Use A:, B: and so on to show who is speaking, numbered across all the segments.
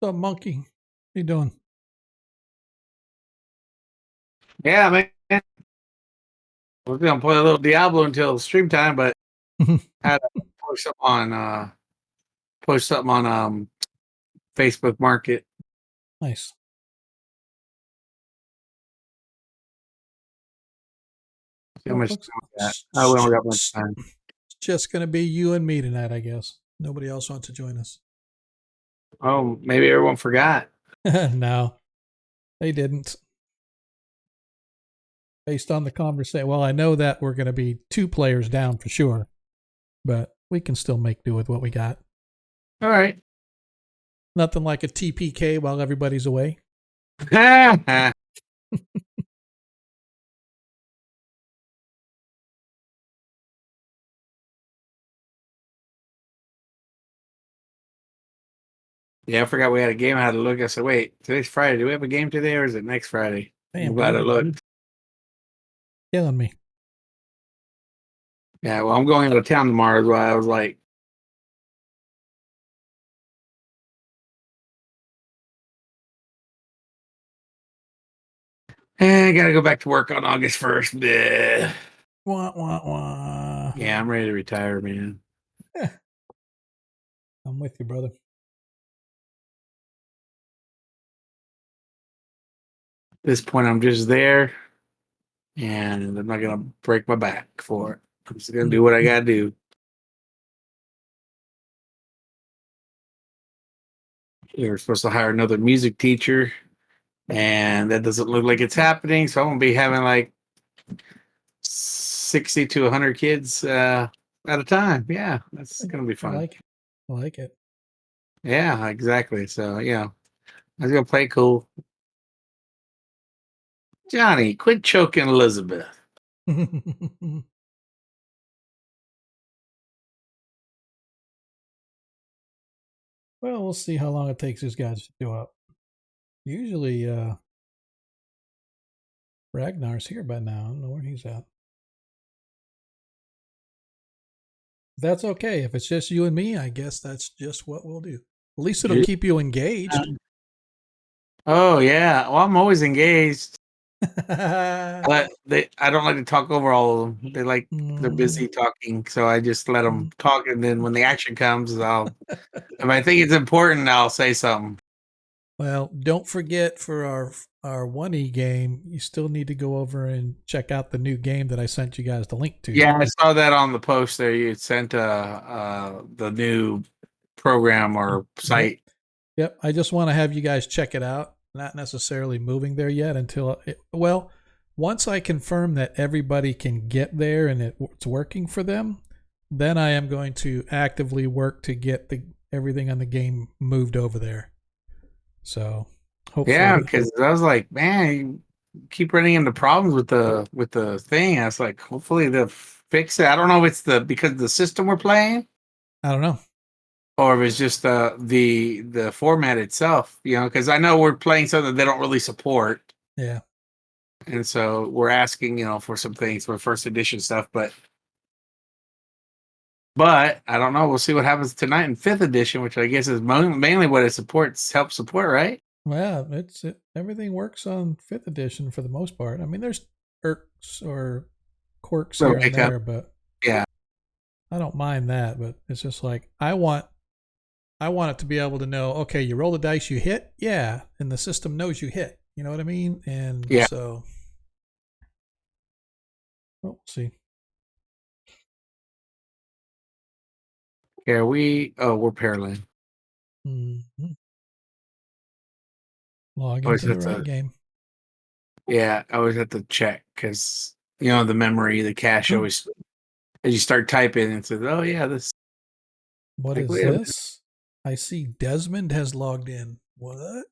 A: What's up, monkey? How you doing?
B: Yeah, man. We're gonna play a little Diablo until stream time, but had to post something on Facebook Market.
A: Nice.
B: See how
A: Well,
B: much
A: looks
B: time we got. Oh, we don't got much time.
A: it's just gonna be you and me tonight, I guess. Nobody else wants to join us.
B: Oh, maybe everyone forgot.
A: No, they didn't. Based on the conversation, well, I know that we're gonna be 2 players down for sure, but we can still make do with what we got.
B: All right.
A: Nothing like a TPK while everybody's away.
B: Yeah, I forgot we had a game. I had to look. I said, "Wait, today's Friday. Do we have a game today, or is it next Friday?" I'm
A: Damn,
B: glad I
A: dude,
B: looked.
A: killing me.
B: Yeah, well, I'm going out of town tomorrow. Is why I was like, I gotta go back to work on August 1st. Bleh.
A: Wah wah wah.
B: Yeah, I'm ready to retire, man.
A: Eh, I'm with you, brother.
B: At this point, I'm just there, and I'm not gonna break my back for it. I'm just gonna do what I gotta do. We were supposed to hire another music teacher, and that doesn't look like it's happening. So I'm gonna be having like 60 to 100 kids at a time. Yeah, that's gonna be
A: I
B: fun.
A: like it. I like it.
B: Yeah, exactly. So I was gonna play cool. Johnny, quit choking Elizabeth.
A: Well, we'll see how long it takes these guys to do up. Usually, Ragnar's here by now. I don't know where he's at. That's okay. If it's just you and me, I guess that's just what we'll do. At least it'll keep you engaged.
B: Oh yeah. Well, I'm always engaged.
A: Mm,
B: I don't like to talk over all of them. They're busy talking, so I just let them talk, and then when the action comes, if I think it's important, I'll say something.
A: well, don't forget for our 1E game, you still need to go over and check out the new game that I sent you guys the link to.
B: Yeah, I saw that on the post there. You had sent the new program or
A: Yep.
B: site.
A: Yep. I just want to have you guys check it out. Not necessarily moving there yet until well, once I confirm that everybody can get there and it's working for them, then I am going to actively work to get the everything on the game moved over there. So
B: Yeah,
A: hopefully,
B: because I was like, man, you keep running into problems with the thing. I was like, hopefully they'll fix it. I don't know if it's because the system we're playing,
A: I don't know.
B: or if it's just the format itself. Because I know we're playing something they don't really support.
A: Yeah.
B: And so we're asking, for some things for first edition stuff, but I don't know. We'll see what happens tonight in fifth edition, which I guess is mainly what it helps support, right?
A: Well, everything works on 5th edition for the most part. I mean, there's irks or quirks
B: So
A: here and
B: wake up,
A: there, but
B: yeah,
A: I don't mind that. But it's just like I want it to be able to know, okay, you roll the dice, you hit, yeah, and the system knows you hit. You know what I mean? And
B: yeah.
A: so, we'll see.
B: Yeah, we're Pearland.
A: Mm-hmm. Log
B: I always
A: into the
B: have
A: right
B: to,
A: game.
B: I always have to check because the memory, the cache
A: Oh,
B: always as you start typing, it says, "Oh yeah, this."
A: what
B: Like,
A: is
B: wait a minute.
A: this? I see Desmond has logged in. What?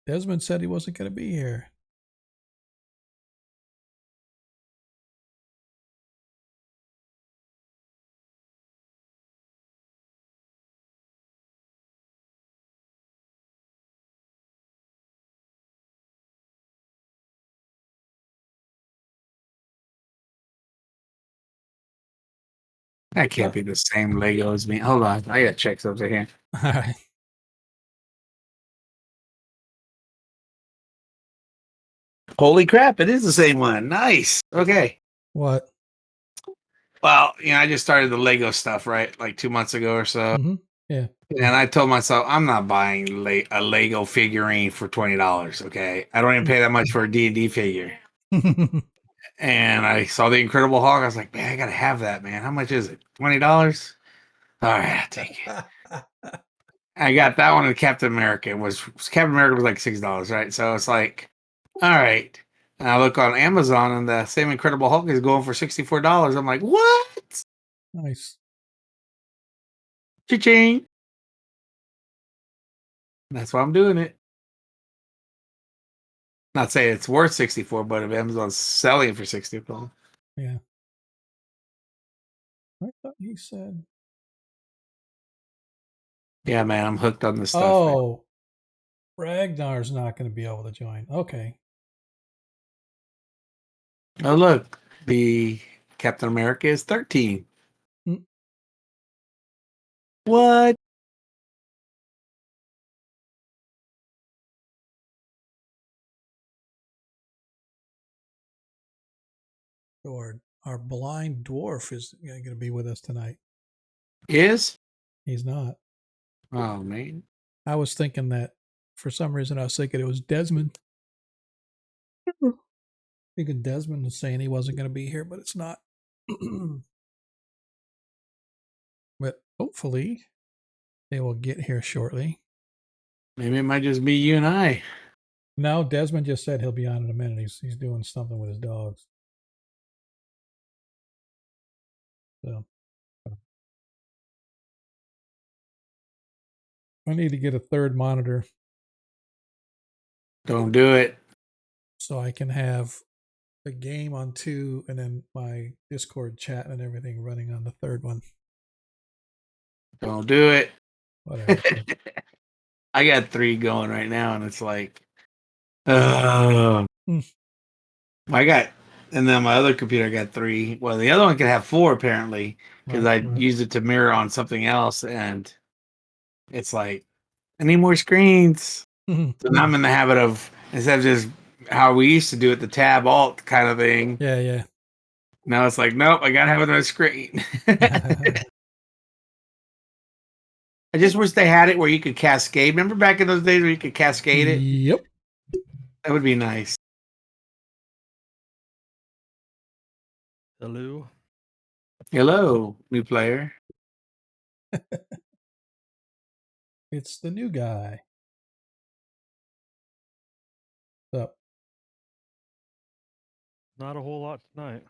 A: Desmond said he wasn't going to be here.
B: That can't be the same Lego as me. Hold on, I gotta check something here.
A: All right.
B: Holy crap! It is the same one. Nice. Okay.
A: What?
B: Well, I just started the Lego stuff, right? Like 2 months ago or so.
A: Mm-hmm. Yeah.
B: And I told myself, I'm not buying a Lego figurine for $20. Okay. I don't even pay that much for a D&D figure. And I saw the Incredible Hulk. I was like, man, I got to have that, man. How much is it? $20? All right, I'll take it. I got that one, and Captain America Captain America was like $6, right? So it's like, all right. And I look on Amazon, and the same Incredible Hulk is going for $64. I'm like, what?
A: Nice.
B: Cha-ching. That's why I'm doing it. Not saying it's worth 64, but if Amazon's selling it for 64.
A: Yeah. I thought he said.
B: Yeah, man, I'm hooked on this stuff.
A: Oh, Ragnar's not going to be able to join. Okay.
B: Oh, look, the Captain America is 13.
A: Mm.
B: What?
A: Lord, our blind dwarf is going to be with us tonight.
B: Is?
A: He's not.
B: Oh, man.
A: I was thinking that for some reason I was thinking it was Desmond. Thinking Desmond was saying he wasn't going to be here, but it's not. But hopefully they will get here shortly.
B: Maybe it might just be you and I.
A: No, Desmond just said he'll be on in a minute. He's doing something with his dogs. So I need to get a third monitor
B: Don't do it.
A: so I can have the game on 2 and then my Discord chat and everything running on the third one.
B: Don't do it.
A: Whatever.
B: I got 3 going right now, and it's like, I got, and then my other computer got 3. Well, the other one can have 4 apparently, because I used it to mirror on something else, and it's like, I need more screens. So now I'm in the habit of, instead of just how we used to do it, the tab alt kind of thing.
A: Yeah.
B: Now it's like, nope, I gotta have another screen. I just wish they had it where you could cascade. Remember back in those days where you could cascade it?
A: Yep.
B: That would be nice.
C: Hello.
B: Hello, new player.
A: It's the new guy. What's up?
C: Not a whole lot tonight.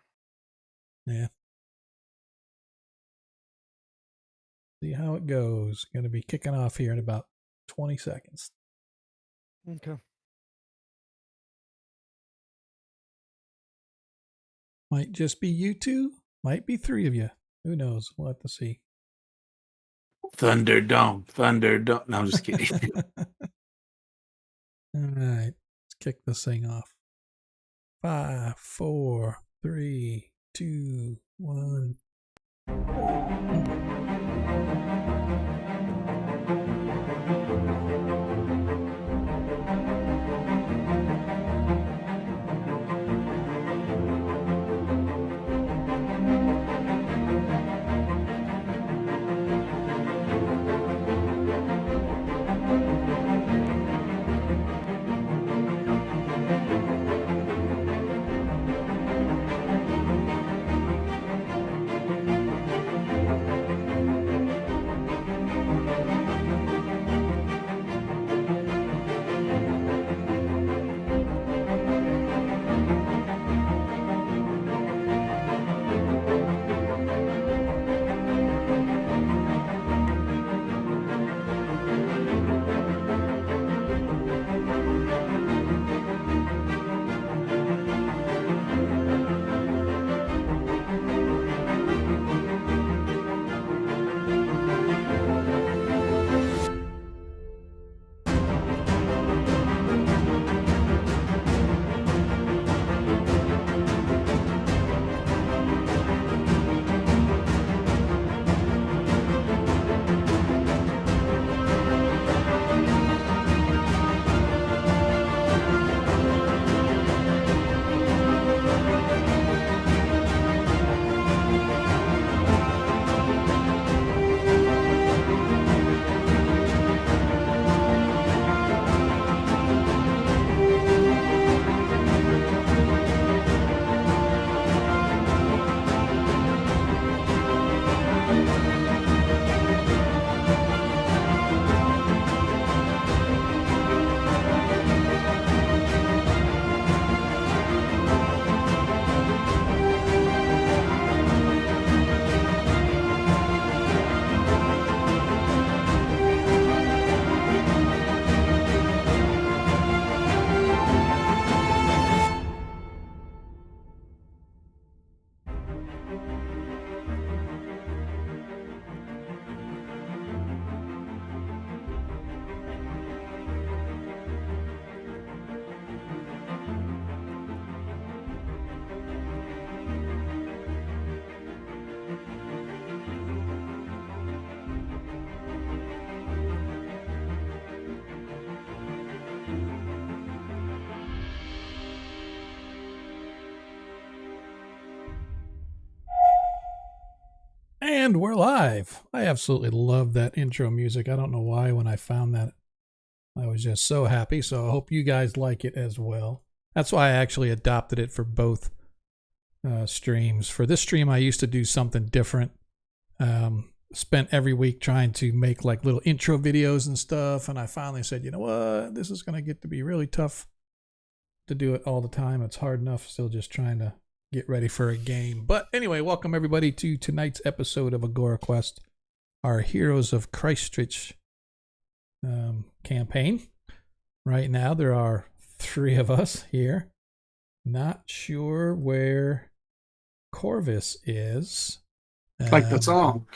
A: Yeah. See how it goes. Going to be kicking off here in about 20 seconds.
C: Okay.
A: Might just be you two. Might be 3 of you. Who knows? We'll have to see.
B: Thunderdome. Thunderdome. No, I'm just kidding.
A: All right. Let's kick this thing off. 5, 4, 3, 2, 1. And we're live. I absolutely love that intro music. I don't know why when I found that, I was just so happy. So I hope you guys like it as well. That's why I actually adopted it for both streams. For this stream, I used to do something different. Spent every week trying to make like little intro videos and stuff. And I finally said, you know what? This is going to get to be really tough to do it all the time. It's hard enough still just trying to get ready for a game. But anyway, welcome everybody to tonight's episode of Agora Quest, our Heroes of Kreistrich campaign. Right now, there are 3 of us here. Not sure where Corvus is.
B: Like the song.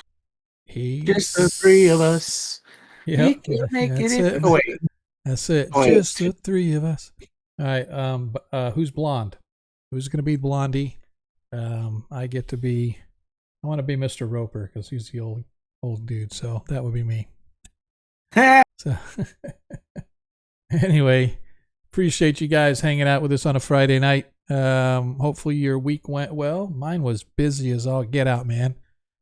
A: He's
B: Just the 3 of us.
A: Yep,
B: We can make
A: that's
B: it.
A: it.
B: Oh, wait.
A: That's it.
B: Oh,
A: Just the 3 of us. All right. Who's blonde? Who's going to be Blondie? I get to be. I want to be Mr. Roper because he's the old dude. So that would be me. So anyway, appreciate you guys hanging out with us on a Friday night. Hopefully your week went well. Mine was busy as all get out, man.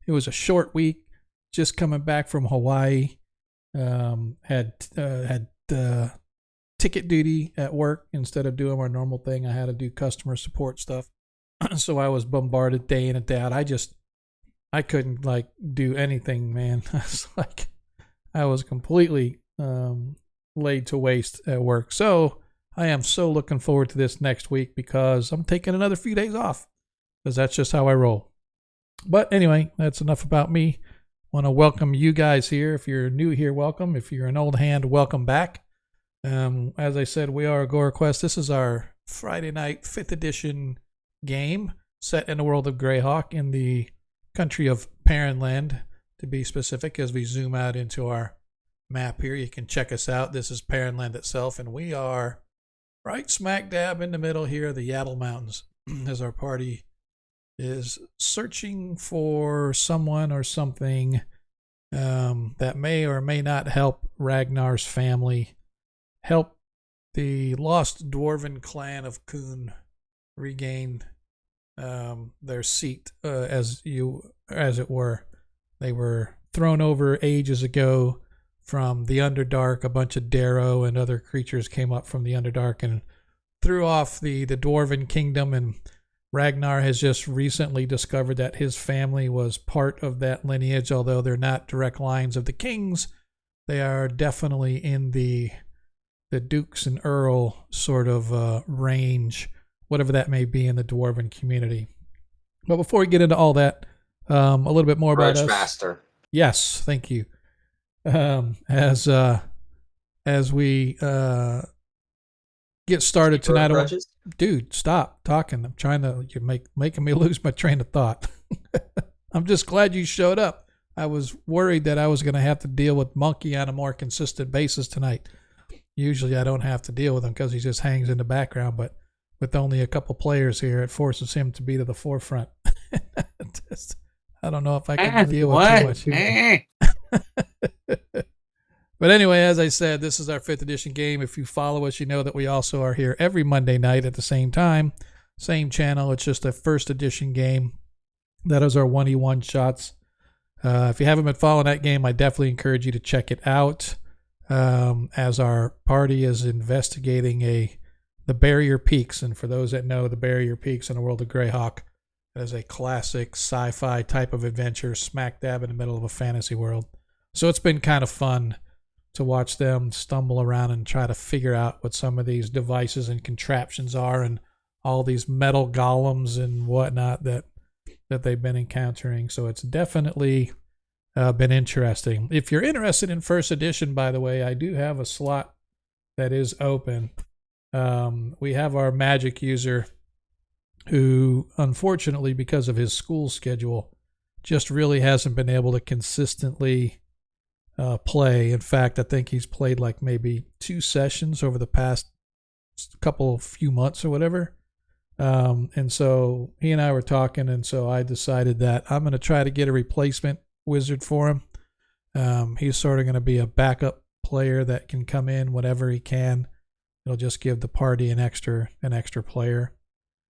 A: It was a short week. Just coming back from Hawaii. Had ticket duty at work instead of doing our normal thing. I had to do customer support stuff. So I was bombarded day in and day out. I couldn't like do anything, man. I was completely laid to waste at work. So I am so looking forward to this next week because I'm taking another few days off because that's just how I roll. But anyway, that's enough about me. Want to welcome you guys here. If you're new here, welcome. If you're an old hand, welcome back. As I said, we are Agora Quest. This is our Friday night 5th edition game set in the world of Greyhawk in the country of Parenland, to be specific. As we zoom out into our map here, you can check us out. This is Parenland itself, and we are right smack dab in the middle here of the Yaddle Mountains as our party is searching for someone or something that may or may not help Ragnar's family, help the lost dwarven clan of Kuhn regain their seat, as it were. They were thrown over ages ago from the Underdark. A bunch of Darrow and other creatures came up from the Underdark and threw off the dwarven kingdom, and Ragnar has just recently discovered that his family was part of that lineage. Although they're not direct lines of the kings, they are definitely in the dukes and earl sort of range, whatever that may be in the dwarven community. But before we get into all that, a little bit more about us.
D: Master.
A: Yes, thank you. As we get started tonight, dude, stop talking. I'm trying to. You're making me lose my train of thought. I'm just glad you showed up. I was worried that I was going to have to deal with Monkey on a more consistent basis tonight. Usually I don't have to deal with him because he just hangs in the background, but with only a couple players here, it forces him to be to the forefront. I don't know if I can deal with too much. But anyway, as I said, this is our 5th edition game. If you follow us, you know that we also are here every Monday night at the same time, same channel. It's just a 1st edition game. That is our 1v1 shots. If you haven't been following that game, I definitely encourage you to check it out. As our party is investigating the Barrier Peaks. And for those that know, the Barrier Peaks in the world of Greyhawk, that is a classic sci-fi type of adventure smack dab in the middle of a fantasy world. So it's been kind of fun to watch them stumble around and try to figure out what some of these devices and contraptions are and all these metal golems and whatnot that they've been encountering. So it's definitely been interesting. If you're interested in 1st edition, by the way, I do have a slot that is open. We have our magic user who, unfortunately, because of his school schedule, just really hasn't been able to consistently play. In fact, I think he's played like maybe 2 sessions over the past few months or whatever. And so he and I were talking, and so I decided that I'm going to try to get a replacement wizard for him. He's sort of going to be a backup player that can come in whenever he can. It'll just give the party an extra player.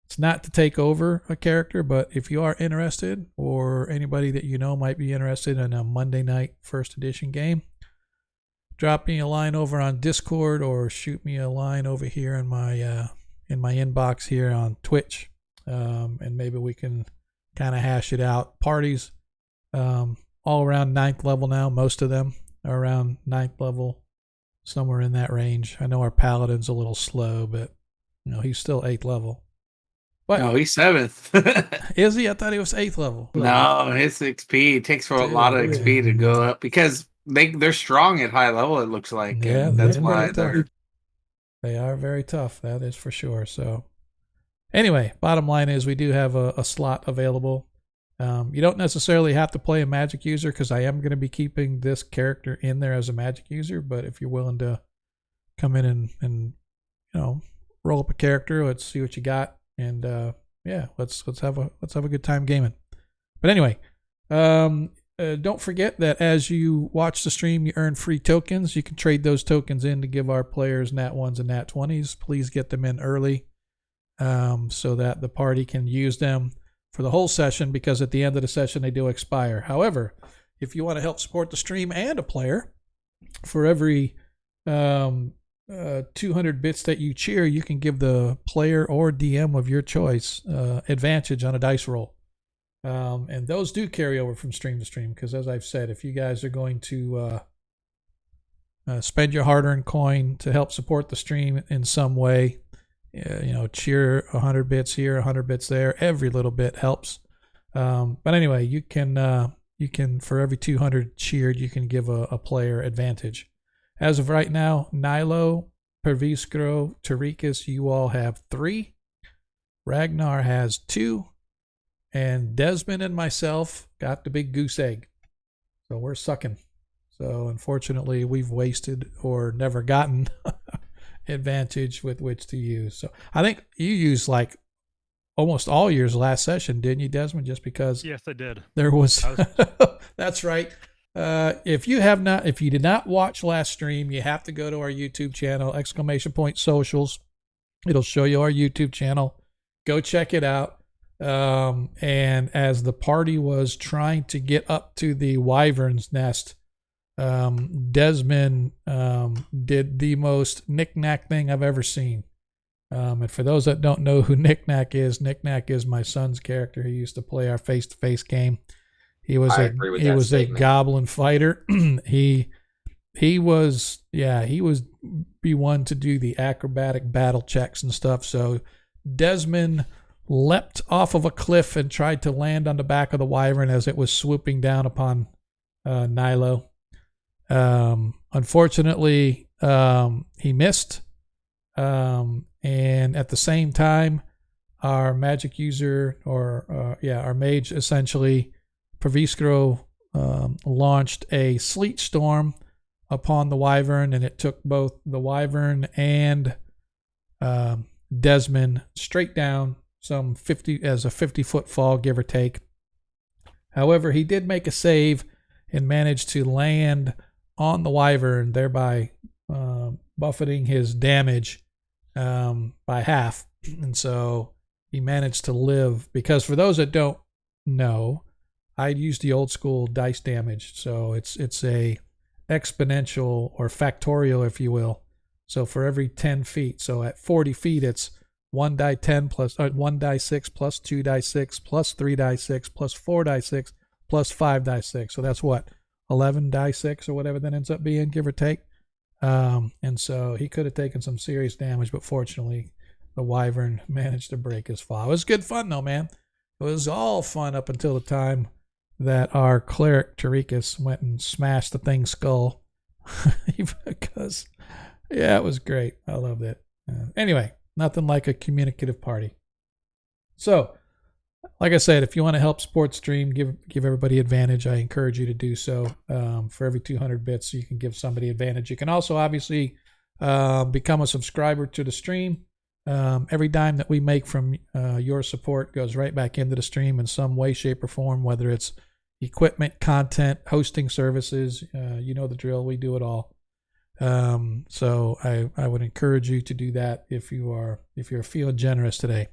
A: It's not to take over a character, but if you are interested, or anybody that you know might be interested in a Monday night first edition game, drop me a line over on Discord or shoot me a line over here in my inbox here on Twitch, and maybe we can kind of hash it out. Parties all around 9th level now. Most of them are around 9th level, somewhere in that range. I know our paladin's a little slow, but he's still 8th level. But
B: No, he's 7th.
A: is he? I thought he was 8th level.
B: No, his XP, it takes for a lot of XP to go up because they're strong at high level, it looks like.
A: Yeah,
B: that's why
A: they are very tough. That is for sure. So anyway, bottom line is we do have a slot available. You don't necessarily have to play a magic user, because I am going to be keeping this character in there as a magic user. But if you're willing to come in and roll up a character, let's see what you got, and let's have a good time gaming. But anyway, don't forget that as you watch the stream, you earn free tokens. You can trade those tokens in to give our players Nat 1s and Nat 20s. Please get them in early, so that the party can use them for the whole session, because at the end of the session they do expire. However, if you want to help support the stream and a player, for every 200 bits that you cheer, you can give the player or DM of your choice advantage on a dice roll. And those do carry over from stream to stream, because as I've said, if you guys are going to spend your hard-earned coin to help support the stream in some way, cheer 100 bits here, 100 bits there, every little bit helps. But anyway, you can for every 200 cheered, you can give a player advantage. As of right now, Nilo, Perviskro, Tarikas, you all have 3. Ragnar has 2. And Desmond and myself got the big goose egg. So we're sucking. So unfortunately, we've wasted or never gotten advantage with which to use. So I think you used like almost all yours last session, didn't you, Desmond? Just because
C: Yes, I did.
A: there was that's right. If you did not watch last stream, you have to go to our YouTube channel, !socials. It'll show you our YouTube channel. Go check it out. And as the party was trying to get up to the wyvern's nest, Desmond did the most knick-knack thing I've ever seen. And for those that don't know who Knick-Knack is my son's character. He used to play our face-to-face game. He was a goblin fighter. he was be one to do the acrobatic battle checks and stuff. So Desmond leapt off of a cliff and tried to land on the back of the wyvern as it was swooping down upon Nilo. Unfortunately, he missed. And at the same time, our magic user, our mage, essentially, Perviskro, launched a sleet storm upon the wyvern, and it took both the wyvern and Desmond straight down, some 50-foot fall, give or take. However, he did make a save and managed to land on the wyvern, thereby buffeting his damage by half. And so he managed to live, because for those that don't know, I used the old school dice damage. So it's a exponential or factorial, if you will. So for every 10 feet, so at 40 feet, it's 1 die 10 plus 1 die 6 plus 2 die 6 plus 3 die 6 plus 4 die 6 plus 5 die 6. So that's what, 11 die 6 or whatever that ends up being, give or take. And so he could have taken some serious damage, but fortunately the wyvern managed to break his fall. It was good fun though, man. It was all fun up until the time that our cleric Tarikas went and smashed the thing's skull. Because it was great. I loved it. Anyway, nothing like a communicative party. So, like I said, if you want to help support stream, give everybody advantage, I encourage you to do so. For every 200 bits, you can give somebody advantage. You can also obviously become a subscriber to the stream. Every dime that we make from your support goes right back into the stream in some way, shape, or form, whether it's equipment, content, hosting services. You know the drill. We do it all. So I would encourage you to do that if you're feeling generous today.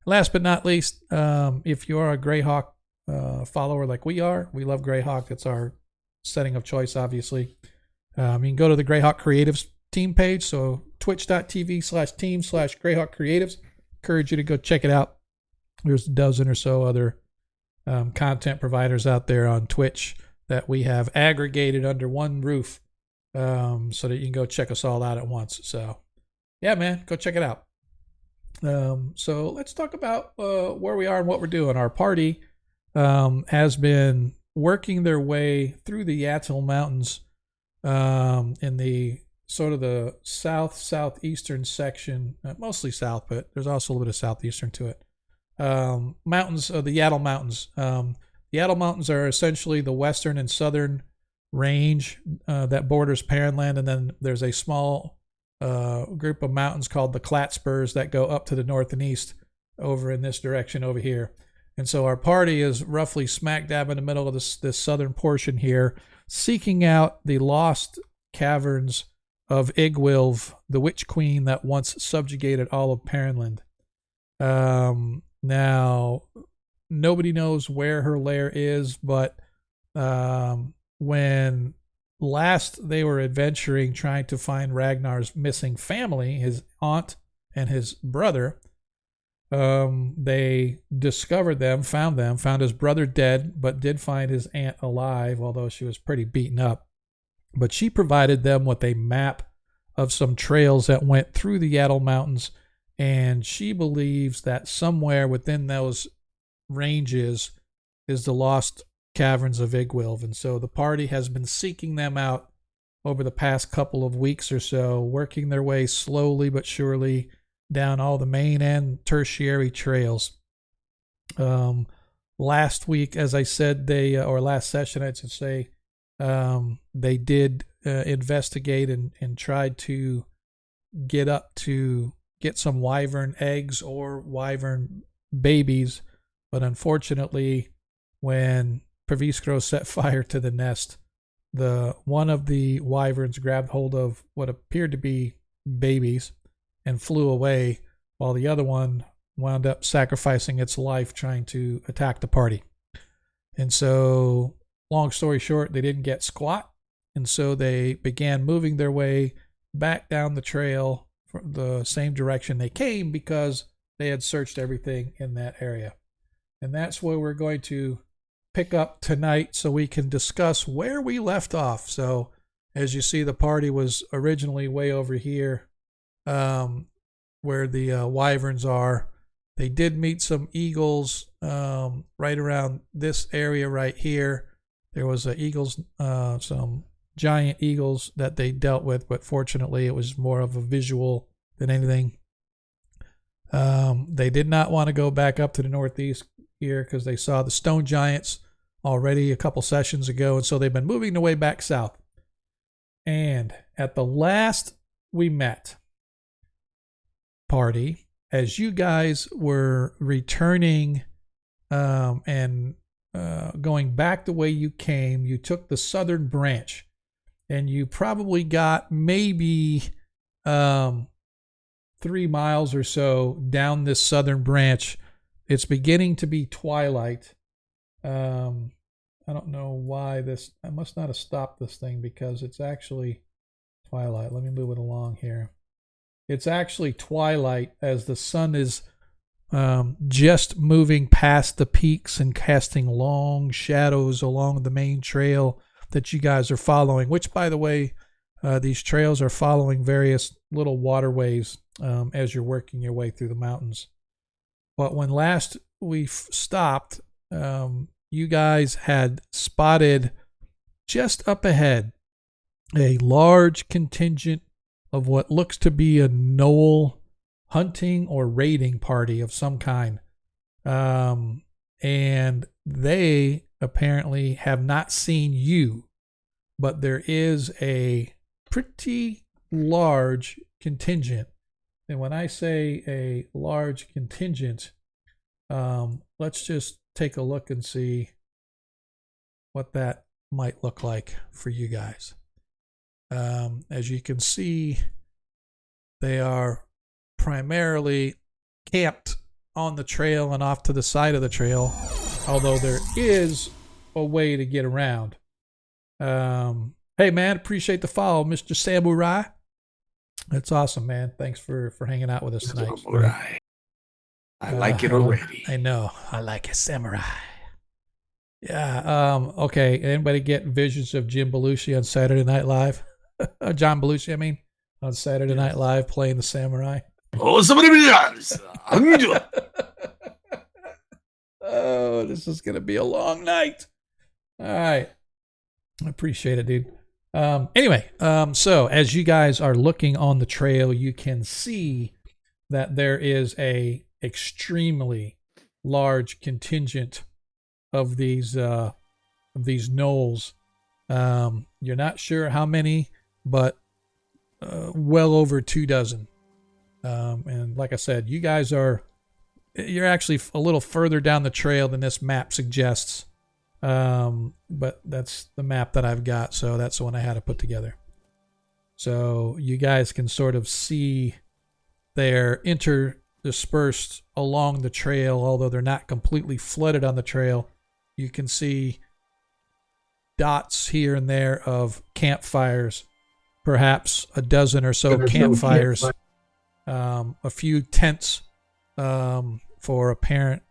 A: Last but not least, if you are a Greyhawk follower like we are, we love Greyhawk. That's our setting of choice, obviously. You can go to the Greyhawk Creatives team page. So twitch.tv/team/Greyhawk Creatives. Encourage you to go check it out. There's a dozen or so other content providers out there on Twitch that we have aggregated under one roof, so that you can go check us all out at once. So yeah, man, go check it out. So let's talk about where we are and what we're doing. Our party has been working their way through the Yatzil Mountains in the sort of the southeastern section, mostly south, but there's also a little bit of southeastern to it. Mountains of the Yaddle Mountains. The Yaddle Mountains are essentially the western and southern range that borders Perrinland, and then there's a small group of mountains called the Klatspurs that go up to the north and east over in this direction over here. And so our party is roughly smack dab in the middle of this southern portion here, seeking out the lost caverns of Igwilv, the witch queen that once subjugated all of Perrinland. Now, nobody knows where her lair is, but when last they were adventuring trying to find Ragnar's missing family, his aunt and his brother, they discovered them, found his brother dead, but did find his aunt alive, although she was pretty beaten up. But she provided them with a map of some trails that went through the Yaddle Mountains, and she believes that somewhere within those ranges is the lost caverns of Igwilv. And so the party has been seeking them out over the past couple of weeks or so, working their way slowly but surely down all the main and tertiary trails. Last week, as I said, or last session, I should say, they did investigate and tried to get some wyvern eggs or wyvern babies, but unfortunately, when Perviskro set fire to the nest, one of the wyverns grabbed hold of what appeared to be babies and flew away, while the other one wound up sacrificing its life trying to attack the party. And so, long story short, they didn't get squat, and so they began moving their way back down the trail from the same direction they came, because they had searched everything in that area. And that's where we're going to pick up tonight, so we can discuss where we left off. So as you see, the party was originally way over here, where the wyverns are. They did meet some eagles right around this area right here. There was some giant eagles that they dealt with, but fortunately it was more of a visual than anything. They did not want to go back up to the northeast here because they saw the stone giants already a couple sessions ago, and so they've been moving their way back south. And at the last we met, party, as you guys were returning and going back the way you came, you took the southern branch, and you probably got maybe 3 miles or so down this southern branch. It's beginning to be twilight. I don't know why I must not have stopped this thing, because it's actually twilight. Let me move it along here. It's actually twilight as the sun is just moving past the peaks and casting long shadows along the main trail that you guys are following, which, by the way, these trails are following various little waterways as you're working your way through the mountains. But when last we stopped, you guys had spotted just up ahead a large contingent of what looks to be a knoll hunting or raiding party of some kind. And they apparently have not seen you, but there is a pretty large contingent. And when I say a large contingent, let's just take a look and see what that might look like for you guys. As you can see, they are primarily camped on the trail and off to the side of the trail, although there is a way to get around. Hey, man, appreciate the follow, Mr. Samurai. That's awesome, man. Thanks for hanging out with us tonight.
B: Samurai. I like it already.
A: I know. I like it, Samurai. Yeah. Okay. Anybody get visions of Jim Belushi on Saturday Night Live? John Belushi, I mean, on Saturday Night Live playing the samurai.
B: Oh, somebody
A: Oh, this is gonna be a long night. All right. I appreciate it, dude. Anyway, so as you guys are looking on the trail, you can see that there is a extremely large contingent of these gnolls. You're not sure how many, but well over 24. And like I said, you're actually a little further down the trail than this map suggests. But that's the map that I've got, so that's the one I had to put together. So you guys can sort of see they're interdispersed along the trail, although they're not completely flooded on the trail. You can see dots here and there of campfires, perhaps a dozen or so campfires, a few tents for apparent,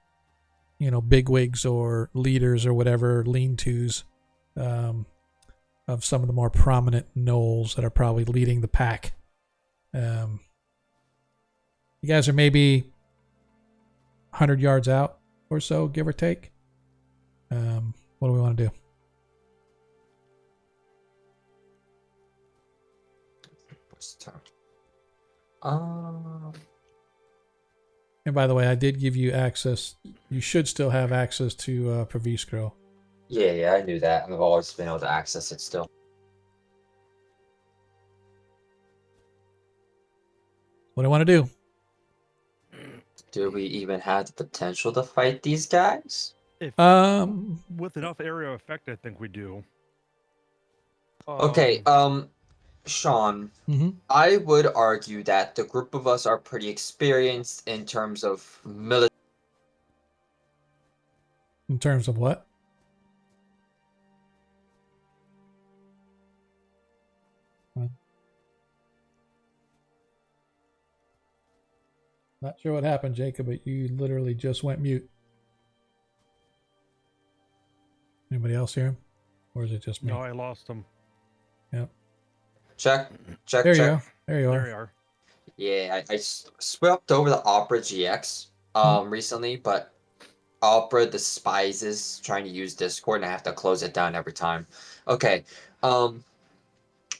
A: bigwigs or leaders or whatever, lean-tos of some of the more prominent gnolls that are probably leading the pack. You guys are maybe 100 yards out or so, give or take. What do we want to do?
D: What's the time?
A: And by the way, I did give you access. You should still have access to Praviskro.
D: Yeah, I knew that. I've always been able to access it still.
A: What do I want to do?
D: Do we even have the potential to fight these guys?
C: With enough area effect, I think we do.
D: Okay, Sean, I would argue that the group of us are pretty experienced in terms of military.
A: In terms of what? Not sure what happened, Jacob, but you literally just went mute. Anybody else hear him? Or is it just me?
C: No, I lost him.
A: Yep.
D: Check.
A: There you go. There you
C: There you
A: are.
C: are.
D: Yeah, I swept over the Opera GX recently, but Opera despises trying to use Discord, and I have to close it down every time. Okay,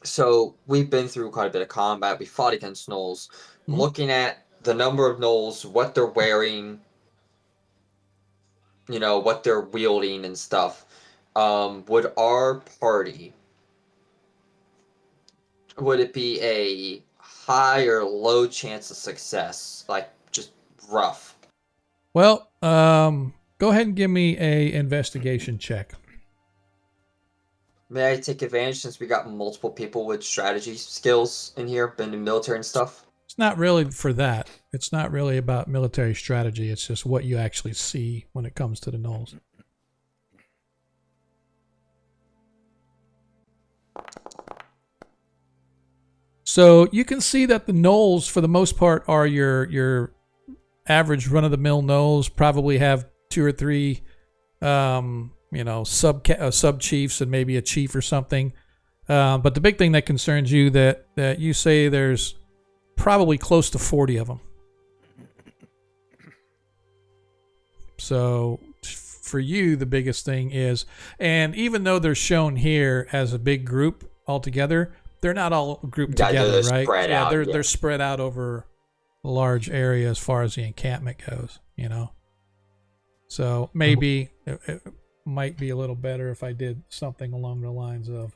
D: so we've been through quite a bit of combat. We fought against gnolls. Looking at the number of gnolls, what they're wearing, what they're wielding and stuff, would our party, would it be a high or low chance of success? Like, just rough.
A: Well, go ahead and give me a investigation check.
D: May I take advantage since we got multiple people with strategy skills in here, been in military and stuff?
A: It's not really for that. It's not really about military strategy. It's just what you actually see when it comes to the gnolls. So you can see that the gnolls, for the most part, are your average run-of-the-mill gnolls. Probably have 2 or 3, sub chiefs and maybe a chief or something. But the big thing that concerns you that you say there's probably close to 40 of them. So for you, the biggest thing is, and even though they're shown here as a big group altogether, they're not all grouped together, right? They're spread out over a large area as far as the encampment goes, So maybe it might be a little better if I did something along the lines of.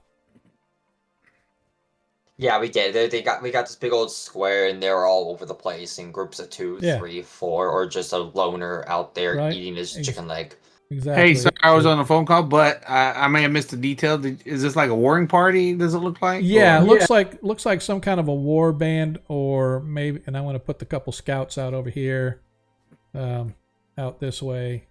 D: Yeah, we did. We got this big old square, and they're all over the place in groups of 2, 3, 4, or just a loner out there eating his chicken leg.
A: Exactly.
B: Hey, sorry, I was on a phone call, but I may have missed the detail. Is this like a warring party? Does it look like?
A: Yeah, it looks like some kind of a war band, or maybe. And I want to put the couple scouts out over here. out this way,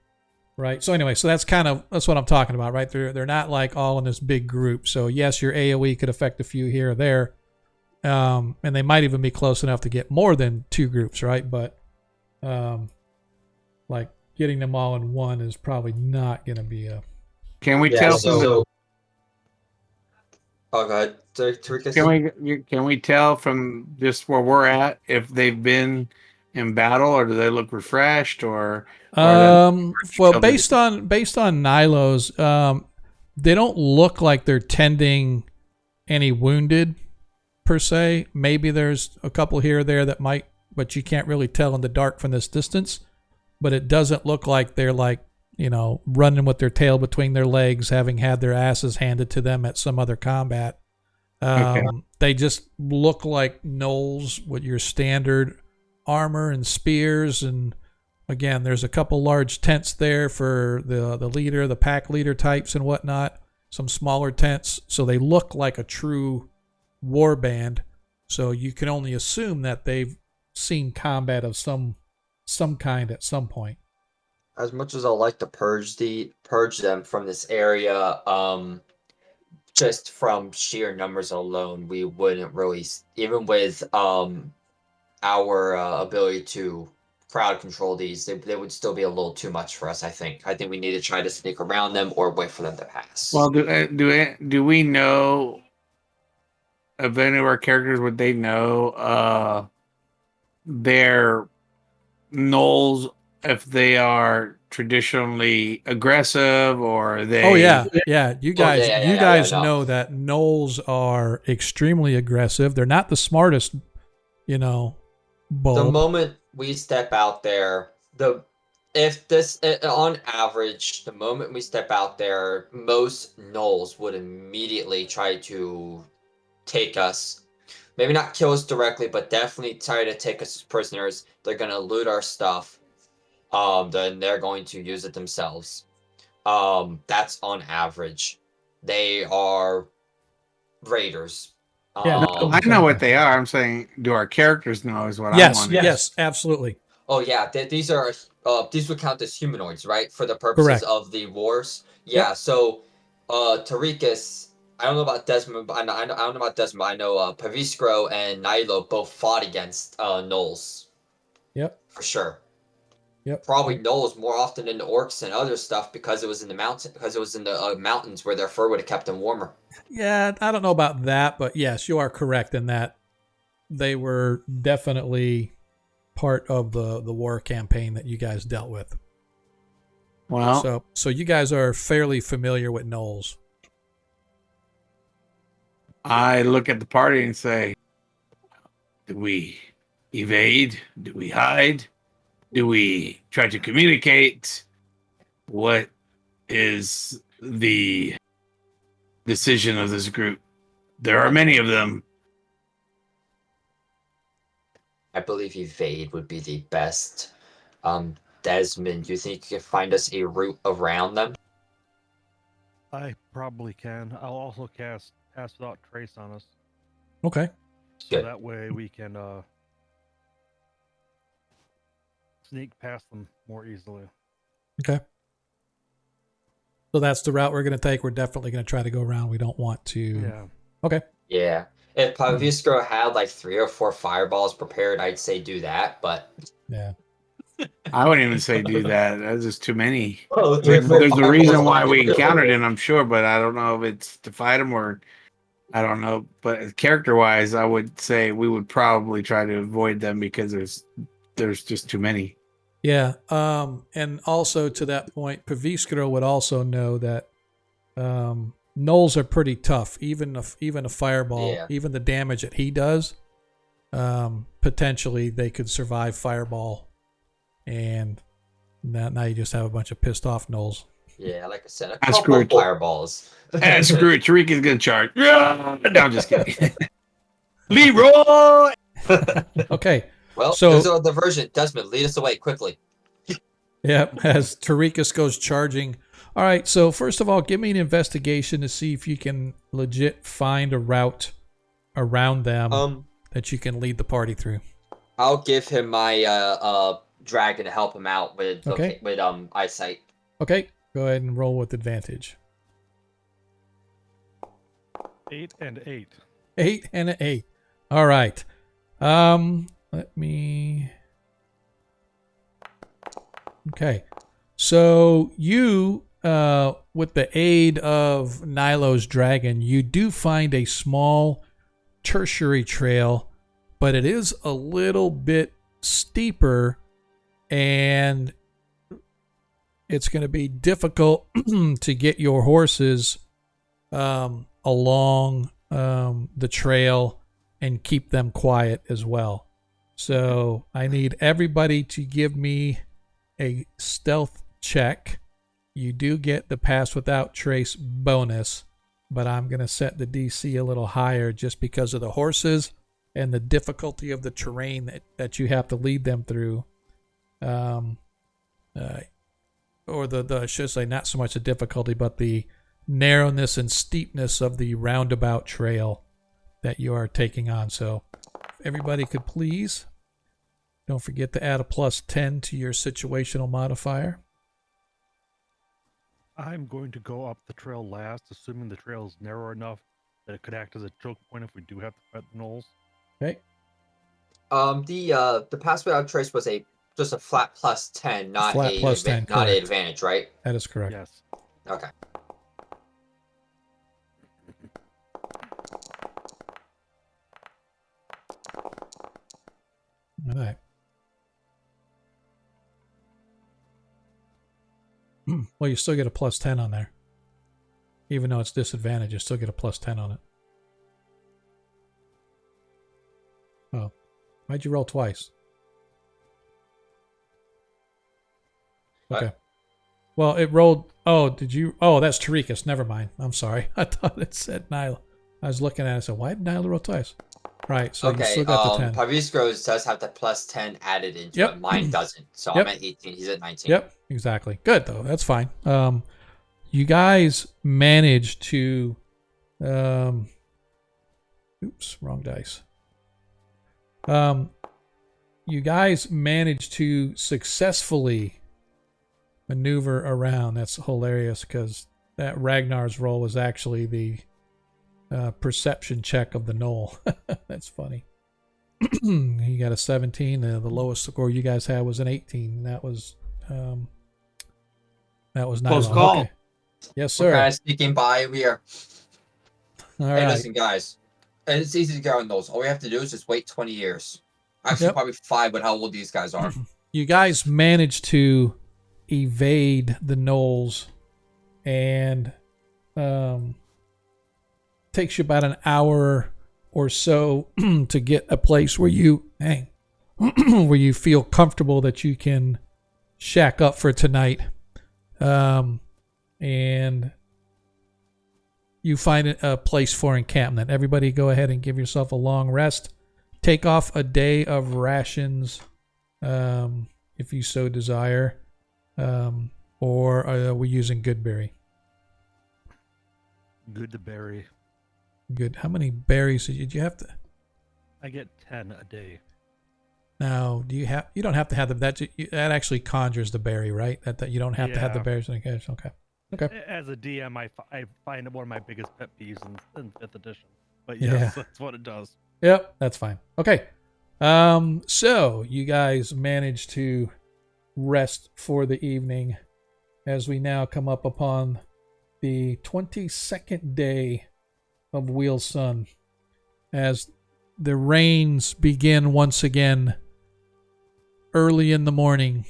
A: right? So anyway, so that's what I'm talking about, right? They're not like all in this big group. So yes, your AOE could affect a few here or there, and they might even be close enough to get more than 2 groups, right? But like getting them all in one is probably not going to be a.
B: Can we
D: Yeah,
B: tell?
D: so oh, go ahead. Tarika.
B: Can we tell from just where we're at if they've been in battle, or do they look refreshed, or
A: Well, based on Nilo's, they don't look like they're tending any wounded per se. Maybe there's a couple here or there that might, but you can't really tell in the dark from this distance. But it doesn't look like they're like, running with their tail between their legs, having had their asses handed to them at some other combat.
B: Okay.
A: They just look like gnolls with your standard armor and spears, and again, there's a couple large tents there for the leader, the pack leader types and whatnot. Some smaller tents, so they look like a true war band. So you can only assume that they've seen combat of some kind at some point.
D: As much as I like to purge them from this area, just from sheer numbers alone, we wouldn't really, even with our ability to crowd control these, they would still be a little too much for us. I think we need to try to sneak around them or wait for them to pass.
B: Well, do we know of any of our characters? Would they know their gnolls, if they are traditionally aggressive, or are they?
A: Oh yeah. You guys
D: no.
A: know that gnolls are extremely aggressive. They're not the smartest, bull.
D: The moment we step out there, on average, the moment we step out there, most gnolls would immediately try to take us. Maybe not kill us directly, but definitely try to take us as prisoners. They're gonna loot our stuff. Then they're going to use it themselves. That's on average. They are raiders.
A: Yeah,
B: I know what they are. I'm saying, do our characters know? Is what I
A: yes,
B: want.
A: yes, absolutely.
D: Oh yeah, these would count as humanoids, right? For the purposes
A: Correct.
D: of the wars. Yeah.
A: Yep.
D: So, Tarikas. I don't know about Desmond, but I don't know about Desmond. But I know Paviskro and Nilo both fought against gnolls.
A: Yep.
D: For sure.
A: Yep.
D: Probably gnolls more often than the orcs and other stuff because it was in the mountains where their fur would have kept them warmer.
A: Yeah, I don't know about that, but yes, you are correct in that they were definitely part of the war campaign that you guys dealt with.
B: Well,
A: So you guys are fairly familiar with gnolls.
B: I look at the party and say, do we evade? Do we hide? Do we try to communicate? What is the decision of this group? There are many of them.
D: I believe evade would be the best. Desmond, do you think you can find us a route around them?
C: I probably can. I'll also cast Pass Without Trace on us,
A: Okay.
C: so
D: Good.
C: that way we can sneak past them more easily.
A: Okay. So that's the route we're going to take. We're definitely going to try to go around. We don't want to.
C: Yeah.
A: Okay.
D: Yeah. If Paviskro had like 3 or 4 fireballs prepared, I'd say do that, but
A: Yeah.
B: I wouldn't even say do that. That's just too many.
D: oh,
B: There's a reason why we encountered it, I'm sure, but I don't know if it's to fight them or I don't know. But character-wise, I would say we would probably try to avoid them because there's just too many.
A: Yeah. And also to that point, Paviskro would also know that gnolls are pretty tough. Even a fireball, even the damage that he does, potentially they could survive fireball. And now you just have a bunch of pissed off gnolls.
D: Yeah, like I said, a couple of fireballs.
B: Screw it. Tarika's going to charge. No, I'm just kidding. Leroy!
A: Okay.
D: Well,
A: so
D: there's a diversion. Desmond, lead us away quickly.
A: Yeah, as Tarikas goes charging. All right, so first of all, give me an investigation to see if you can legit find a route around them that you can lead the party through.
D: I'll give him my dragon to help him out with
A: Okay.
D: with eyesight.
A: Okay, go ahead and roll with advantage.
C: 8 and 8.
A: 8 and an 8. All right. Let me. Okay. So you, with the aid of Nilo's dragon, you do find a small tertiary trail, but it is a little bit steeper, and it's going to be difficult to get your horses along the trail and keep them quiet as well. So I need everybody to give me a stealth check. You do get the pass without trace bonus, but I'm going to set the DC a little higher just because of the horses and the difficulty of the terrain that you have to lead them through. Or I should say, not so much the difficulty, but the narrowness and steepness of the roundabout trail that you are taking on. So if everybody could please, don't forget to add a +10 to your situational modifier.
C: I'm going to go up the trail last, assuming the trail is narrow enough that it could act as a choke point if we do have to cut the knolls.
A: Okay.
D: The pass without trace was just a flat +10, not
A: Flat +10,
D: not an
A: correct.
D: advantage, right?
A: That is correct.
C: Yes.
D: Okay.
A: All right. Well, you still get a +10 on there. Even though it's disadvantage, you still get a +10 on it. Oh. Why'd you roll twice? Okay. Well, it rolled... Oh, did you... Oh, that's Tarikas. Never mind. I'm sorry. I thought it said Nyla. I was looking at it and said, why did Nyla roll twice? Right, so you
D: Okay,
A: still got the 10.
D: Pavisco's does have the +10 added into
A: Yep.
D: it. Mine doesn't. So
A: Yep.
D: I'm at 18. He's at 19.
A: Yep, exactly. Good, though. That's fine. You guys managed to... oops, wrong dice. You guys managed to successfully maneuver around. That's hilarious because that Ragnar's roll was actually the perception check of the knoll. That's funny. He got a 17. The lowest score you guys had was an 18. That was
B: Close
A: Nylon.
B: call.
A: Okay. Yes,
D: We're
A: sir.
D: kind of sneaking by. We are.
A: All
D: Hey,
A: right.
D: listen, guys. It's easy to get on those. All we have to do is just wait 20 years. Actually,
A: Yep.
D: probably 5 with how old these guys are.
A: You guys managed to evade the knolls, and takes you about an hour or so to get a place where you where you feel comfortable that you can shack up for tonight, and you find a place for encampment. Everybody go ahead and give yourself a long rest. Take off a day of rations, if you so desire, or are we using Goodberry?
C: Good to berry.
A: Good. How many berries did you have to?
C: I get 10 a day.
A: Now, do you have? You don't have to have the that actually conjures the berry, right? That you don't have to have the
C: Yeah.
A: berries in the case. Okay. Okay.
C: As a DM, I find it one of my biggest pet peeves in 5th edition. But
A: Yeah.
C: yes, that's what it does.
A: Yep, that's fine. Okay. So you guys managed to rest for the evening as we now come up upon the 22nd day of Wheel Sun, as the rains begin once again early in the morning,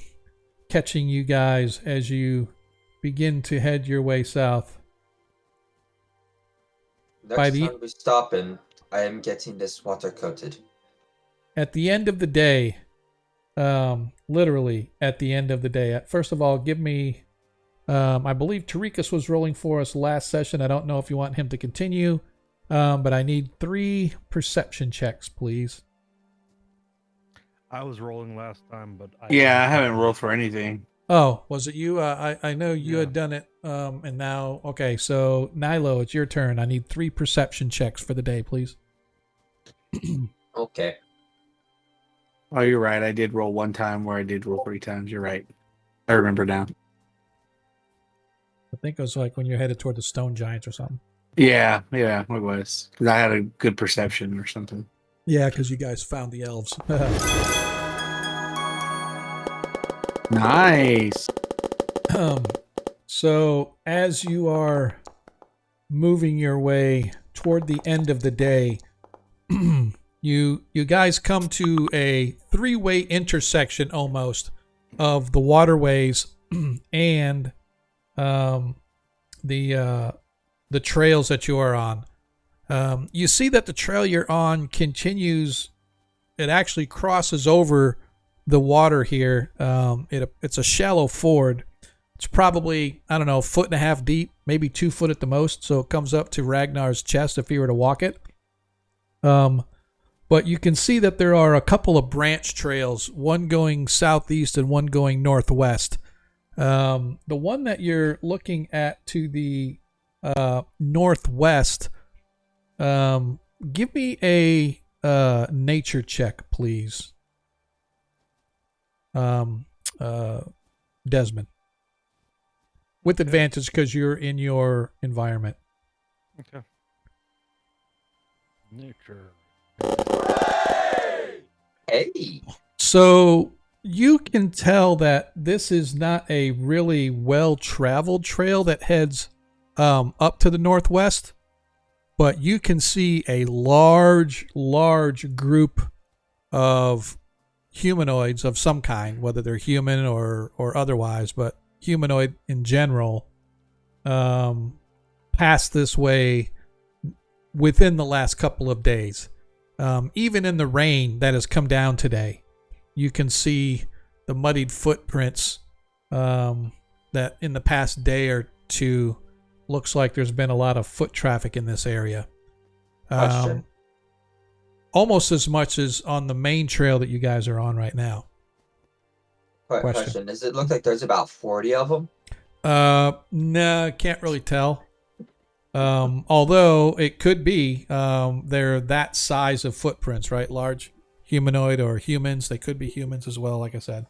A: catching you guys as you begin to head your way south. By
D: Next
A: the-
D: time we stop in, I am getting this water coated.
A: At the end of the day, literally at the end of the day, first of all, give me, I believe Tarikas was rolling for us last session. I don't know if you want him to continue, but I need 3 perception checks, please.
C: I was rolling last time, but
B: I haven't rolled for anything.
A: Oh, was it you? I know you
C: Yeah.
A: had done it, and now, okay, so Nilo, it's your turn. I need 3 perception checks for the day, please.
D: Okay.
B: Oh, you're right. I did roll one time where I did roll 3 times. You're right. I remember now.
A: I think it was like when you're headed toward the stone giants or something.
B: Yeah, it was. 'Cause I had a good perception or something.
A: Yeah, because you guys found the elves.
B: Nice.
A: So as you are moving your way toward the end of the day, you guys come to a three-way intersection almost of the waterways and the trails that you are on. You see that the trail you're on continues. It actually crosses over the water here. It's a shallow ford. It's probably, I don't know, 1.5 feet deep, maybe 2 foot at the most. So it comes up to Ragnar's chest if he were to walk it. But you can see that there are a couple of branch trails, one going southeast and one going northwest. The one that you're looking at to the northwest, give me a nature check, please. Desmond. With advantage because you're in your environment.
C: Okay. Nature.
D: Hey.
A: So you can tell that this is not a really well-traveled trail that heads up to the northwest, but you can see a large group of humanoids of some kind, whether they're human or otherwise, but humanoid in general, passed this way within the last couple of days. Even in the rain that has come down today, you can see the muddied footprints that in the past day or two looks like there's been a lot of foot traffic in this area. Almost as much as on the main trail that you guys are on right now.
D: Question. Does it look like there's about 40 of them?
A: No, can't really tell. Although it could be, they're that size of footprints, right? Large humanoid or humans. They could be humans as well, like I said.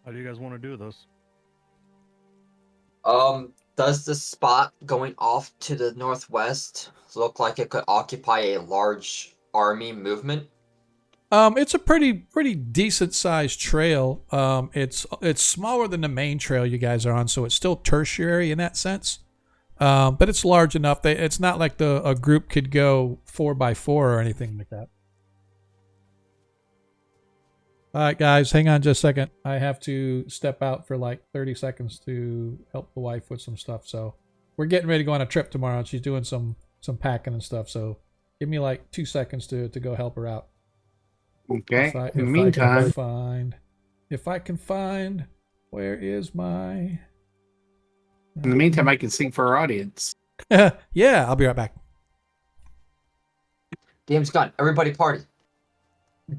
C: How do you guys want to do this?
D: Does the spot going off to the northwest look like it could occupy a large army movement?
A: It's a pretty decent sized trail. It's smaller than the main trail you guys are on, so it's still tertiary in that sense. But it's large enough that it's not like a group could go 4x4 or anything like that. All right, guys, hang on just a second. I have to step out for like 30 seconds to help the wife with some stuff. So we're getting ready to go on a trip tomorrow, and she's doing some packing and stuff. So give me like 2 seconds to go help her out.
B: Okay.
A: In the meantime, if I can find, where is my?
B: In the meantime, I can sing for our audience.
A: Yeah, I'll be right back.
D: Game's gone. Everybody party.
B: No,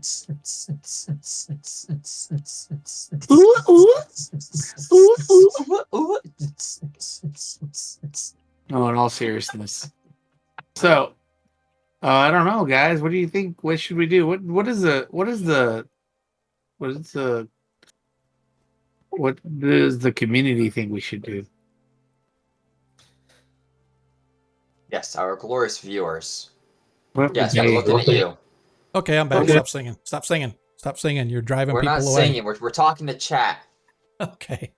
B: in all seriousness. So, I don't know, guys. What do you think? What should we do? What does the community think we should do?
D: Yes, our glorious viewers.
B: What
D: Yes,
B: would
D: we're
B: they-
D: looking at you.
A: Okay, I'm back.
B: Okay.
A: Stop singing. Stop singing. Stop singing. You're driving
D: We're
A: people
D: not
A: away.
D: singing. We're talking to chat.
A: Okay.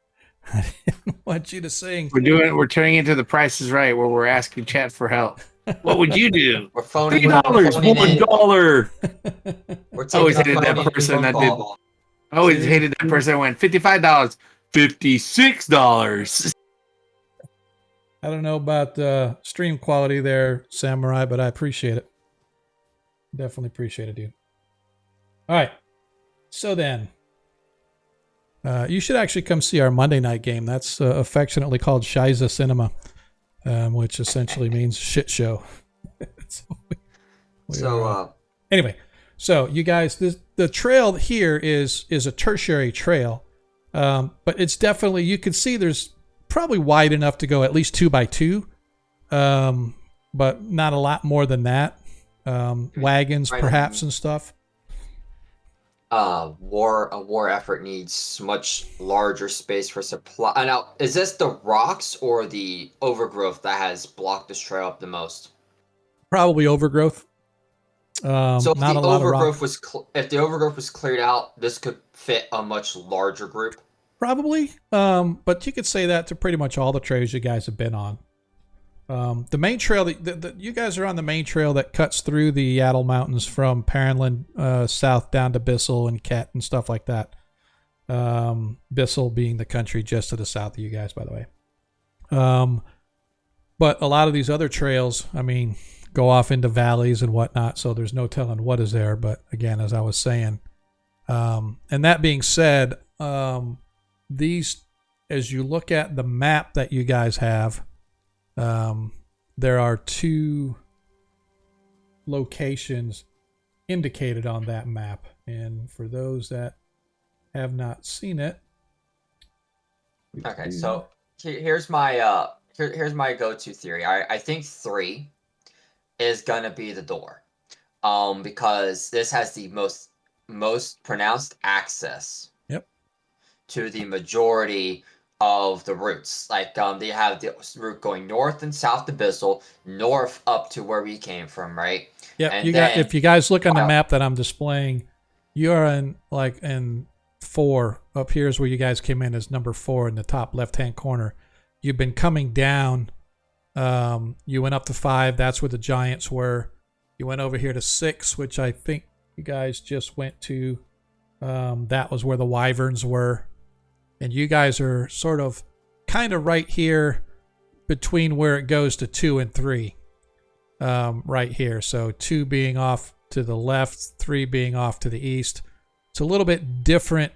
A: I didn't want you to sing.
B: We're turning into The Price is Right, where we're asking chat for help. What would you do?
D: We're phoning.
B: $3, $1.
D: We're
B: I always
D: taking
B: hated
D: a
B: that
D: phone
B: person
D: phone
B: that did.
D: call.
B: I always hated that person that went $55, $56.
A: I don't know about stream quality there, Samurai, but I appreciate it. Definitely appreciate it, dude. All right. So then, you should actually come see our Monday night game. That's affectionately called Shiza Cinema, which essentially means shit show. Anyway, so you guys, the trail here is a tertiary trail, but it's definitely, you can see there's probably wide enough to go at least 2x2. but not a lot more than that. Wagons,
D: Right.
A: perhaps, and stuff.
D: A war effort needs much larger space for supply. Now, is this the rocks or the overgrowth that has blocked this trail up the most?
A: Probably overgrowth.
D: So if
A: Not
D: the
A: a lot of rock.
D: overgrowth was if the overgrowth was cleared out, this could fit a much larger group.
A: Probably. But you could say that to pretty much all the trails you guys have been on. The main trail that you guys are on, the main trail that cuts through the Yaddle Mountains from Paranland south down to Bissell and Ket and stuff like that. Bissell being the country just to the south of you guys, by the way. But a lot of these other trails, I mean, go off into valleys and whatnot, so there's no telling what is there. But again, as I was saying, and that being said, these, as you look at the map that you guys have, there are 2 locations indicated on that map, and for those that have not seen it,
D: Okay, so here's my here's my go-to theory. I think 3 is gonna be the door, because this has the most pronounced access.
A: Yep.
D: To the majority of the routes. Like they have the route going north and south to Bissell, north up to where we came from, right?
A: yeah,
D: And
A: you
D: then,
A: got. If you guys look on the map that I'm displaying, you are in 4 up here is where you guys came in as number 4 in the top left-hand corner. You've been coming down. You went up to 5. That's where the giants were. You went over here to 6, which I think you guys just went to. That was where the wyverns were. And you guys are sort of kind of right here between where it goes to 2 and 3. Right here. So 2 being off to the left, 3 being off to the east. It's a little bit different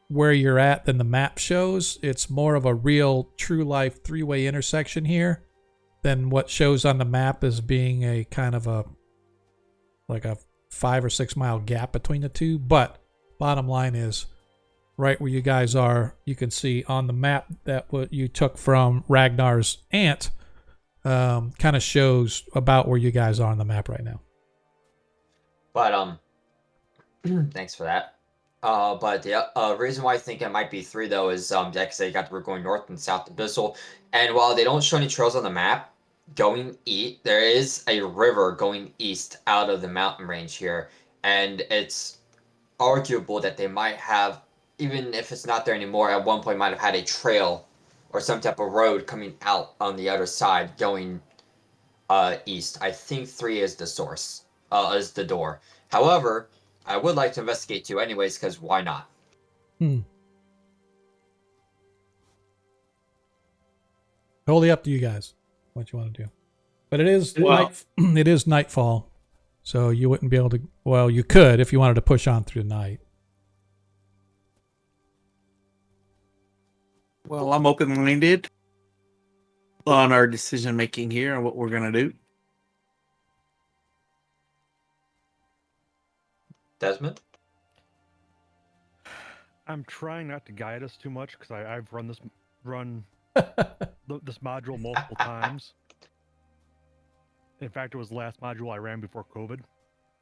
A: where you're at than the map shows. It's more of a real true life 3-way intersection here than what shows on the map as being a kind of a 5 or 6 mile gap between the 2. But bottom line is, right where you guys are, you can see on the map that what you took from Ragnar's aunt kind of shows about where you guys are on the map right now.
D: But thanks for that. But the reason why I think it might be 3 though is like I said, you got the route going north and south to Bissell, and while they don't show any trails on the map going east, there is a river going east out of the mountain range here, and it's arguable that they might have, even if it's not there anymore, at one point might have had a trail or some type of road coming out on the other side going east. I think 3 is the source, is the door. However, I would like to investigate 2 anyways, because why not?
A: Totally up to you guys what you want to do. But it is it is nightfall, so you wouldn't be able to. Well, you could if you wanted to push on through the night.
B: Well, I'm open-minded on our decision making here and what we're gonna do.
D: Desmond?
C: I'm trying not to guide us too much because I've run this module multiple times. In fact, it was the last module I ran before COVID.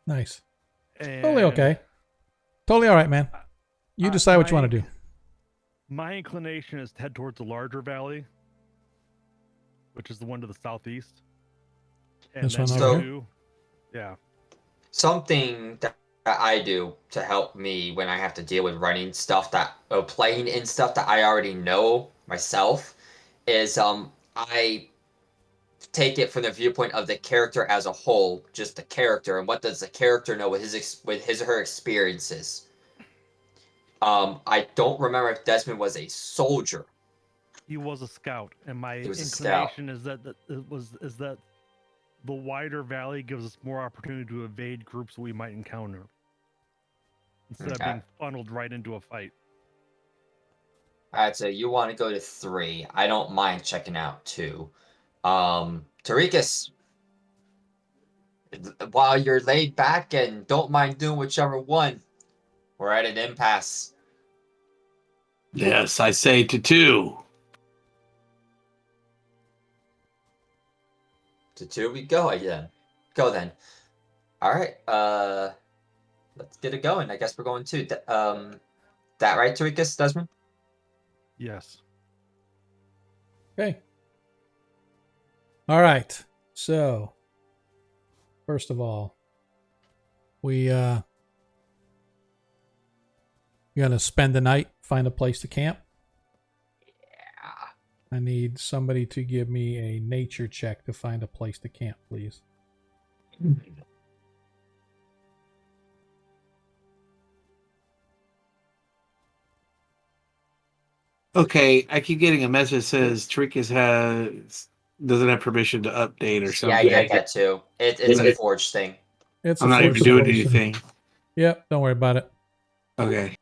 A: Nice.
C: And
A: Totally okay. Totally all right, man. You decide what you want to do.
C: My inclination is to head towards the larger valley, which is the one to the southeast. And
A: This
C: then
A: one
D: over
A: here?
C: two, yeah.
D: Something that I do to help me when I have to deal with running stuff playing in stuff that I already know myself is I take it from the viewpoint of the character as a whole, just the character, and what does the character know with his or her experiences. I don't remember if Desmond was a soldier.
C: He was a scout, and my
D: He was a scout.
C: inclination is that the wider valley gives us more opportunity to evade groups we might encounter instead of being funneled right into a fight.
D: Alright, so you want to go to 3. I don't mind checking out 2. Tarikas, while you're laid back and don't mind doing whichever one, we're at an impasse.
B: Yes, I say to 2.
D: To 2 we go again. Go then. All right. Let's get it going. I guess we're going to. That right, Tarikas, Desmond?
C: Yes.
A: Okay. All right. So, first of all, we gonna spend the night, find a place to camp.
D: Yeah.
A: I need somebody to give me a nature check to find a place to camp, please.
B: Okay, I keep getting a message that says Trikus doesn't have permission to update or
D: Yeah,
B: something.
D: I get that too. It's a forged thing.
A: It's
B: I'm
A: a
B: not even
A: forced
B: doing
A: solution.
B: anything.
A: Yep, don't worry about it.
B: Okay.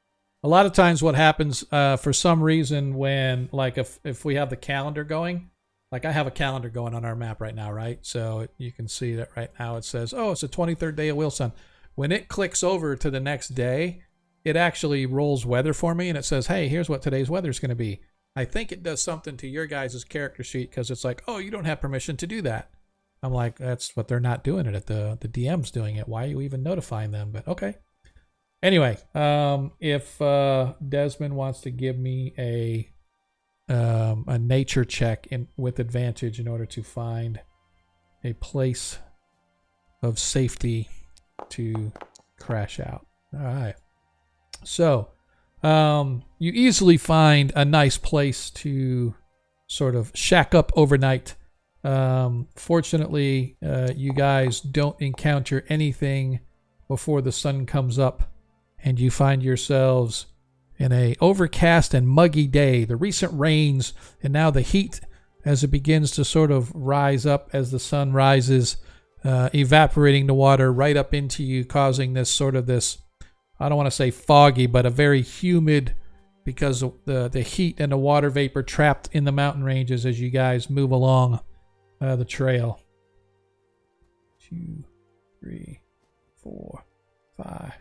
A: A lot of times what happens for some reason when, like, if we have the calendar going, like I have a calendar going on our map right now, right? So you can see that right now it says, oh, it's the 23rd day of Wilson. When it clicks over to the next day, it actually rolls weather for me and it says, hey, here's what today's weather is going to be. I think it does something to your guys' character sheet because it's like, oh, you don't have permission to do that. I'm like, that's what they're not doing it. The DM's doing it. Why are you even notifying them? But okay. Anyway, if Desmond wants to give me a nature check with advantage in order to find a place of safety to crash out. All right. So, you easily find a nice place to sort of shack up overnight. Fortunately, you guys don't encounter anything before the sun comes up, and you find yourselves in a overcast and muggy day. The recent rains and now the heat as it begins to sort of rise up as the sun rises, evaporating the water right up into you, causing this, I don't want to say foggy, but a very humid, because of the heat and the water vapor trapped in the mountain ranges as you guys move along the trail. 2, 3, 4, 5.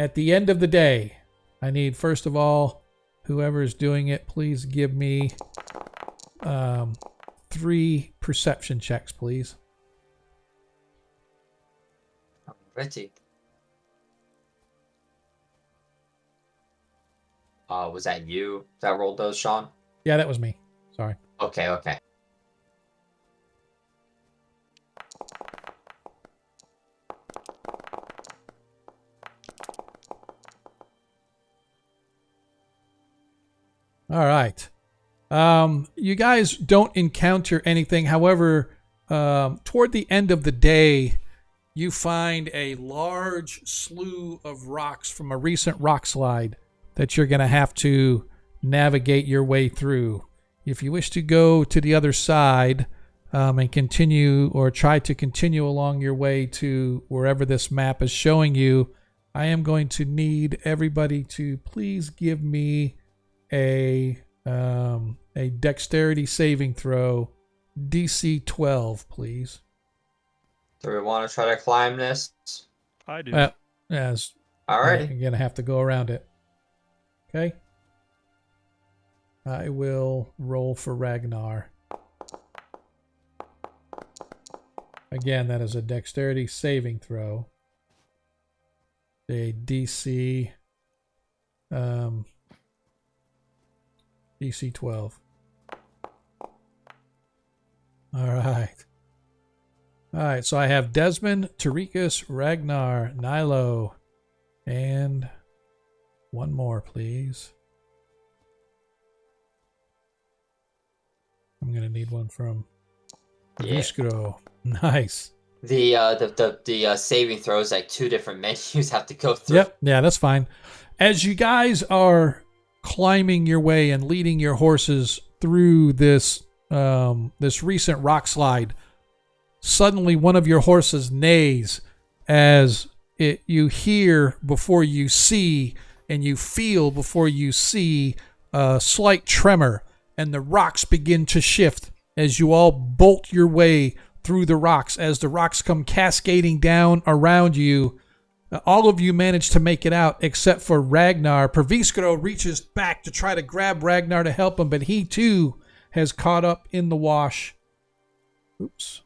A: At the end of the day, I need, first of all, whoever's doing it, please give me 3 perception checks, please.
D: Alrighty. Was that you that rolled those, Sean?
A: Yeah, that was me. Sorry.
D: Okay.
A: All right. You guys don't encounter anything. However, toward the end of the day, you find a large slew of rocks from a recent rock slide that you're going to have to navigate your way through. If you wish to go to the other side and continue, or try to continue along your way to wherever this map is showing you, I am going to need everybody to please give me a dexterity saving throw, DC 12, please.
D: Do we want to try to climb this?
C: I do.
A: Yes.
D: Alrighty.
A: You're going to have to go around it. Okay. I will roll for Ragnar. Again, that is a dexterity saving throw. A DC 12. All right, so I have Desmond, Tarikas, Ragnar, Nilo, and one more, please. I'm going to need one from Vishkro. Nice.
D: The saving throws, like 2 different menus have to go through.
A: Yep, yeah, that's fine. As you guys are climbing your way and leading your horses through this recent rock slide, suddenly one of your horses neighs as you hear before you see, and you feel before you see a slight tremor, and the rocks begin to shift as you all bolt your way through the rocks. As the rocks come cascading down around you, all of you manage to make it out except for Ragnar. Perviskro reaches back to try to grab Ragnar to help him, but he too has caught up in the wash. Oops.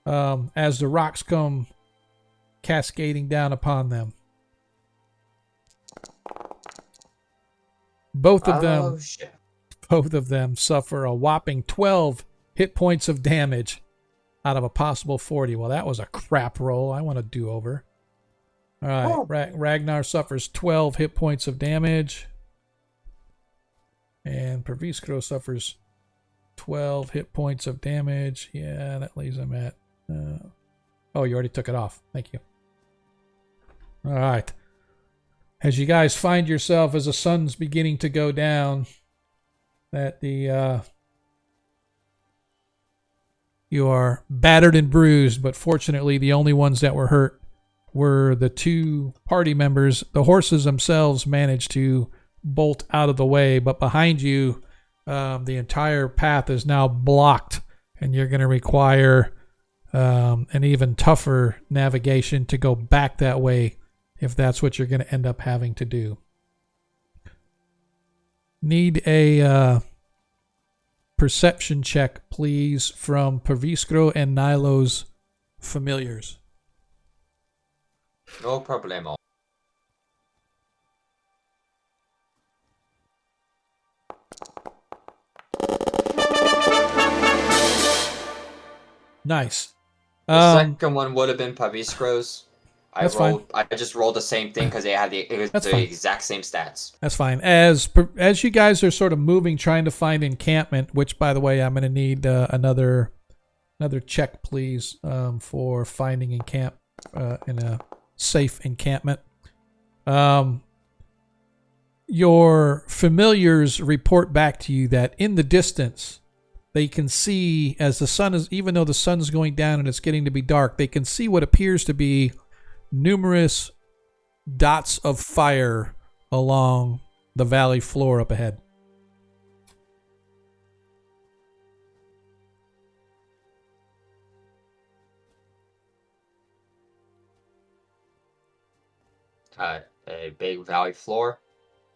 A: as the rocks come cascading down upon them. Both of them suffer a whopping 12 hit points of damage out of a possible 40. Well, that was a crap roll. I want to do over. All right, Ragnar suffers 12 hit points of damage. And Perviskro suffers 12 hit points of damage. Yeah, that leaves him at... oh, you already took it off. Thank you. All right. As you guys find yourself, as the sun's beginning to go down, that you are battered and bruised, but fortunately the only ones that were hurt were the two party members. The horses themselves managed to bolt out of the way, but behind you, the entire path is now blocked, and you're going to require an even tougher navigation to go back that way if that's what you're going to end up having to do. Need a perception check, please, from Perviskro and Nilo's familiars.
D: No problemo.
A: Nice.
D: The second one would have been Paviskro's.
A: That's fine.
D: I just rolled the same thing because it was the exact same stats.
A: That's fine. As you guys are sort of moving, trying to find encampment, which, by the way, I'm going to need another check, please, for finding in a safe encampment. Your familiars report back to you that in the distance, they can see, as the sun is, even though the sun's going down and it's getting to be dark, they can see what appears to be numerous dots of fire along the valley floor up ahead.
D: A big valley floor.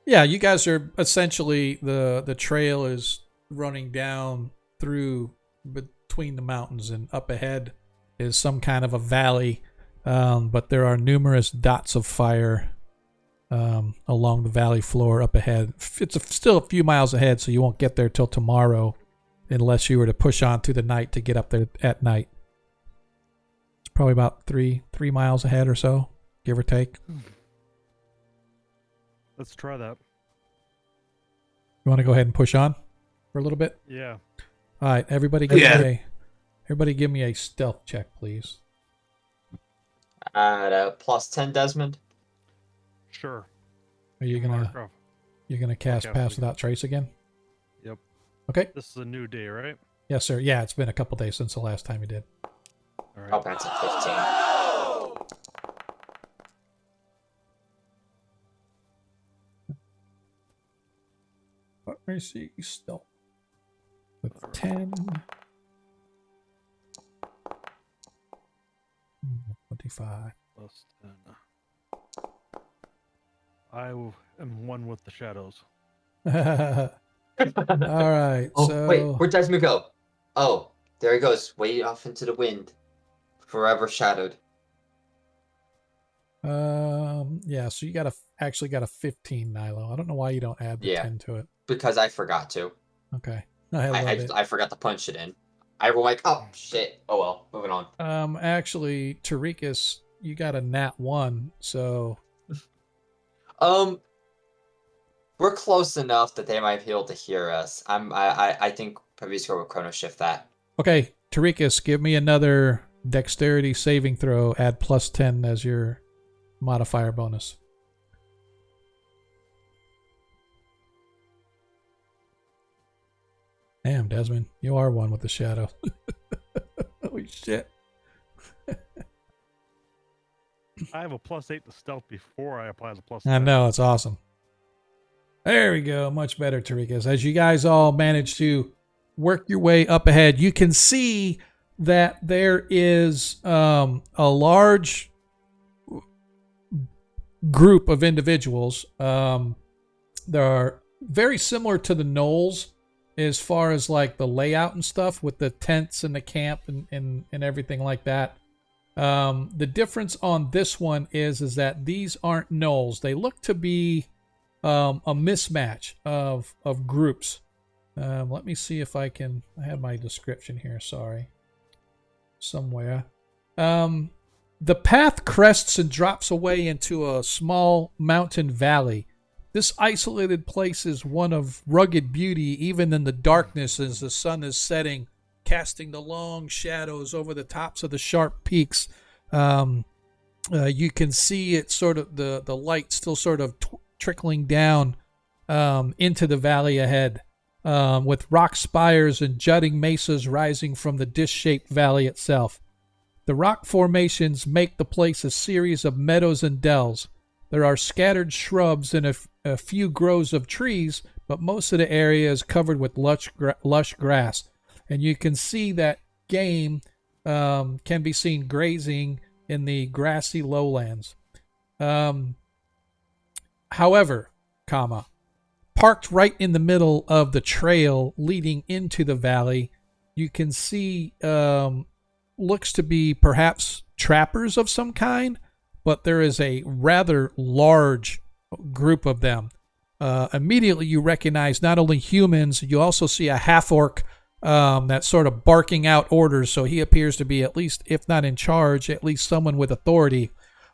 A: Yeah, you guys are essentially, the trail is running down through between the mountains, and up ahead is some kind of a valley, but there are numerous dots of fire along the valley floor up ahead. It's still a few miles ahead, so you won't get there till tomorrow unless you were to push on through the night to get up there at night. It's probably about three miles ahead or so, give or take.
C: Let's try that.
A: You want to go ahead and push on for a little bit?
C: Yeah.
A: All right, everybody give me a stealth check, please.
D: At +10, Desmond.
C: Sure.
A: Are you gonna cast Pass Without Trace again?
C: Yep.
A: Okay.
C: This is a new day, right?
A: Yes, sir. Yeah, it's been a couple days since the last time you did.
C: All right.
D: Oh, that's a 15.
A: Let me see. Stealth with 10. 25.
C: +10. I am one with the shadows.
A: All right.
D: Oh,
A: so
D: wait, where'd Desmond go? Oh, there he goes, way off into the wind. Forever shadowed.
A: yeah, so you actually got a 15, Nilo. I don't know why you don't add the 10 to it.
D: Because I forgot to.
A: Okay. I
D: forgot to punch it in. I was like, oh shit. Oh well, moving on.
A: Actually, Tarikas, you got a nat 1, so
D: we're close enough that they might be able to hear us. I think Pavisko will chrono shift that.
A: okay, Tarikas, give me another dexterity saving throw. Add +10 as your modifier bonus. Damn, Desmond, you are one with the shadow. Holy shit.
C: I have a +8 to stealth before I apply the +10.
A: I know, it's awesome. There we go. Much better, Tarikas. As you guys all manage to work your way up ahead, you can see that there is a large group of individuals. They are very similar to the gnolls as far as like the layout and stuff with the tents and the camp and everything like that. The difference on this one is that these aren't gnolls. They look to be a mismatch of groups. Let me see if I have my description here. Sorry, somewhere. The path crests and drops away into a small mountain valley. This isolated place is one of rugged beauty, even in the darkness as the sun is setting, casting the long shadows over the tops of the sharp peaks. You can see it sort of the light still sort of trickling down into the valley ahead, with rock spires and jutting mesas rising from the dish-shaped valley itself. The rock formations make the place a series of meadows and dells. There are scattered shrubs and a few groves of trees, but most of the area is covered with lush grass. And you can see that game can be seen grazing in the grassy lowlands. However, parked right in the middle of the trail leading into the valley, you can see looks to be perhaps trappers of some kind, but there is a rather large group of them. Immediately you recognize not only humans, you also see a half-orc that's sort of barking out orders, so he appears to be at least, if not in charge, at least someone with authority.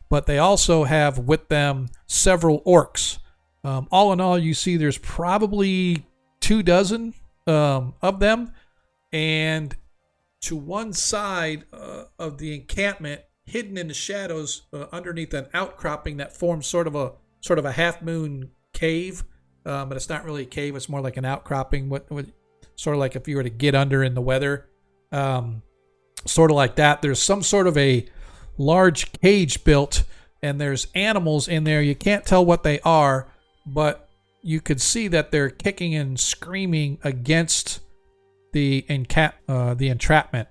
A: But they also have with them several orcs. All in all, you see there's probably 24 of them, and to one side of the encampment, hidden in the shadows underneath an outcropping that forms sort of a half moon cave, but it's not really a cave, it's more like an outcropping, what sort of like if you were to get under in the weather, sort of like that. There's some sort of a large cage built, and there's animals in there. You can't tell what they are, but you could see that they're kicking and screaming against the entrapment.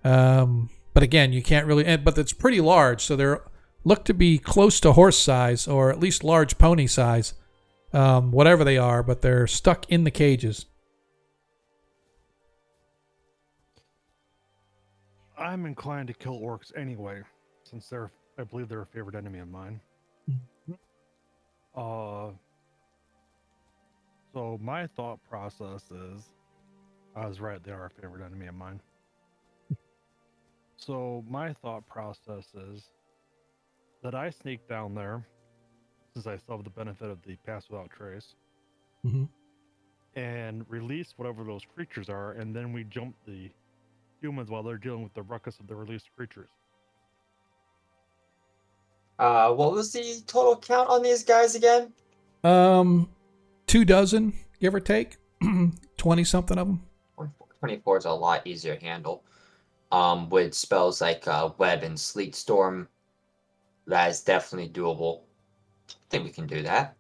A: But again, you can't really, but it's pretty large, so they're look to be close to horse size, or at least large pony size, whatever they are, but they're stuck in the cages.
C: I'm inclined to kill orcs anyway, since I believe they're a favorite enemy of mine. So my thought process is, I was right, they are a favorite enemy of mine. So my thought process is that I sneak down there, since I still have the benefit of the pass without trace, and release whatever those creatures are, and then we jump the humans while they're dealing with the ruckus of the released creatures.
D: What was the total count on these guys again?
A: 24, give or take. 20 something of them.
D: 24 is a lot easier to handle. With spells like Web and Sleet Storm, that is definitely doable. I think we can do that.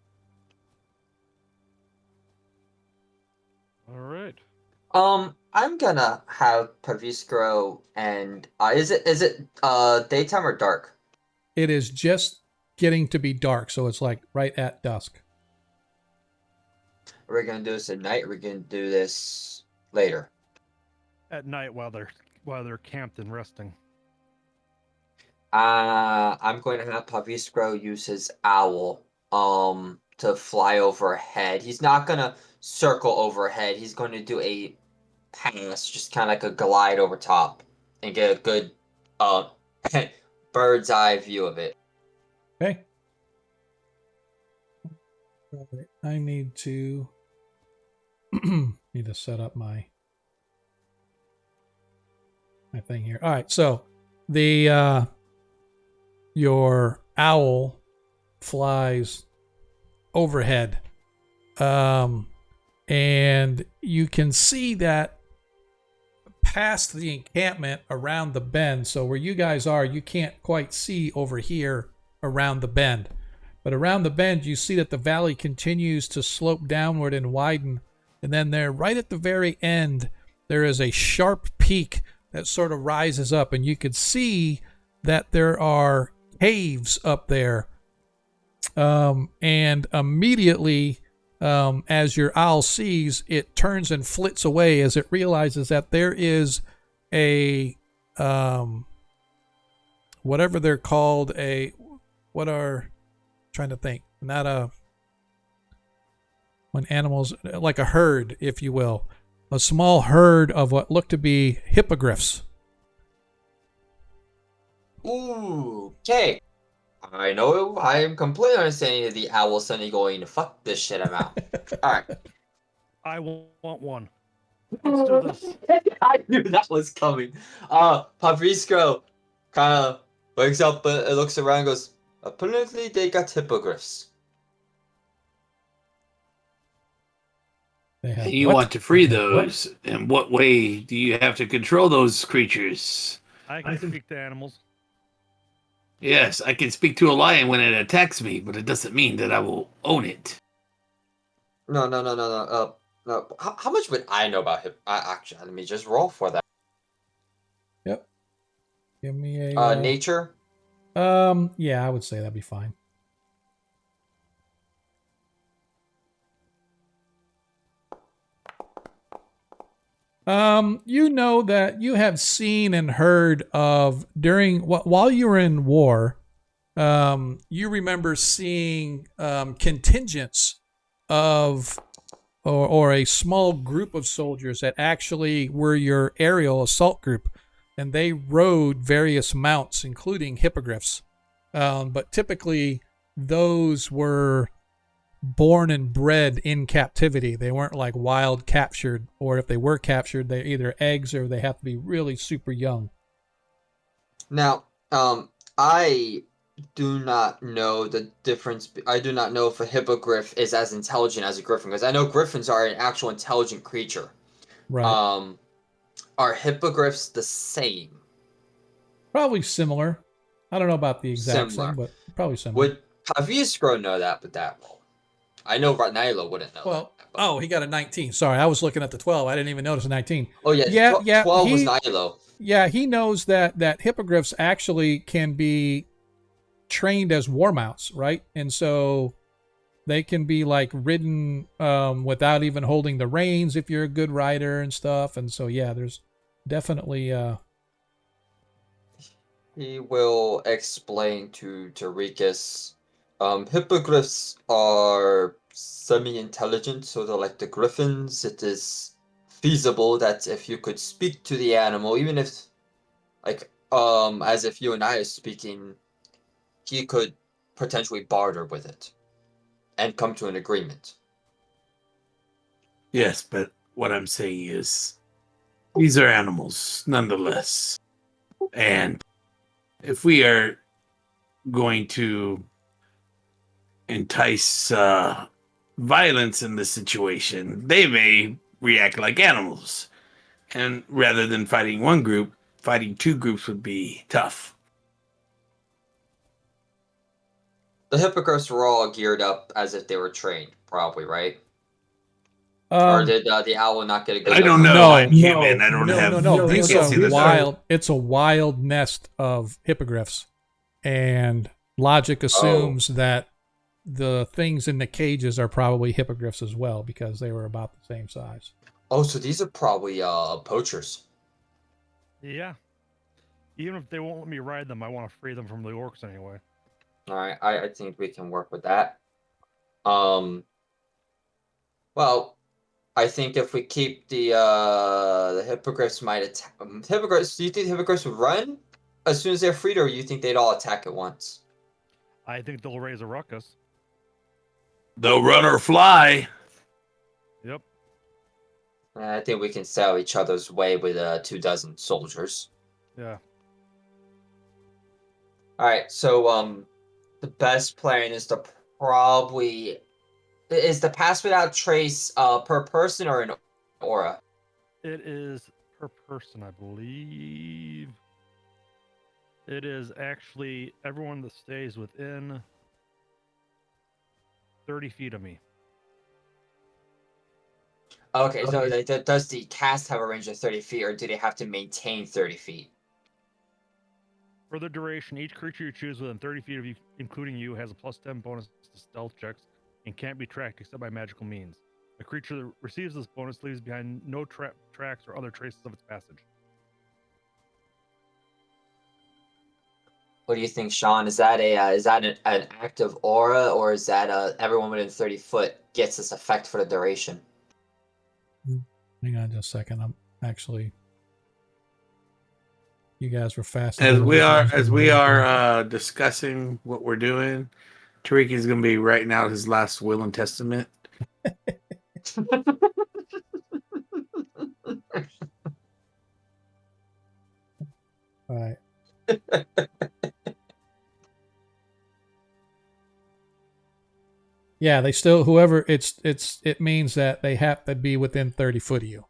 C: All right.
D: I'm gonna have Paviscro and is it daytime or dark?
A: It is just getting to be dark, so it's like right at dusk.
D: Are we gonna do this at night, or are we gonna do this later?
C: At night while they're camped and resting.
D: I'm going to have Paviscro use his owl to fly overhead. He's not gonna circle overhead. He's going to do a pass, just kind of like a glide over top, and get a good bird's eye view of it.
A: Okay. I need to set up my thing here. All right, so the your owl flies overhead, and you can see that past the encampment around the bend. So where you guys are, you can't quite see over here around the bend, but around the bend you see that the valley continues to slope downward and widen, and then there, right at the very end, there is a sharp peak that sort of rises up, and you could see that there are caves up there. And immediately as your owl sees, it turns and flits away as it realizes that there is a whatever they're called, trying to think, not a, when animals, like a herd, if you will, a small herd of what look to be hippogriffs.
D: Ooh, okay. I know I am completely understanding the owl suddenly going, fuck this shit, I'm out. Alright.
C: I want one. Let's do this.
D: I knew that was coming. Pavisco kind of wakes up and looks around and goes, apparently they got hippogriffs.
A: They have
B: You
A: what?
B: want to free those. In what way do you have to control those creatures?
C: I can speak to animals.
B: Yes, I can speak to a lion when it attacks me, but it doesn't mean that I will own it.
D: No. No. How much would I know about hip? Actually, let me just roll for that.
A: Yep. Give me a
D: Nature.
A: Yeah, I would say that'd be fine. You know that you have seen and heard of while you were in war. You remember seeing contingents of or a small group of soldiers that actually were your aerial assault group, and they rode various mounts, including hippogriffs. But typically, those were born and bred in captivity. They weren't like wild captured, or if they were captured, they're either eggs or they have to be really super young.
D: Now, I do not know the difference. I do not know if a hippogriff is as intelligent as a griffin, because I know griffins are an actual intelligent creature.
A: Right.
D: Are hippogriffs the same?
A: Probably similar. I don't know about the exact
D: Similar.
A: same, but probably similar.
D: Would Pavisco know that with that roll? I know Ratnailo wouldn't know
A: Well,
D: that. But...
A: he got a 19. Sorry, I was looking at the 12. I didn't even notice a 19.
D: Oh, yeah.
A: Yeah,
D: 12 was Nilo.
A: Yeah, he knows that hippogriffs actually can be trained as war mounts, right? And so they can be like ridden without even holding the reins if you're a good rider and stuff. And so, yeah, there's definitely...
D: He will explain to Rikus. Hippogriffs are semi-intelligent, so they're like the griffins. It is feasible that if you could speak to the animal, even if, like, as if you and I are speaking, he could potentially barter with it and come to an agreement.
B: Yes, but what I'm saying is, these are animals, nonetheless. And if we are going to entice violence in this situation, they may react like animals. And rather than fighting one group, fighting two groups would be tough.
D: The hippogriffs were all geared up as if they were trained, probably, right? Or
A: Um,
D: did the owl not get a good
B: I don't
D: number?
B: know.
A: No.
B: I'm human. I don't have.
A: No.
B: I
A: It's
B: can't see
A: a
B: the
A: wild. It's a wild nest of hippogriffs, and logic assumes that the things in the cages are probably hippogriffs as well because they were about the same size.
D: Oh, so these are probably poachers.
C: Yeah. Even if they won't let me ride them, I want to free them from the orcs anyway.
D: All right, I think we can work with that. Well, I think if we keep the hippogriffs might attack. Hippogriffs. Do you think the hippogriffs would run as soon as they're freed, or you think they'd all attack at once?
C: I think they'll raise a ruckus.
B: They'll run or fly.
C: Yep.
D: I think we can sail each other's way with 24 soldiers.
C: Yeah.
D: All right, so the best plan is to probably is the pass without trace per person or an aura.
C: It is per person, I believe. It is actually everyone that stays within 30 feet of me.
D: Okay, so does the cast have a range of 30 feet, or do they have to maintain 30 feet?
C: For the duration, each creature you choose within 30 feet of you, including you, has a +10 bonus to stealth checks and can't be tracked except by magical means. A creature that receives this bonus leaves behind no tracks or other traces of its passage.
D: What do you think, Sean? Is that an active aura, or is that everyone within 30 foot gets this effect for the duration?
A: Hang on just a second. I'm actually. You guys were fast.
B: As we are discussing what we're doing, Tariki's going to be writing out his last will and testament.
A: All right. Yeah, they still it means that they have to be within 30 foot of you.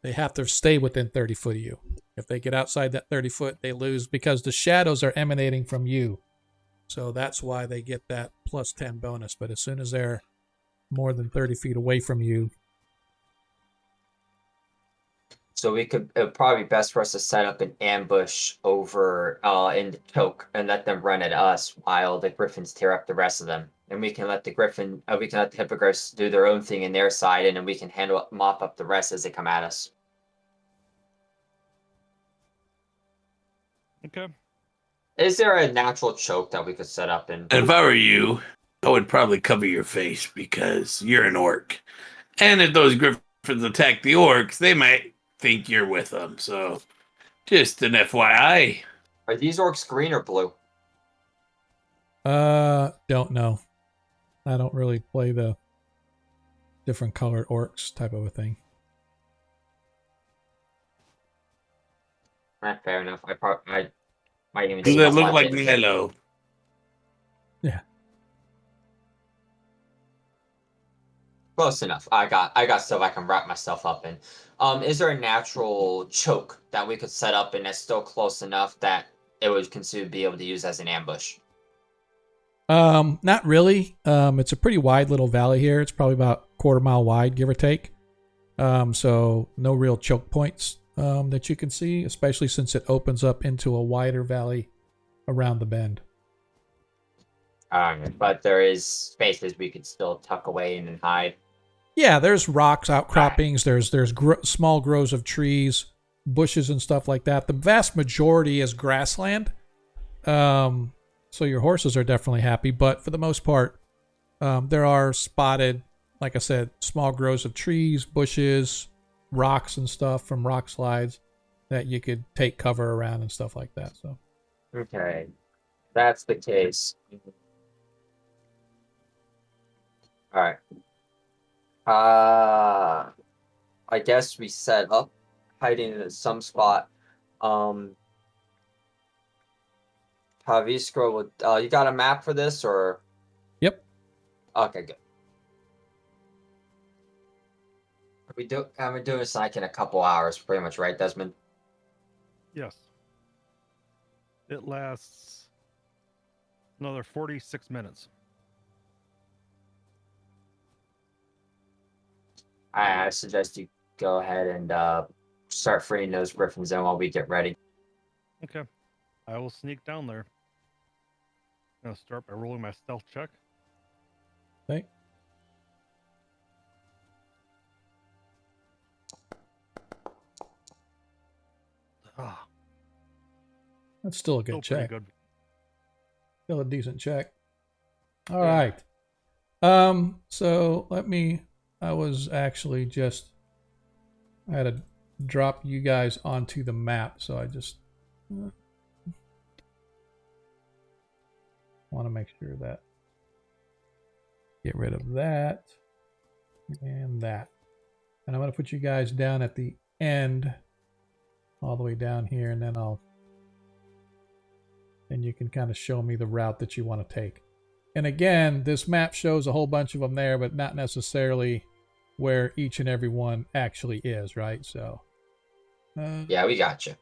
A: They have to stay within 30 foot of you. If they get outside that 30 foot, they lose because the shadows are emanating from you. So that's why they get that plus 10 bonus. But as soon as they're more than 30 feet away from you.
D: So it would probably be best for us to set up an ambush over in the choke and let them run at us while the griffins tear up the rest of them. And we can let the hippogriffs do their own thing in their side, and then we can mop up the rest as they come at us.
C: Okay.
B: Is
D: there a natural choke that we could set up in?
B: If I were you, I would probably cover your face because you're an orc. And if those griffins attack the orcs, they might think you're with them. So, just an FYI.
D: Are these orcs green or blue?
A: Don't know. I don't really play the different colored orcs type of a thing.
D: Fair enough. I might even.
B: Do they look like yellow?
A: Yeah.
D: Close enough. I got stuff I can wrap myself up in. Is there a natural choke that we could set up and that's still close enough that it would be able to use as an ambush?
A: Not really. It's a pretty wide little valley here. It's probably about a quarter mile wide, give or take. So no real choke points that you can see, especially since it opens up into a wider valley around the bend.
D: But there is spaces we could still tuck away in and hide.
A: Yeah, there's rocks, outcroppings. There's small groves of trees, bushes, and stuff like that. The vast majority is grassland. So your horses are definitely happy, but for the most part, there are spotted, like I said, small groves of trees, bushes, rocks and stuff from rock slides that you could take cover around and stuff like that. So,
D: okay, that's the case. All right. I guess we set up hiding in some spot. Javiskro would. You got a map for this, or?
A: Yep.
D: Okay, good. We're doing this like in a couple hours, pretty much, right, Desmond?
C: Yes. It lasts another 46 minutes.
D: I suggest you go ahead and start freeing those griffins in while we get ready.
C: Okay. I will sneak down there. I'm going to start by rolling my stealth check.
A: okay.
C: Ah,
A: That's still a good
C: still pretty
A: check.
C: good.
A: Still a decent check. All right. So I was actually just, I had to drop you guys onto the map. So I just want to make sure that, get rid of that and that. And I'm going to put you guys down at the end, all the way down here, and then you can kind of show me the route that you want to take. And again, this map shows a whole bunch of them there, but not necessarily where each and every one actually is, right? So,
D: yeah, we got you.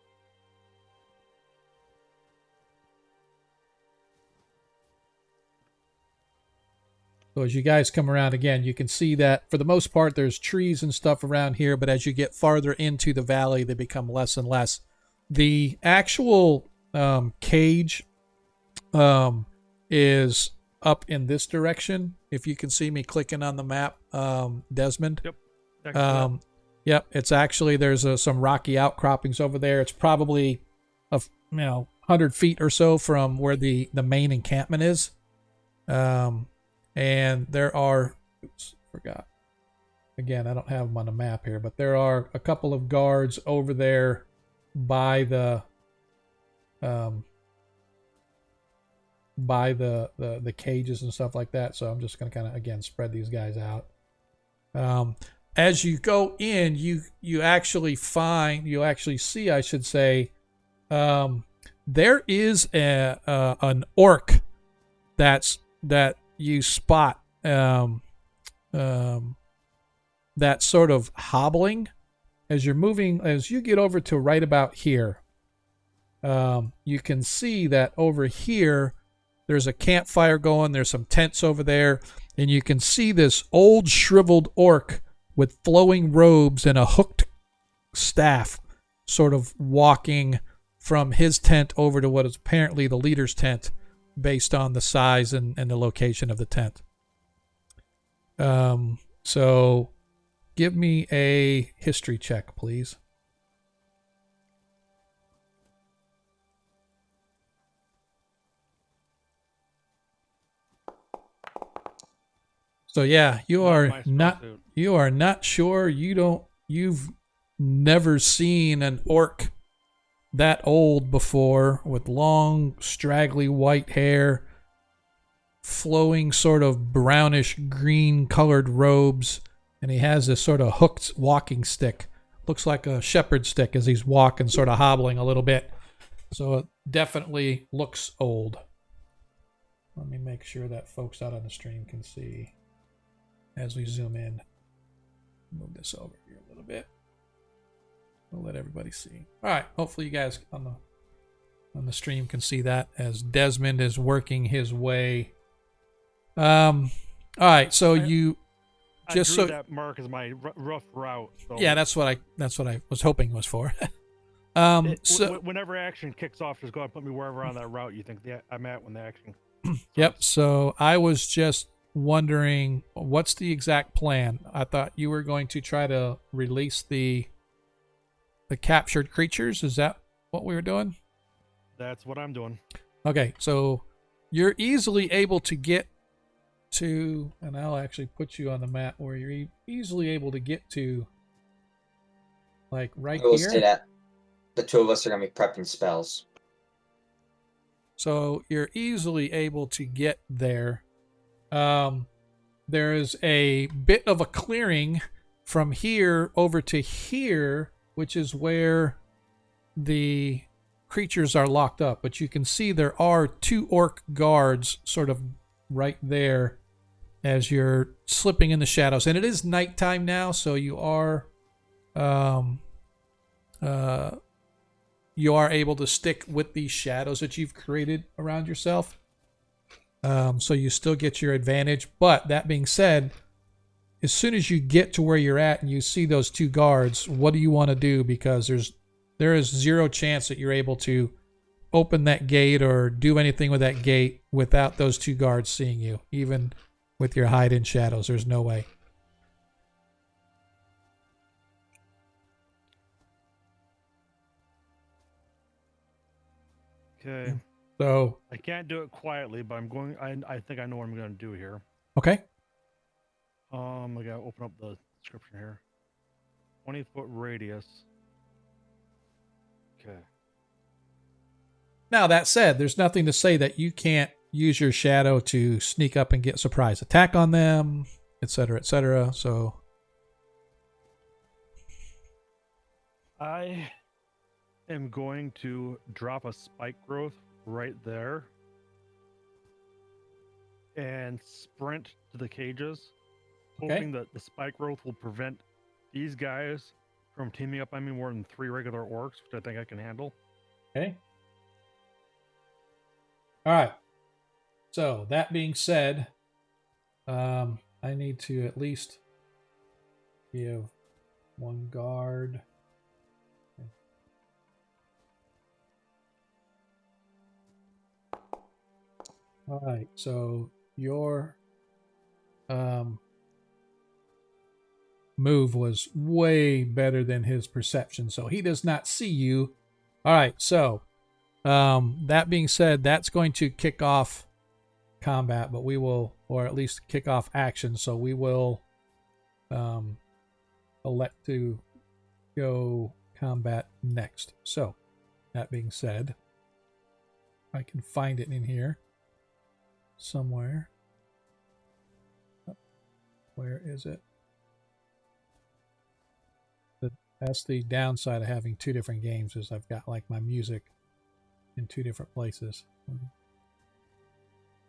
A: So as you guys come around again, you can see that for the most part, there's trees and stuff around here, but as you get farther into the valley, they become less and less. The actual cage is up in this direction. If you can see me clicking on the map, Desmond.
C: Yep. Excellent.
A: Yep. It's actually, there's some rocky outcroppings over there. It's probably 100 feet or so from where the main encampment is. And there are, forgot. Again, I don't have them on the map here, but there are a couple of guards over there by the cages and stuff like that. So I'm just going to kind of, again, spread these guys out. As you go in, you actually see, I should say, there is an orc that you spot, that's sort of hobbling as you're moving. As you get over to right about here, you can see that over here there's a campfire going. There's some tents over there, and you can see this old shriveled orc with flowing robes and a hooked staff sort of walking from his tent over to what is apparently the leader's tent based on the size and the location of the tent. So give me a history check, please. So yeah, you are not sure. You've never seen an orc that old before, with long, straggly white hair, flowing sort of brownish green colored robes, and he has this sort of hooked walking stick. Looks like a shepherd's stick as he's walking, sort of hobbling a little bit. So it definitely looks old. Let me make sure that folks out on the stream can see as we zoom in. Move this over here a little bit. We'll let everybody see. All right. Hopefully you guys on the stream can see that as Desmond is working his way. All right. So I drew
C: that mark as my rough route. So
A: yeah, that's what I was hoping was for.
C: Whenever action kicks off, just go ahead and put me wherever on that route you think I'm at when the action.
A: Yep. So I was just wondering, what's the exact plan? I thought you were going to try to release the captured creatures. Is that what we were doing?
C: That's what I'm doing.
A: Okay, so you're easily able to get to, and I'll actually put you on the map where you're easily able to get to, like right
D: I will
A: here.
D: say that the two of us are going to be prepping spells.
A: So you're easily able to get there. There is a bit of a clearing from here over to here, which is where the creatures are locked up. But you can see there are two orc guards sort of right there as you're slipping in the shadows. And it is nighttime now, so you are able to stick with these shadows that you've created around yourself. So you still get your advantage. But that being said, as soon as you get to where you're at and you see those two guards, what do you want to do? Because there is zero chance that you're able to open that gate or do anything with that gate without those two guards seeing you. Even with your hide in shadows, there's no way.
C: Okay.
A: So
C: I can't do it quietly, but I'm going. I think I know what I'm going to do here.
A: okay.
C: I gotta open up the description here. 20-foot radius. Okay.
A: Now, that said, there's nothing to say that you can't use your shadow to sneak up and get surprise attack on them, etc., etc. So
C: I am going to drop a spike growth right there and sprint to the cages, hoping that the spike growth will prevent these guys from teaming up on me more than 3 regular orcs, which I think I can handle.
A: okay. All right. So that being said, I need to at least give one guard. All right. So your move was way better than his perception, so he does not see you. All right, so that being said, that's going to kick off combat, but we will, or at least kick off action, so we will elect to go combat next. So that being said, I can find it in here somewhere. Where is it? That's the downside of having two different games, is I've got like my music in two different places.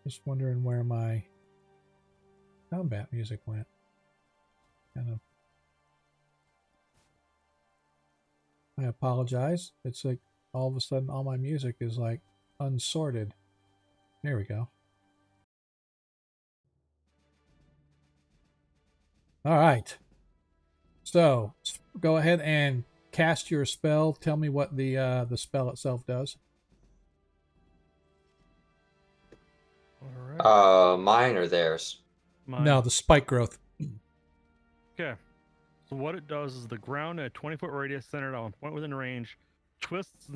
A: Just wondering where my combat music went. Kind of. I apologize. It's like all of a sudden all my music is like unsorted. There we go. All right. So go ahead and cast your spell. Tell me what the spell itself does.
C: All right.
D: Mine or theirs?
C: Mine.
A: No, the spike growth.
C: Okay. So what it does is the ground at a 20-foot radius centered on a point within range twists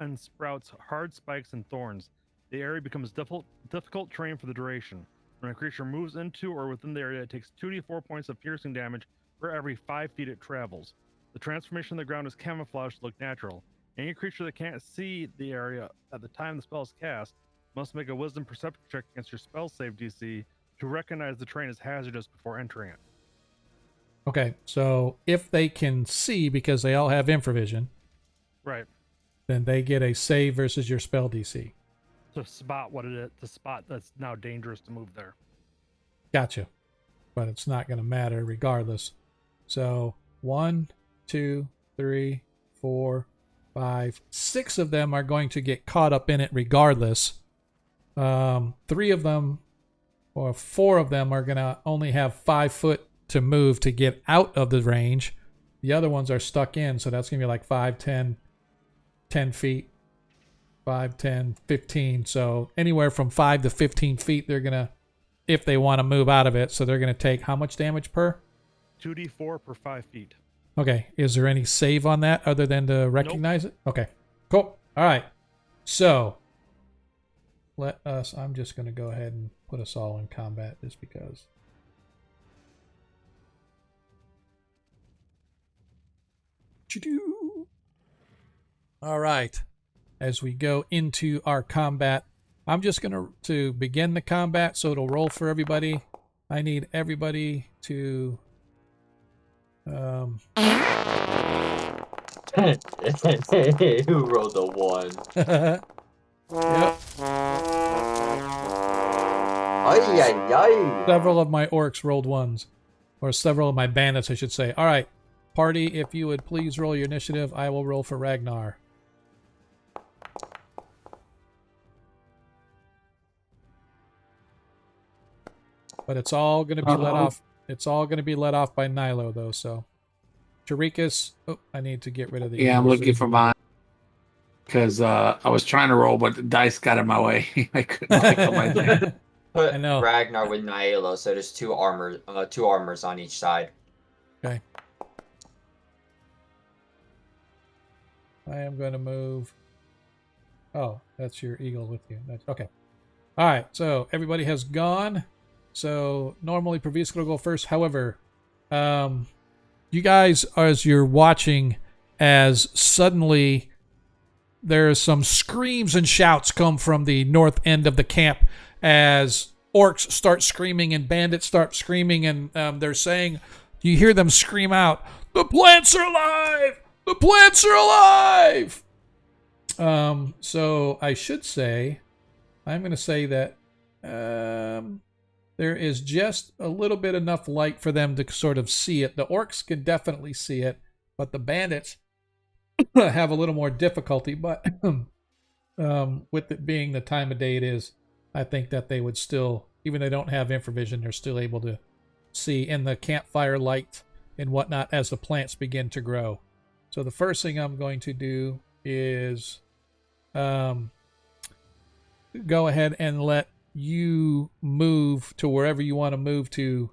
C: and sprouts hard spikes and thorns. The area becomes difficult terrain for the duration. When a creature moves into or within the area, it takes 2d4 points of piercing damage for every 5 feet it travels. The transformation of the ground is camouflaged to look natural. Any creature that can't see the area at the time the spell is cast must make a wisdom perception check against your spell save DC to recognize the terrain as hazardous before entering it.
A: Okay, so if they can see because they all have infravision,
C: Right.
A: then they get a save versus your spell DC.
C: To spot what it is, to spot that's now dangerous to move there.
A: Gotcha. But it's not going to matter regardless. So 1, 2, 3, 4, 5, 6 of them are going to get caught up in it regardless. 3 of them or 4 of them are going to only have 5 foot to move to get out of the range. The other ones are stuck in, so that's going to be like 5, 10 feet, 5, 10, 15. So anywhere from 5 to 15 feet, they're going to, if they want to move out of it, so they're going to take how much damage per?
C: 2d4 per 5 feet.
A: Okay. Is there any save on that other than to recognize it? Okay. Cool. All right. So let us, I'm just going to go ahead and put us all in combat just because. All right. As we go into our combat, I'm just going to begin the combat, so it'll roll for everybody. I need everybody to
D: Who rolled a 1?
A: Yep.
D: Ay, ay, ay.
A: Several of my orcs rolled 1s. Or several of my bandits, I should say. All right. Party, if you would please roll your initiative, I will roll for Ragnar. But it's all going to be let off. It's all going to be let off by Nilo, though. So, Tarikas. Oh, I need to get rid of the.
B: Yeah, I'm looking for mine because I was trying to roll, but the dice got in my way. I couldn't click on my thing.
D: Put
A: I know.
D: Ragnar with Nylo, so there's two armors on each side.
A: Okay. I am going to move. Oh, that's your eagle with you. That's, okay. All right. So everybody has gone. So normally Praviska will go first. However, you guys, as you're watching, as suddenly there's some screams and shouts come from the north end of the camp as orcs start screaming and bandits start screaming, and they're saying, you hear them scream out, "The plants are alive! The plants are alive!" So I should say, I'm going to say that there is just a little bit enough light for them to sort of see it. The orcs can definitely see it, but the bandits have a little more difficulty. But with it being the time of day it is, I think that they would still, even though they don't have infravision, they're still able to see in the campfire light and whatnot as the plants begin to grow. So the first thing I'm going to do is go ahead and let you move to wherever you want to move to,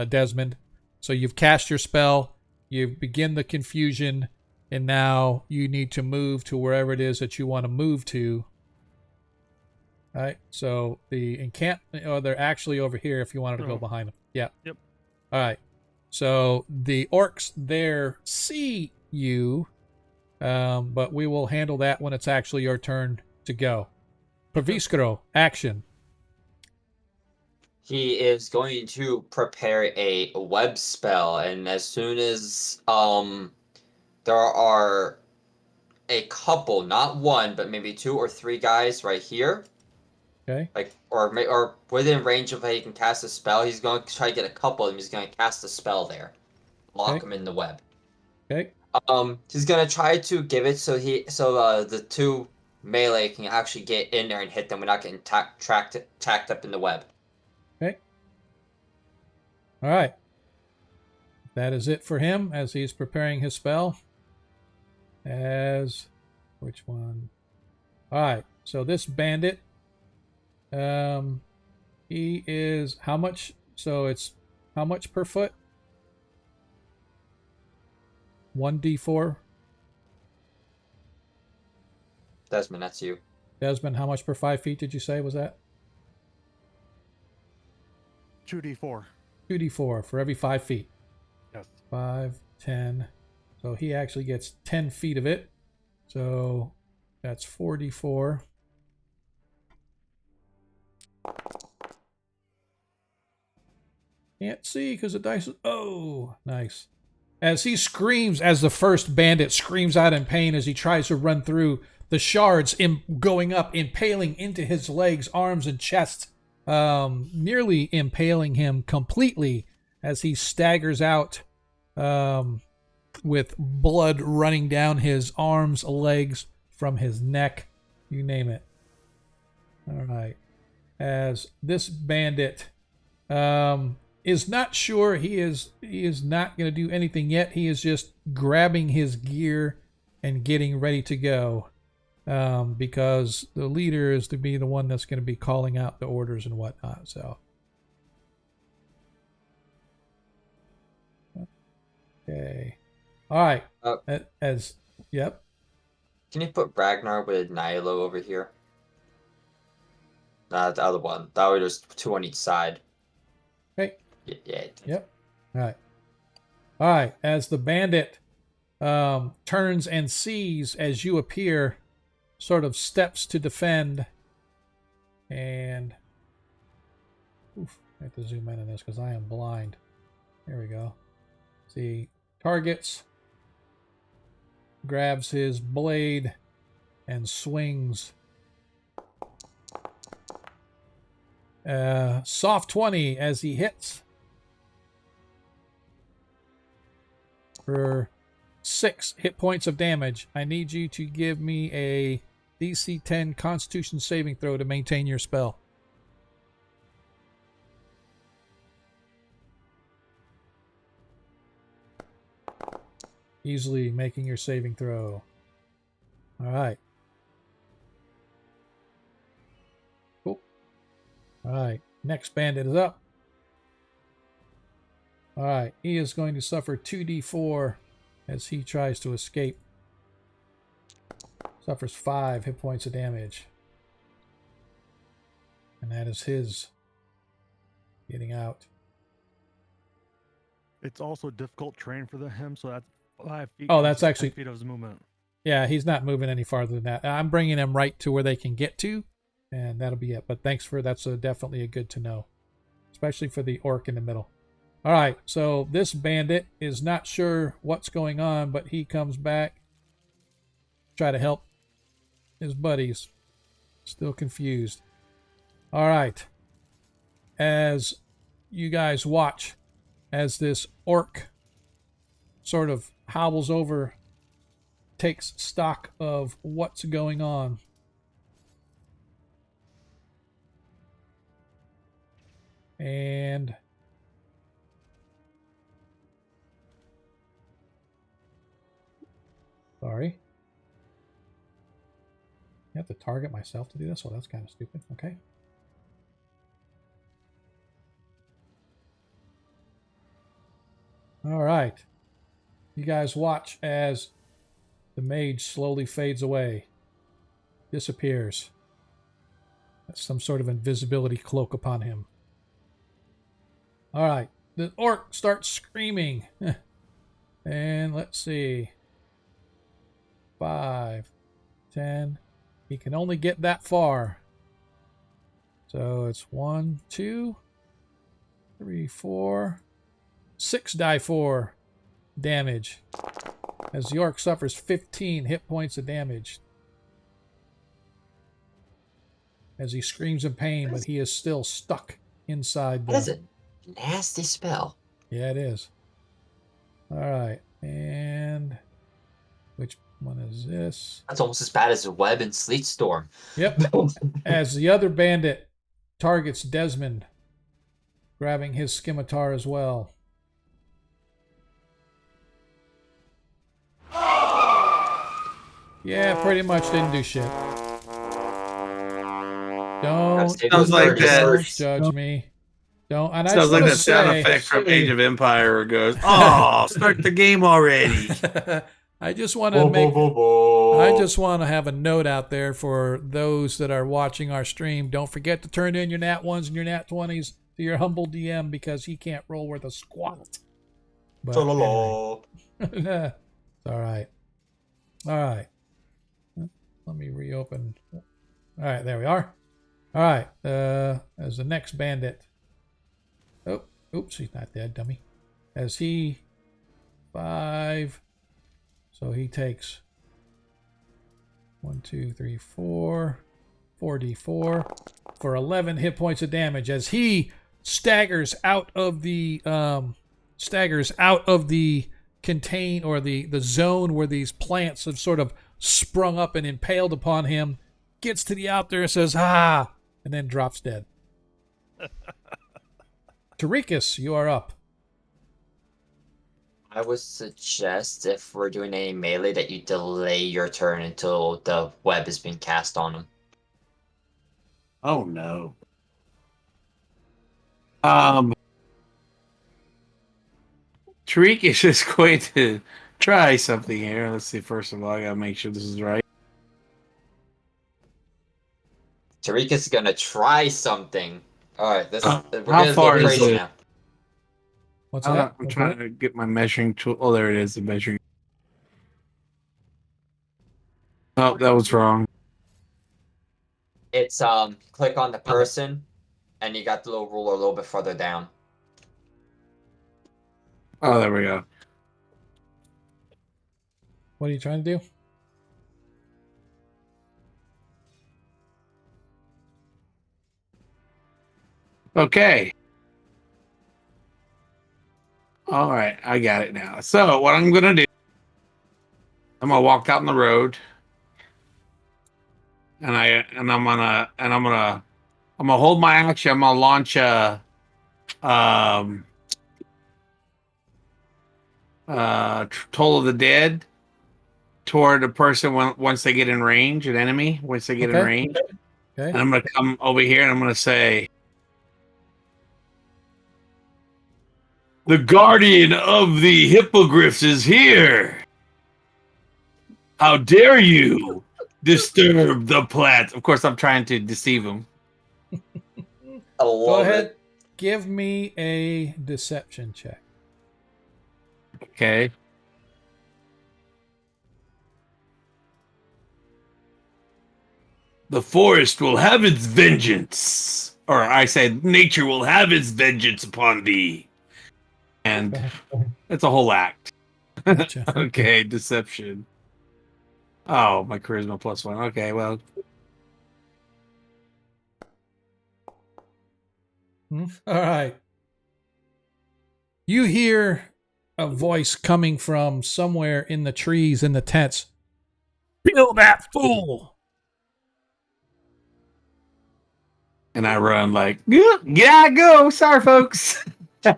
A: Desmond. So you've cast your spell, you begin the confusion, and now you need to move to wherever it is that you want to move to. All right. So the encampment, oh, they're actually over here if you wanted to go behind them. Yeah.
C: Yep.
A: All right. So the orcs there see you, but we will handle that when it's actually your turn to go. Praviskro, action.
D: He is going to prepare a web spell, and as soon as there are a couple, not one, but maybe 2 or 3 guys right here,
A: Okay.
D: like or within range of how he can cast a spell, he's going to try to get a couple of them. He's going to cast a spell there, lock
A: Okay.
D: him in the web.
A: Okay.
D: He's gonna try to give it so the 2 melee can actually get in there and hit them without getting tacked up in the web.
A: Okay. All right. That is it for him as he's preparing his spell. Which one? All right. So this bandit, he is how much? So it's how much per foot? 1d4.
D: Desmond, that's you.
A: Desmond, how much per 5 feet did you say was that?
C: 2d4.
A: 2d4 for every 5 feet.
C: Yes.
A: 5, 10. So he actually gets 10 feet of it. So that's 4d4. Can't see because the dice is... Oh, nice. As he screams, as the first bandit screams out in pain as he tries to run through, the shards going up, impaling into his legs, arms, and chest, nearly impaling him completely as he staggers out with blood running down his arms, legs, from his neck, you name it. All right. As this bandit is not sure, he is not going to do anything yet. He is just grabbing his gear and getting ready to go, because the leader is to be the one that's going to be calling out the orders and whatnot. So, okay, all right. Yep.
D: Can you put Ragnar with Nihilo over here? Not the other one. That way there's 2 on each side.
A: Okay.
D: Yeah.
A: Yep. All right. All right. As the bandit turns and sees as you appear, sort of steps to defend, and I have to zoom in on this because I am blind. There we go. See, targets, grabs his blade, and swings. Soft 20 as he hits for 6 hit points of damage. I need you to give me a DC 10 Constitution saving throw to maintain your spell. Easily making your saving throw. All right. Cool. All right. Next bandit is up. All right. He is going to suffer 2d4 as he tries to escape. Suffers 5 hit points of damage. And that is his getting out.
C: It's also difficult terrain for him, so that's 5 feet.
A: Oh, that's actually
C: 10 feet of his movement.
A: Yeah, he's not moving any farther than that. I'm bringing him right to where they can get to, and that'll be it. But thanks for that's definitely a good to know, especially for the orc in the middle. All right, so this bandit is not sure what's going on, but he comes back, try to help his buddies. Still confused. All right, as you guys watch, as this orc sort of hobbles over, takes stock of what's going on. And have to target myself to do this? Well, that's kind of stupid. Okay. All right. You guys watch as the mage slowly fades away, disappears. That's some sort of invisibility cloak upon him. All right. The orc starts screaming. And let's see. 5, 10. He can only get that far. So it's 1, 2, 3, 4, 6 die 4 damage. As the orc suffers 15 hit points of damage. As he screams in pain, but he is still stuck inside the...
D: That is a nasty spell.
A: Yeah, it is. All right. And which one is this?
D: That's almost as bad as a web and sleet storm.
A: Yep. As the other bandit targets Desmond, grabbing his scimitar as well. Yeah, pretty much didn't do shit. Don't
B: Sounds like that.
A: judge me. Don't. And I
B: Sounds
A: just
B: like
A: wanna
B: the sound
A: say-
B: effect from Age of Empire where it goes, "Oh, start the game already."
A: I just want to make. I just want to have a note out there for those that are watching our stream. Don't forget to turn in your nat 1s and your nat 20s to your humble DM because he can't roll worth a squat. But anyway. It's all right. All right. Let me reopen. All right, there we are. All right. As the next bandit. Oh, oops, he's not dead, dummy. As he 5. So he takes 1, 2, 3, 4, 4d4 for 11 hit points of damage as he staggers out of the contain or the zone where these plants have sort of sprung up and impaled upon him. Gets to the out there and says "Ah," and then drops dead. Tarikas, you are up.
D: I would suggest if we're doing a melee that you delay your turn until the web has been cast on him.
B: Oh no. Tariq is just going to try something here. Let's see. First of all, I gotta make sure this is right.
D: Tariq is gonna try something. All right, this
B: How
D: we're gonna
B: far
D: get
B: is
D: crazy
B: it?
D: now.
A: What's that?
B: I'm trying to get my measuring tool. Oh, there it is. The measuring. Oh, that was wrong.
D: It's click on the person, and you got the little ruler a little bit further down.
B: Oh, there we go.
A: What are you trying to do?
B: Okay. All right, I got it now. So what I'm gonna do, I'm gonna walk out on the road, and I'm gonna hold my action. I'm gonna launch a Toll of the Dead toward a person once they get in range, an enemy once they get in
A: Okay.
B: range.
A: Okay.
B: And I'm gonna come over here and I'm gonna say, "The guardian of the hippogriffs is here. How dare you disturb the plants?" Of course, I'm trying to deceive him.
D: I
A: Go
D: love
A: ahead.
D: it.
A: Give me a deception check.
B: Okay. The forest will have its vengeance. Or I said, nature will have its vengeance upon thee. And it's a whole act.
A: Gotcha.
B: Okay, deception. Oh, my charisma +1. Okay, well.
A: All right. You hear a voice coming from somewhere in the trees in the tents. Kill that fool!
B: And I run like, yeah, go. Sorry, folks.
A: All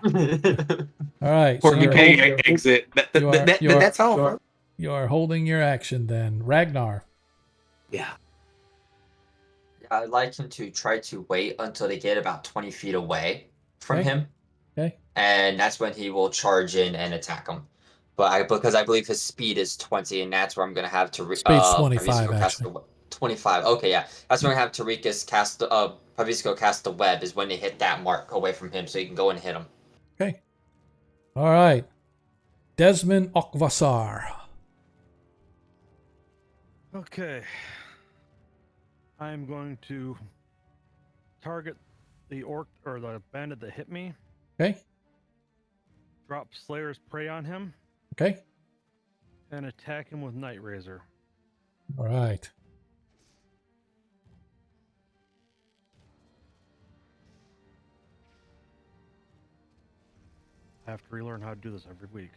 A: right. So
B: Porky Pig exit. That's all.
A: You are holding your action then. Ragnar.
B: Yeah.
D: I'd like him to try to wait until they get about 20 feet away from
A: Okay.
D: him,
A: Okay.
D: and that's when he will charge in and attack him. Because I believe his speed is 20, and that's where I'm gonna have to
A: Speed's 25
D: Pavisco cast
A: actually.
D: the 25. Okay, yeah, that's when I have Tarikas cast the Pavisco cast the web is when they hit that mark away from him, so you can go and hit him.
A: Okay. All right. Desmond Okvasar.
C: Okay. I'm going to target the orc or the bandit that hit me.
A: Okay.
C: Drop Slayer's Prey on him
A: Okay.
C: and attack him with Night Razor.
A: All right.
C: I have to relearn how to do this every week.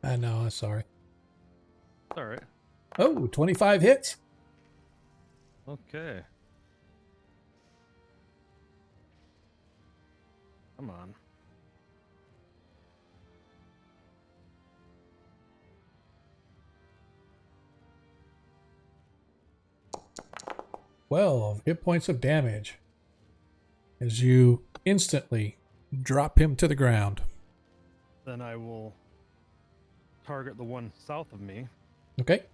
A: I know. I'm sorry.
C: It's all right.
A: Oh, 25 hits.
C: Okay. Come on.
A: Well, hit points of damage as you instantly drop him to the ground.
C: Then I will target the one south of me
A: Okay.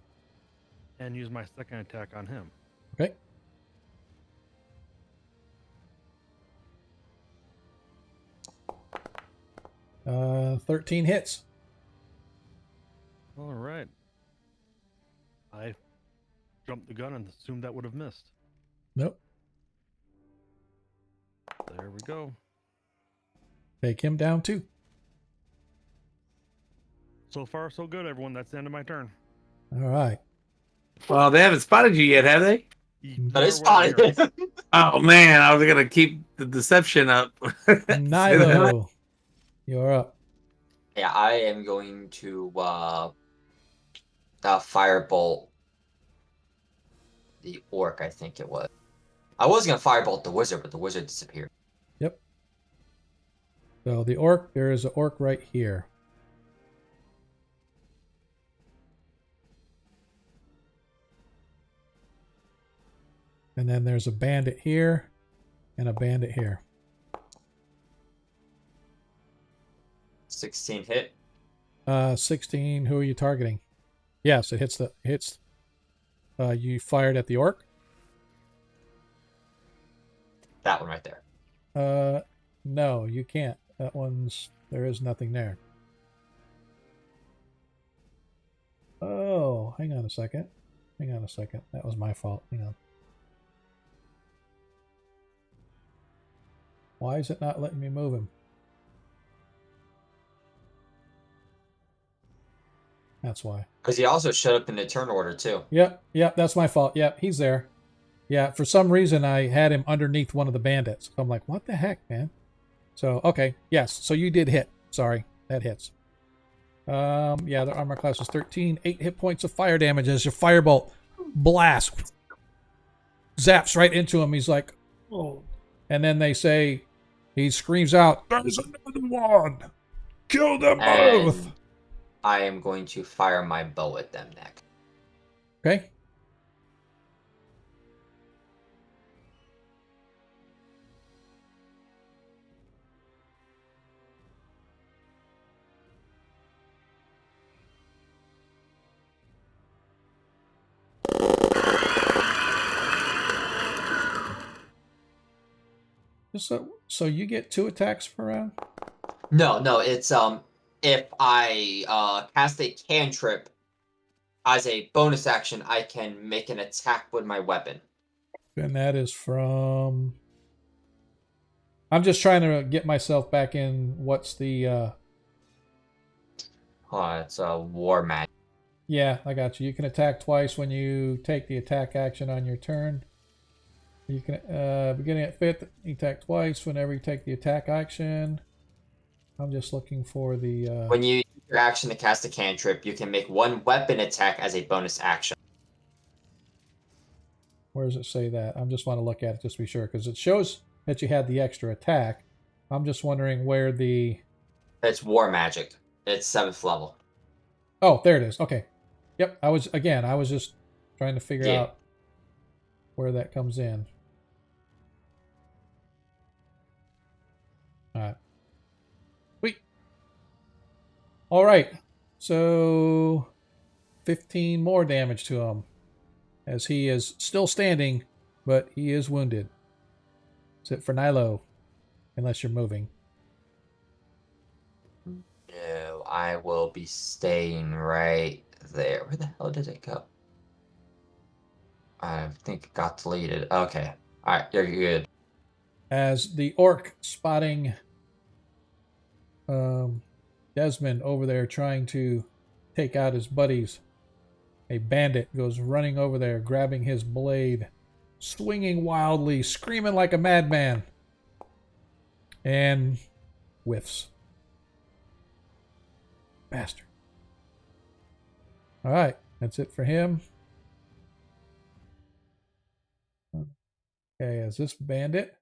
C: and use my second attack on him.
A: Okay. Uh, 13 hits.
C: All right. I jumped the gun and assumed that would have missed.
A: Nope.
C: There we go.
A: Take him down too.
C: So far, so good, everyone. That's the end of my turn.
A: All right.
B: Well, they haven't spotted you yet, have they?
D: But it's fine.
B: Oh man, I was gonna keep the deception up.
A: Nilo, you're up.
D: Yeah, I am going to firebolt the orc, I think it was. I was gonna firebolt the wizard, but the wizard disappeared.
A: Yep. So the orc, there is an orc right here. And then there's a bandit here and a bandit here.
D: 16 hit.
A: 16, who are you targeting? Yes, it hits. You fired at the orc?
D: That one right there.
A: No, you can't. There is nothing there. Oh, hang on a second. That was my fault. Hang on. Why is it not letting me move him? That's why.
D: Because he also showed up in the turn order too.
A: Yep, that's my fault. Yep, he's there. Yeah, for some reason I had him underneath one of the bandits. So I'm like, what the heck, man? So, okay, yes, so you did hit. Sorry, that hits. Yeah, the armor class is 13. 8 hit points of fire damage as your firebolt blast zaps right into him. He's like, oh. And then they say, he screams out, there's another one! Kill them both!
D: And I am going to fire my bow at them next.
A: Okay. So you get 2 attacks per round?
D: No, it's if I cast a cantrip as a bonus action, I can make an attack with my weapon.
A: And that is from... I'm just trying to get myself back in. What's the...
D: It's a war magic.
A: Yeah, I got you. You can attack twice when you take the attack action on your turn. You can, beginning at 5th, you attack twice whenever you take the attack action. I'm just looking for the...
D: When you use your action to cast a cantrip, you can make one weapon attack as a bonus action.
A: Where does it say that? I just want to look at it just to be sure, because it shows that you had the extra attack. I'm just wondering where the...
D: It's war magic. It's 7th level.
A: Oh, there it is. Okay. Yep, I was just trying to figure out. where that comes in. All right. Sweet. All right. So 15 more damage to him as he is still standing, but he is wounded. That's it for Nilo, unless you're moving.
D: No, I will be staying right there. Where the hell did it go? I think it got deleted. Okay. Alright, you're good.
A: As the orc spotting Desmond over there trying to take out his buddies, a bandit goes running over there, grabbing his blade, swinging wildly, screaming like a madman, and whiffs. Bastard. All right, that's it for him. Okay, as this bandit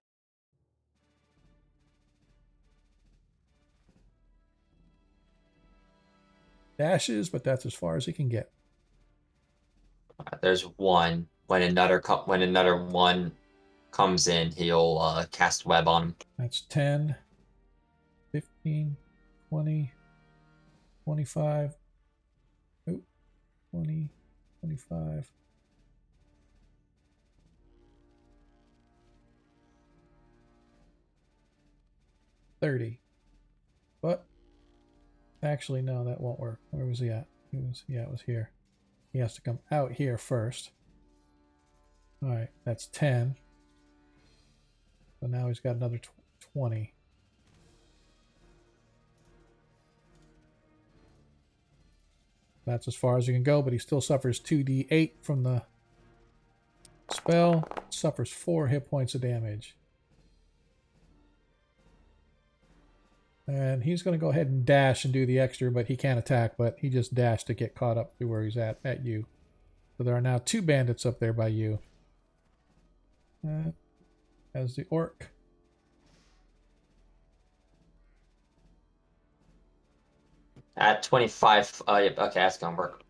A: dashes, but that's as far as he can get.
D: There's one. When another one comes in, he'll cast web on him.
A: That's 10, 15, 20, 25, 20, 25. 30. But actually, no, that won't work. Where was he at? It was here. He has to come out here first. All right, that's 10. So now he's got another 20. That's as far as you can go, but he still suffers 2d8 from the spell. Suffers 4 hit points of damage. And he's going to go ahead and dash and do the extra, but he can't attack, but he just dashed to get caught up to where he's at you. So there are now 2 bandits up there by you. As the orc.
D: At 25, yep, okay, that's gonna work.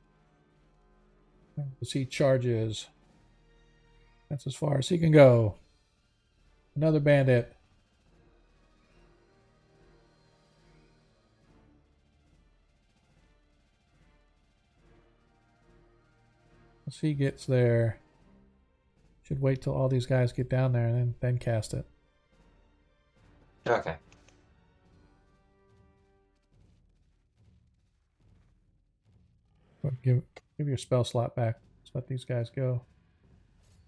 A: As he charges. That's as far as he can go. Another bandit. As he gets there, should wait till all these guys get down there and then cast it.
D: Okay.
A: Give your spell slot back. Let's let these guys go.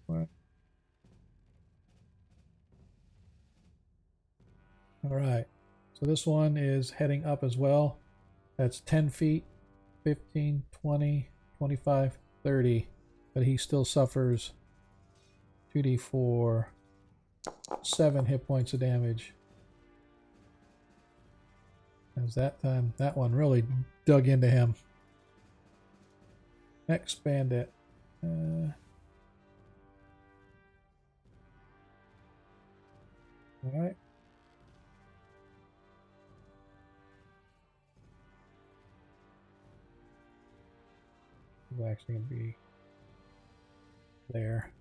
A: All right. So this one is heading up as well. That's 10 feet, 15, 20, 25, 30. But he still suffers 2d4, 7 hit points of damage. As that time, that one really dug into him. Next bandit. All right. He's actually going to be there.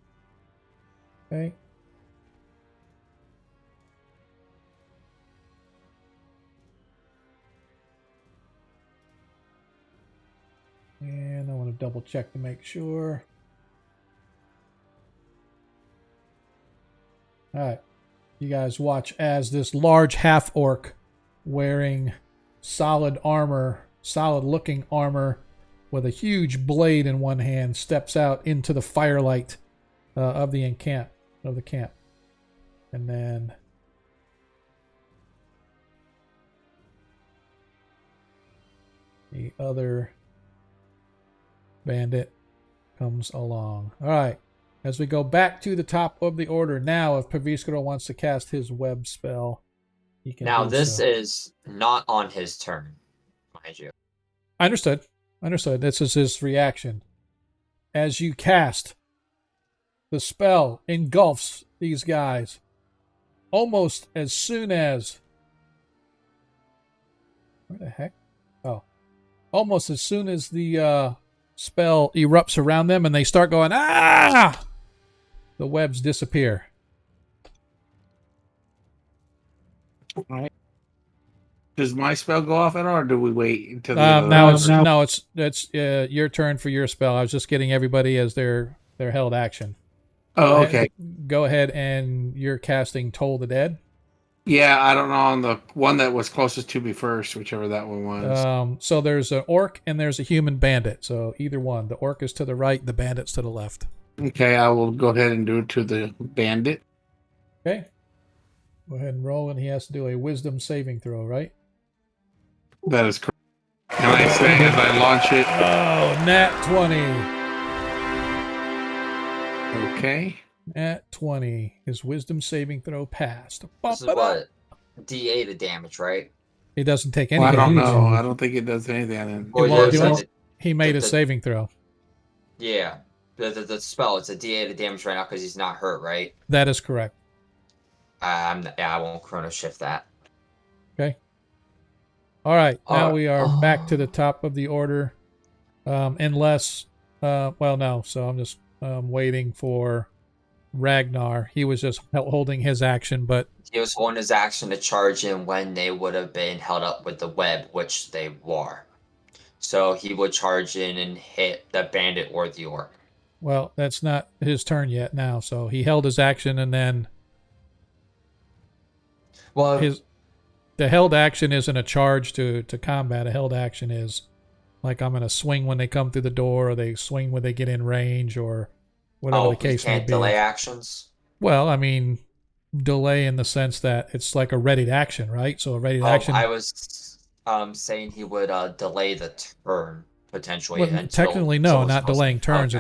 A: Okay. And I want to double check to make sure. All right. You guys watch as this large half orc wearing solid armor, solid looking armor with a huge blade in one hand steps out into the firelight of the camp. And then the other bandit comes along. All right. As we go back to the top of the order now, if Paviskaro wants to cast his web spell, he can.
D: Now,
A: do
D: this
A: so.
D: is not on his turn, mind you.
A: Understood. This is his reaction. As you cast, the spell engulfs these guys almost as soon as. Where the heck? Oh. Almost as soon as the spell erupts around them and they start going, ah! the webs disappear.
B: All right. Does my spell go off at all, or do we wait until the
A: Now it's your turn for your spell. I was just getting everybody as their held action.
B: Oh, okay.
A: Go ahead, and you're casting Toll the Dead.
B: Yeah, I don't know on the one that was closest to me first, whichever that one was.
A: So there's an orc and there's a human bandit. So either one. The orc is to the right, the bandit's to the left.
B: Okay, I will go ahead and do it to the bandit.
A: Okay. Go ahead and roll, and he has to do a wisdom saving throw, right?
B: That is correct. Can I say as I launch it?
A: Oh, nat 20.
B: Okay.
A: Nat 20. His wisdom saving throw passed.
D: This is what? D8 of damage, right?
A: He doesn't take any
B: Well, I don't
A: damage.
B: know. I don't think it does anything.
D: Well,
A: won't-
D: yeah,
A: he won't-
D: the-
A: He made a
D: the-
A: saving throw.
D: yeah. The spell, it's a D8 of damage right now because he's not hurt, right?
A: That is correct.
D: I won't chrono shift that.
A: Okay. All right. Now
D: Alright.
A: we are back to the top of the order. Unless, well, no. So I'm just waiting for Ragnar. He was just holding his action, but
D: He was holding his action to charge in when they would have been held up with the web, which they were. So he would charge in and hit the bandit or the orc.
A: well, that's not his turn yet now. So he held his action, and then
D: Well,
A: the held action isn't a charge to combat. A held action is like I'm going to swing when they come through the door, or they swing when they get in range, or whatever the case
D: he
A: may
D: can't
A: be.
D: delay actions.
A: Well, I mean, delay in the sense that it's like a readied action, right? So a readied action.
D: I was saying he would delay the turn potentially.
A: Well,
D: until
A: technically, no,
D: someone's
A: not
D: supposed
A: delaying
D: to-
A: turns.
D: okay.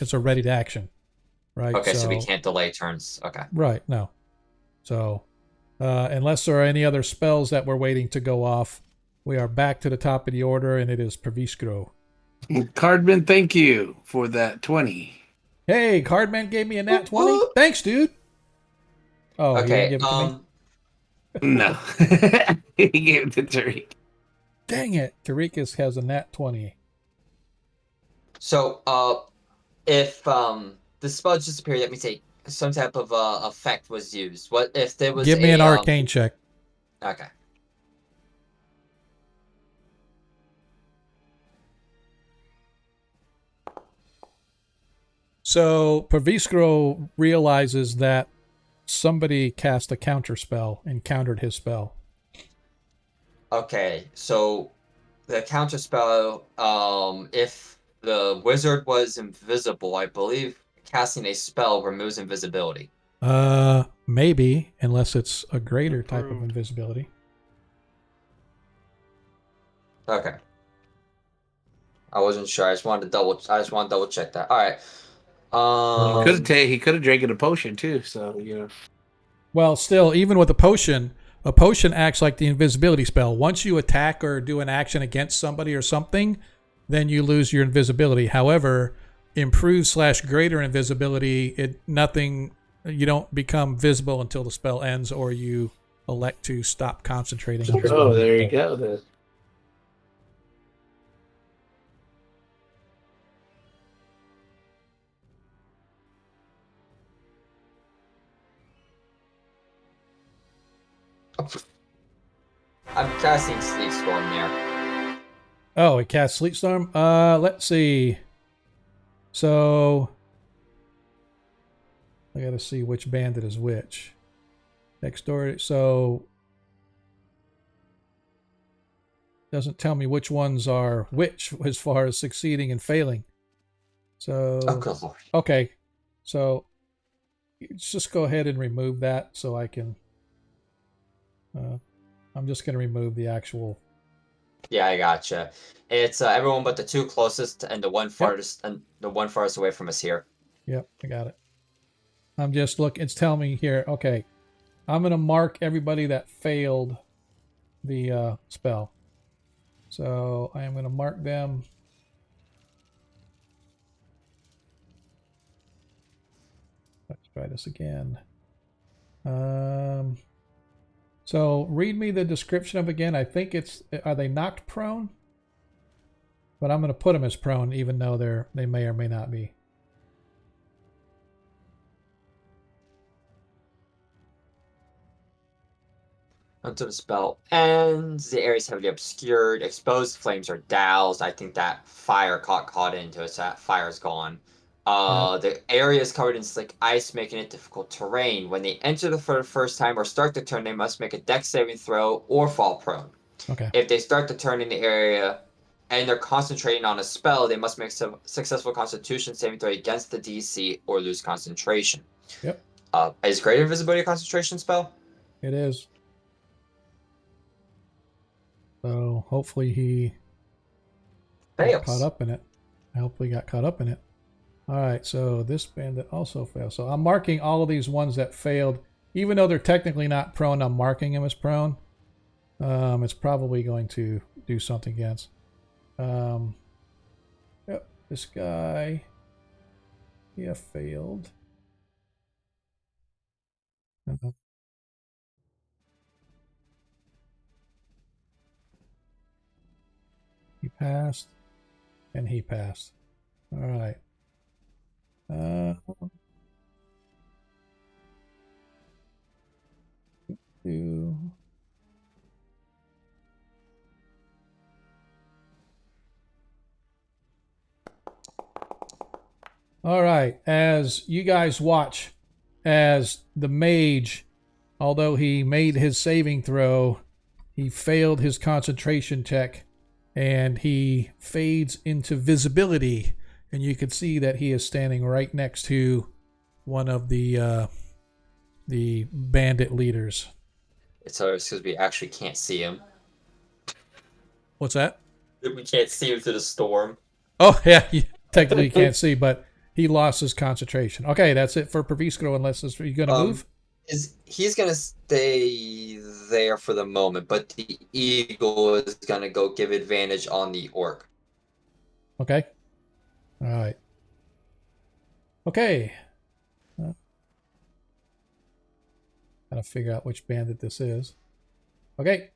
A: It's a readied action, right?
D: Okay, so we can't delay turns. Okay.
A: Right, no. So, unless there are any other spells that we're waiting to go off, we are back to the top of the order, and it is Perviskro.
B: Cardman, thank you for that 20.
A: Hey, Cardman gave me a nat 20. Thanks, dude. Oh, you
D: Okay.
A: didn't give it to me?
B: No. He gave it to Tariq.
A: Dang it. Tariq has a nat 20.
D: So, if the spell disappeared, that means some type of effect was used. What if there was?
A: Give me an arcane check.
D: Okay.
A: So Perviskro realizes that somebody cast a counter spell and countered his spell.
D: Okay. So, the counter spell. If the wizard was invisible, I believe casting a spell removes invisibility.
A: Maybe, unless it's a greater type of
C: Approved.
A: invisibility.
D: Okay. I wasn't sure. I just wanted to double check that. All right.
B: He could have drank a potion too, so you know.
A: Well, still, even with a potion acts like the invisibility spell. Once you attack or do an action against somebody or something, then you lose your invisibility. However, improved / greater invisibility, you don't become visible until the spell ends, or you elect to stop concentrating on the spell.
B: Oh, there you go. Then.
D: I'm casting Sleep Storm there.
A: Oh, it casts Sleep Storm? Let's see. So, I gotta see which bandit is which. Next door, so doesn't tell me which ones are which as far as succeeding and failing. So,
D: Oh, good lord.
A: okay. So, let's just go ahead and remove that so I can. I'm just going to remove the actual.
D: Yeah, I gotcha. It's everyone but the two closest and the one farthest and the one farthest away from us here.
A: Yep, I got it. I'm just looking. It's telling me here. Okay, I'm going to mark everybody that failed the spell. So I am going to mark them. Let's try this again. So read me the description of again. I think are they knocked prone? But I'm going to put them as prone, even though they may or may not be.
D: Until the spell ends, the area is heavily obscured. Exposed flames are doused. I think that fire caught into it, so that fire's gone. The area is covered in slick ice, making it difficult terrain. When they enter for the first time or start the turn, they must make a dex saving throw or fall prone.
A: Okay.
D: If they start the turn in the area and they're concentrating on a spell, they must make some successful Constitution saving throw against the DC or lose concentration.
A: Yep.
D: Is Great Invisibility a concentration spell?
A: It is. So hopefully he got caught up in it. Hopefully got caught up in it. All right, so this bandit also failed. So I'm marking all of these ones that failed. Even though they're technically not prone, I'm marking him as prone. It's probably going to do something against. Yep, this guy. Yeah, failed. He passed, and he passed. All right. Two. All right. As you guys watch, as the mage, although he made his saving throw, he failed his concentration check, and he fades into visibility. And you can see that he is standing right next to one of the bandit leaders.
D: It's because we actually can't see him.
A: What's that?
D: We can't see him through the storm.
A: Oh, yeah. You technically can't see, but he lost his concentration. Okay, that's it for Pravisco, unless you're going to move?
D: He's going to stay there for the moment, but the eagle is going to go give advantage on the orc.
A: Okay. All right. Okay. Gotta figure out which bandit this is. Okay.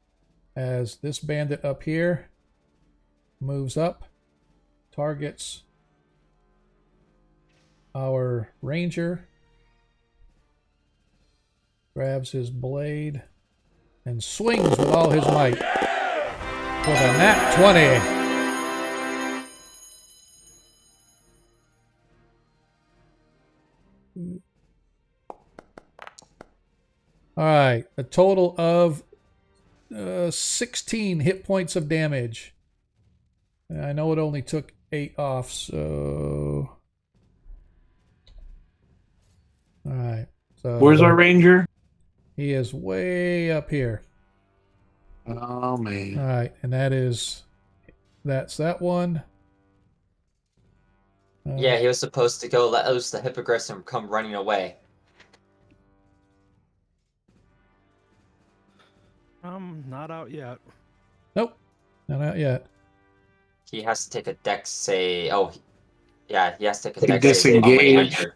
A: As this bandit up here moves up, targets our ranger, grabs his blade, and swings with all his might for the nat 20. All right, a total of 16 hit points of damage. And I know it only took 8 off, so... All right. So
B: where's our ranger?
A: He is way up here.
B: Oh, man.
A: All right, and that's that one.
D: Yeah, he was supposed to go let loose the hippogriffs and come running away.
C: Not out yet.
A: Nope, not out yet.
D: He has to take a dex save. Oh, yeah, he has to take a dex
B: Disengage.
D: save when he entered.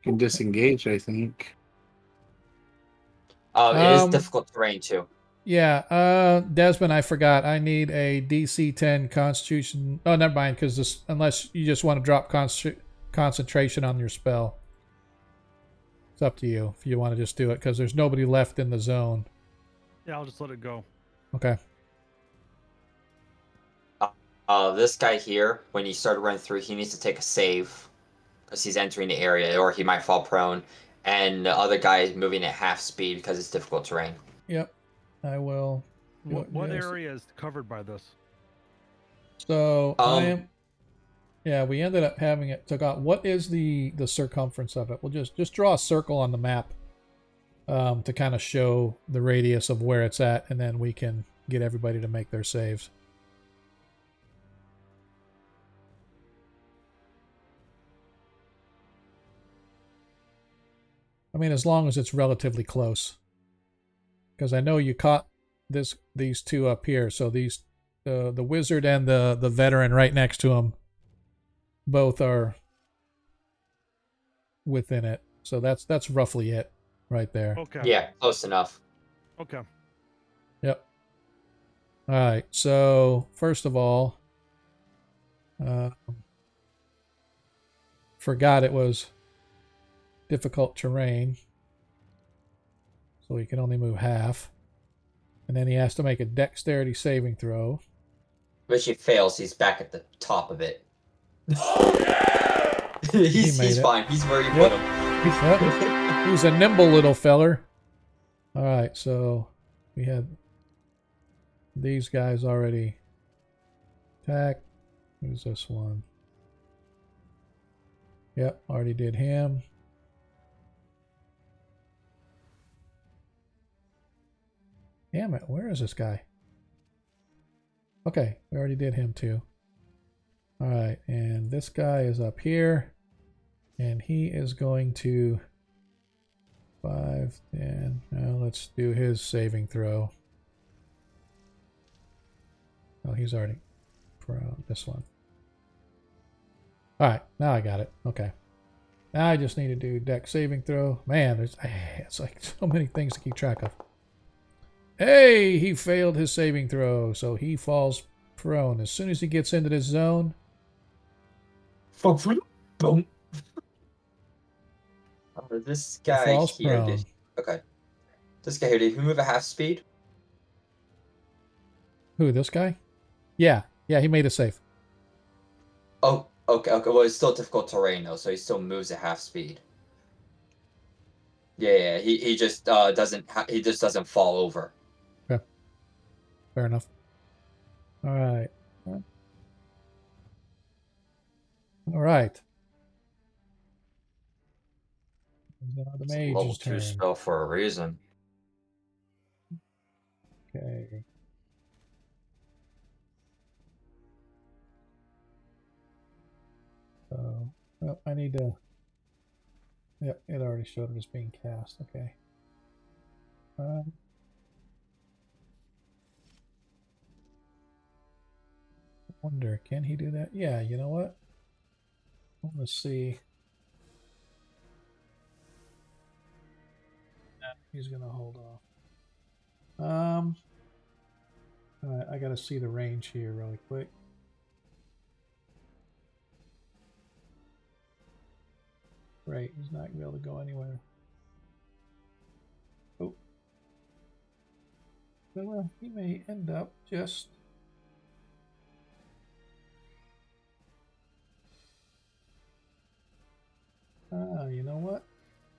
B: Can disengage, I think.
D: It is difficult terrain too.
A: Yeah, Desmond, I forgot. I need a DC 10 Constitution. Oh, never mind, because this, unless you just want to drop concentration on your spell. It's up to you if you want to just do it, because there's nobody left in the zone.
C: Yeah, I'll just let it go.
A: Okay.
D: This guy here, when he started running through, he needs to take a save because he's entering the area, or he might fall prone. And the other guy is moving at half speed because it's difficult terrain.
A: Yep, I will.
C: What area is covered by this?
A: So I am. Yeah, we ended up having it took out. What is the circumference of it? We'll just draw a circle on the map to kind of show the radius of where it's at, and then we can get everybody to make their saves. I mean, as long as it's relatively close, because I know you caught these two up here. So these the wizard and the veteran right next to him, both are within it. So that's roughly it right there.
C: Okay.
D: Yeah, close enough.
C: Okay.
A: Yep. All right. So first of all, forgot it was difficult terrain. So he can only move half. And then he has to make a dexterity saving throw.
D: Which he fails, he's back at the top of it.
A: He
D: he's
A: made it.
D: fine. He's where you
A: Yep.
D: put him.
A: Yep. He's a nimble little feller. All right, so we had these guys already attack. Who's this one? Yep, already did him. Damn it, where is this guy? Okay, we already did him too. Alright, and this guy is up here. And he is going to 5, 10. Now let's do his saving throw. Oh, he's already prone. This one. Alright, now I got it. Okay. Now I just need to do dex saving throw. Man, it's like so many things to keep track of. Hey, he failed his saving throw, so he falls prone. As soon as he gets into this zone.
D: Boom. This guy
A: falls
D: here
A: prone.
D: did. Okay. This guy here, did he move at half speed?
A: Who, this guy? Yeah, he made a save.
D: Oh, okay. Well, it's still difficult terrain though, so he still moves at half speed. Yeah. He just doesn't fall over.
A: Okay. Fair enough. All right. All right. The mage's
D: Level 2
A: turn.
D: spell for a reason.
A: Okay. So, well, I need to. Yep, it already showed it as being cast. Okay. I wonder, can he do that? Yeah, you know what? I want to see. He's gonna hold off. Alright, I gotta see the range here really quick. Right, he's not gonna be able to go anywhere. Oh. Well, he may end up just. You know what?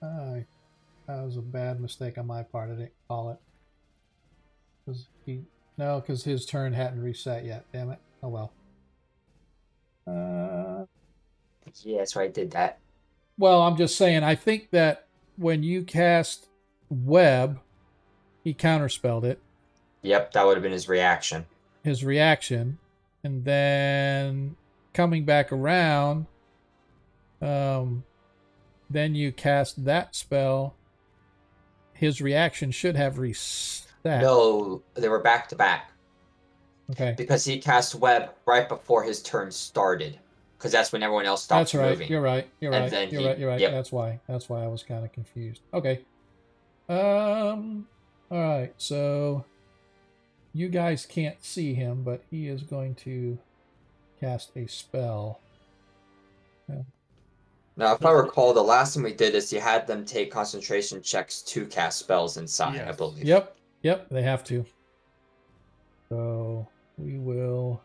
A: That was a bad mistake on my part. I didn't call it. Because his turn hadn't reset yet. Damn it. Oh well.
D: Yeah, that's why I did that.
A: Well, I'm just saying, I think that when you cast Web, he counterspelled it.
D: Yep, that would have been his reaction.
A: And then coming back around, then you cast that spell. His reaction should have reset.
D: No, they were back to back.
A: Okay.
D: Because he cast Web right before his turn started. Because that's when everyone else stops
A: That's right.
D: moving.
A: You're right. You're
D: And
A: right.
D: then
A: You're
D: he-
A: right.
D: yep.
A: That's why I was kind of confused. Okay. All right. So you guys can't see him, but he is going to cast a spell.
D: Now, if I recall, the last time we did this, you had them take concentration checks to cast spells inside, I
C: Yes.
D: believe.
A: Yep, they have to. So we will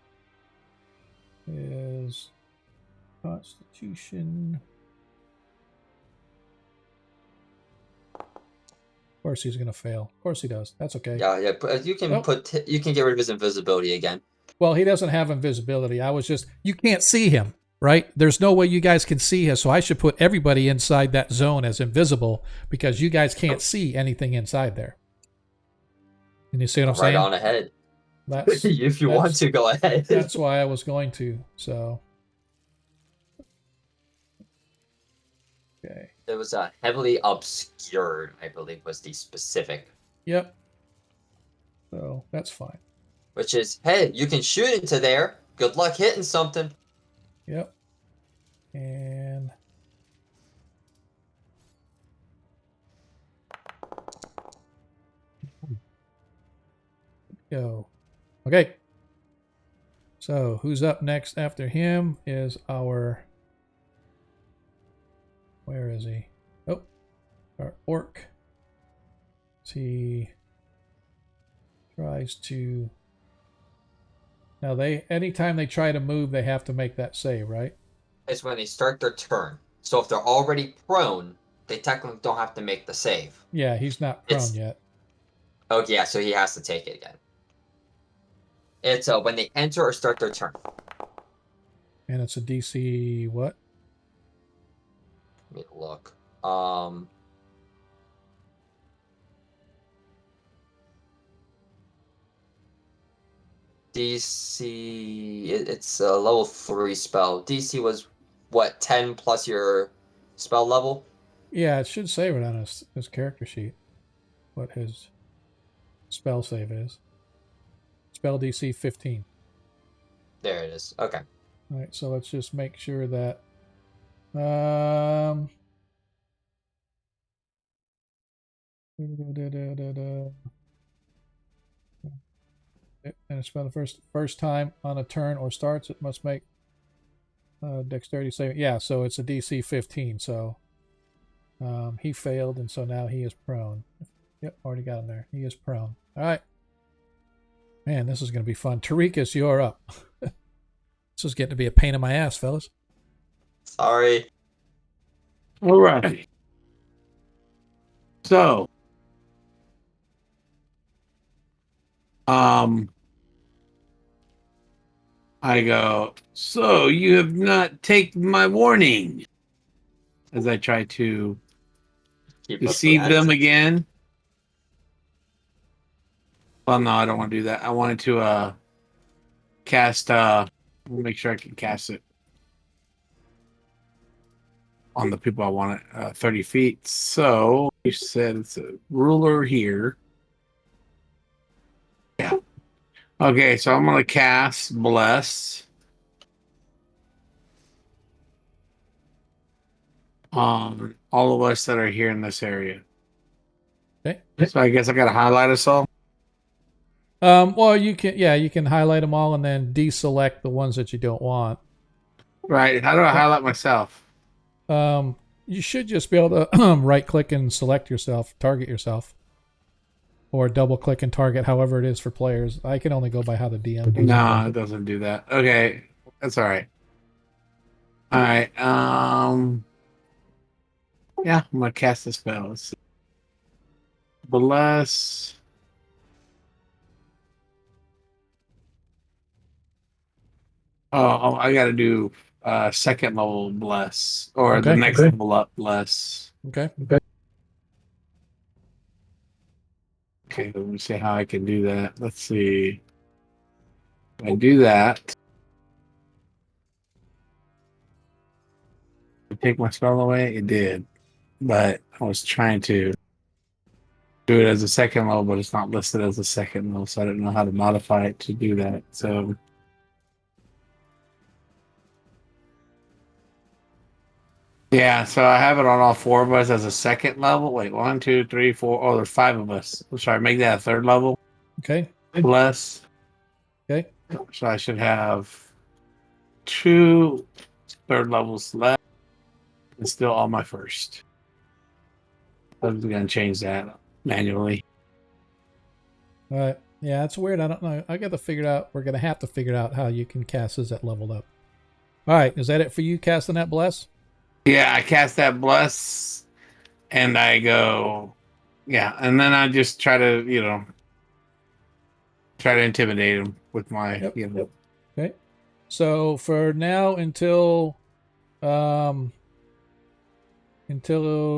A: is Constitution. Of course he's gonna fail. Of course he does. That's okay.
D: Yeah. But you can you can get rid of his invisibility again.
A: Well, he doesn't have invisibility. You can't see him, right? There's no way you guys can see him, so I should put everybody inside that zone as invisible because you guys can't see anything inside there. And you see what I'm saying?
D: Right on ahead.
A: That's,
D: If you want to, go ahead.
A: that's why I was going to. So, okay.
D: It was heavily obscured, I believe, was the specific.
A: Yep. So that's fine.
D: Which is, hey, you can shoot into there. Good luck hitting something.
A: Yep. And go. Okay. So who's up next after him is our. Where is he? Oh, our orc. He tries to. Now anytime they try to move, they have to make that save, right?
D: It's when they start their turn. So if they're already prone, they technically don't have to make the save.
A: Yeah, he's not prone yet.
D: Oh yeah, so he has to take it again. It's when they enter or start their turn.
A: And it's a DC what?
D: Let me look. DC, it's a level 3 spell. DC was what, 10 plus your spell level?
A: Yeah, it should say it on his character sheet what his spell save is. Spell DC 15.
D: There it is. Okay.
A: All right, so let's just make sure that and it's about the first time on a turn or starts, it must make dexterity save. Yeah, so it's a DC 15. So he failed, and so now he is prone. Yep, already got him there. He is prone. All right. Man, this is going to be fun. Tarikas, you're up. This is getting to be a pain in my ass, fellas.
D: Sorry.
B: All right. So, I go, so you have not taken my warning, as I try to deceive them again. Well, no, I don't want to do that. I wanted to cast, make sure I can cast it on the people I want it 30 feet. So you said it's a ruler here. Yeah. Okay, so I'm going to cast Bless on all of us that are here in this area.
A: Okay.
B: So I guess I got to highlight us all.
A: Well, you can highlight them all and then deselect the ones that you don't want.
B: Right. How do I highlight myself?
A: You should just be able to right click and select yourself, target yourself, or double click and target, however it is for players. I can only go by how the DM does.
B: No, it doesn't do that. Okay, that's all right. All right. Yeah, I'm gonna cast the spell. Let's see. Bless. Oh, I got to do second level bless, or the next level up bless.
A: Okay.
B: Okay, let me see how I can do that. Let's see. If I do that, take my spell away. It did, but I was trying to do it as a second level, but it's not listed as a second level, so I don't know how to modify it to do that. So. Yeah, so I have it on all four of us as a second level. Wait, 1, 2, 3, 4. Oh, there's 5 of us. Sorry, make that a third level.
A: Okay.
B: Bless.
A: Okay.
B: So I should have 2 third levels left. And still all my first. I'm going to change that manually.
A: All right. Yeah, that's weird. I don't know. I got to figure it out. We're going to have to figure out how you can cast this at leveled up. All right. Is that it for you casting that bless?
B: Yeah, I cast that bless and I go, yeah. And then I just try to, try to intimidate him with my,
A: Okay. So for now, until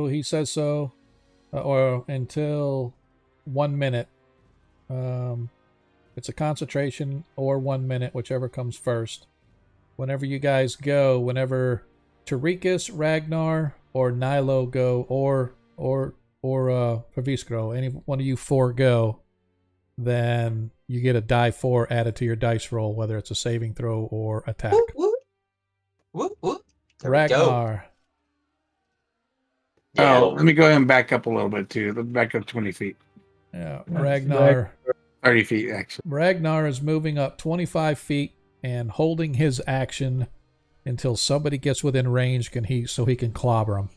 A: he says so, or until 1 minute, it's a concentration or 1 minute, whichever comes first. Whenever you guys go, whenever Tarikas, Ragnar, or Nilo go, or Praviskro, any one of you 4 go, then you get a die 4 added to your dice roll, whether it's a saving throw or attack.
D: Whoop, whoop. Whoop, whoop. There
A: Ragnar.
D: We go.
B: Oh, let me go ahead and back up a little bit too. Let's back up 20 feet.
A: Yeah, Ragnar.
B: 30 feet, actually.
A: Ragnar is moving up 25 feet and holding his action until somebody gets within range so he can clobber him.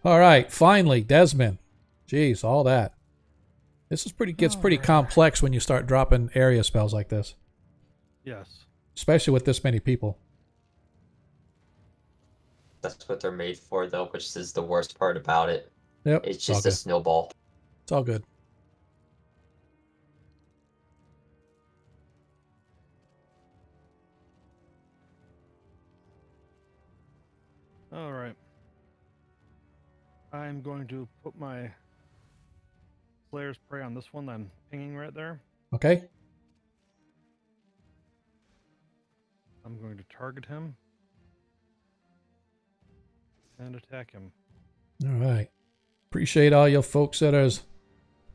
A: All right, finally, Desmond. Jeez, all that. This is gets pretty complex when you start dropping area spells like this.
C: Yes.
A: Especially with this many people.
D: That's what they're made for, though, which is the worst part about it.
A: Yep.
D: It's just a snowball.
A: It's all good.
C: All right. I'm going to put my Slayer's Prey on this one that I'm pinging right there.
A: Okay.
C: I'm going to target him and attack him.
A: All right. Appreciate all you folks that are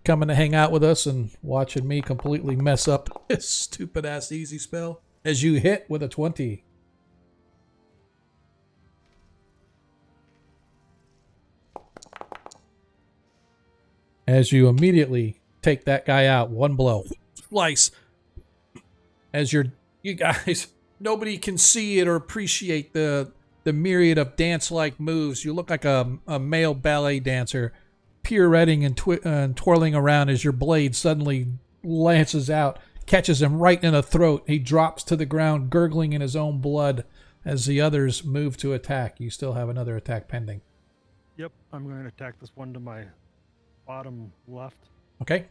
A: coming to hang out with us and watching me completely mess up this stupid ass easy spell as you hit with a 20. As you immediately take that guy out, one blow, slice. As you guys, nobody can see it or appreciate the myriad of dance-like moves. You look like a male ballet dancer, pirouetting and twirling around as your blade suddenly lances out, catches him right in the throat. He drops to the ground, gurgling in his own blood as the others move to attack. You still have another attack pending.
C: Yep, I'm going to attack this one to my bottom left.
A: Okay.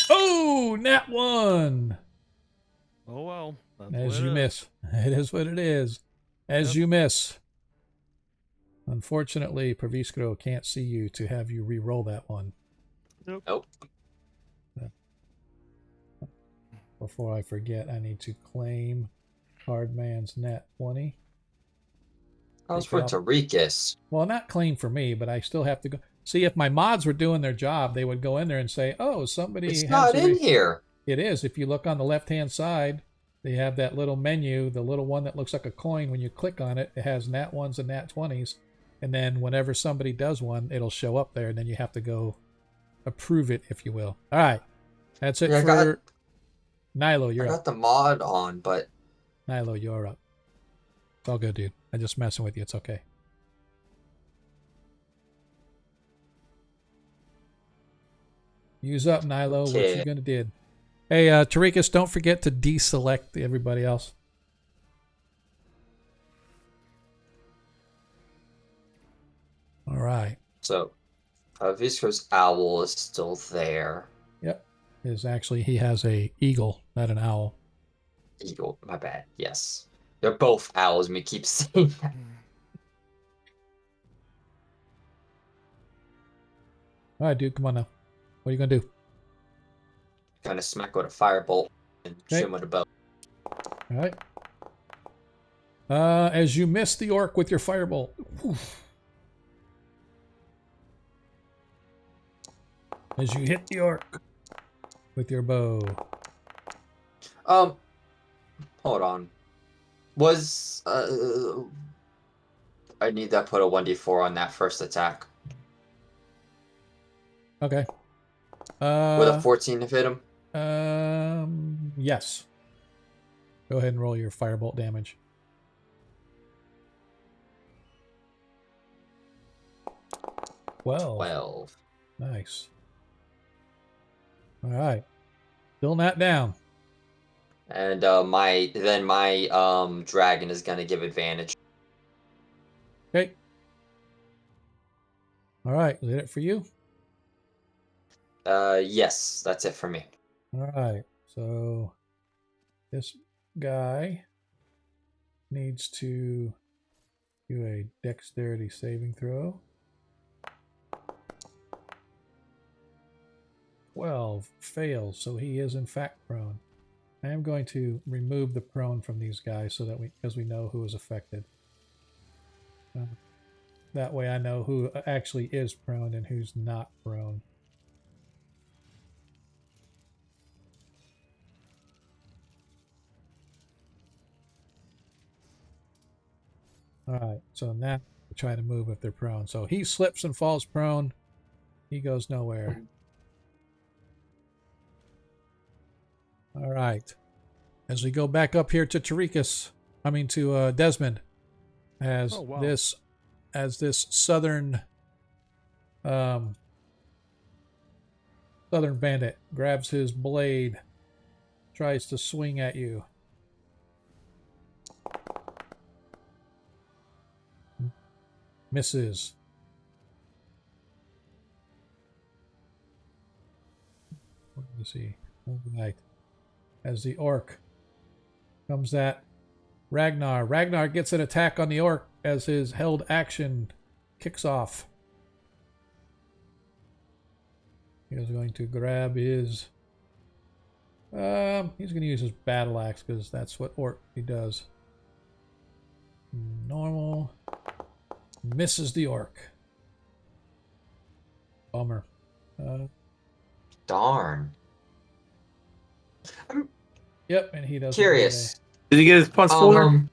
A: Oh, nat 1.
C: Oh well.
A: As you miss. It is what it is. As you miss. Unfortunately, Praviskro can't see you to have you re-roll that one.
D: Nope.
A: Before I forget, I need to claim Hardman's nat 20.
D: That was for Tarikas.
A: Well, not claim for me, but I still have to go. See, if my mods were doing their job, they would go in there and say, oh, somebody
D: It's
A: has
D: not in here.
A: It is. If you look on the left-hand side, they have that little menu, the little one that looks like a coin. When you click on it, it has nat 1s and nat 20s. And then whenever somebody does one, it'll show up there, and then you have to go approve it, if you will. All right. That's it for Nilo. You're up.
D: I got the mod on, but...
A: Nilo, you're up. It's all good, dude. I'm just messing with you. It's okay. Use up, Nilo.
D: Okay.
A: What you gonna do? Hey, Tarikas, don't forget to deselect everybody else. All right.
D: So, Visco's owl is still there.
A: Yep. He has a eagle, not an owl.
D: Eagle, my bad. Yes. They're both owls, and we keep saying that.
A: All right, dude, come on now. What are you gonna do?
D: Kind of smack with a firebolt and
A: Okay.
D: shoot him with a bow.
A: All right. As you miss the orc with your firebolt. Whew. As you hit the orc with your bow.
D: Hold on. Was I need that put a 1d4 on that first attack.
A: Okay.
D: With a 14 to hit him?
A: Yes. Go ahead and roll your firebolt damage. 12. Nice. All right. Still not down.
D: And my dragon is gonna give advantage.
A: Okay. All right. Is that it for you?
D: Yes, that's it for me.
A: All right. So this guy needs to do a dexterity saving throw. 12 fails, so he is in fact prone. I am going to remove the prone from these guys so that because we know who is affected. That way I know who actually is prone and who's not prone. Alright, so now we try to move if they're prone. So he slips and falls prone. He goes nowhere. Alright. As we go back up here to Tarikas, to Desmond, as this as this southern bandit grabs his blade, tries to swing at you. Misses. What do you see? All right. As the orc comes at Ragnar. Ragnar gets an attack on the orc as his held action kicks off. He is going to grab his... he's going to use his battle axe because that's what orc he does. Normal. Misses the orc. Bummer.
D: Darn. I'm
A: Yep, and he doesn't.
D: curious.
B: Did he get his +4?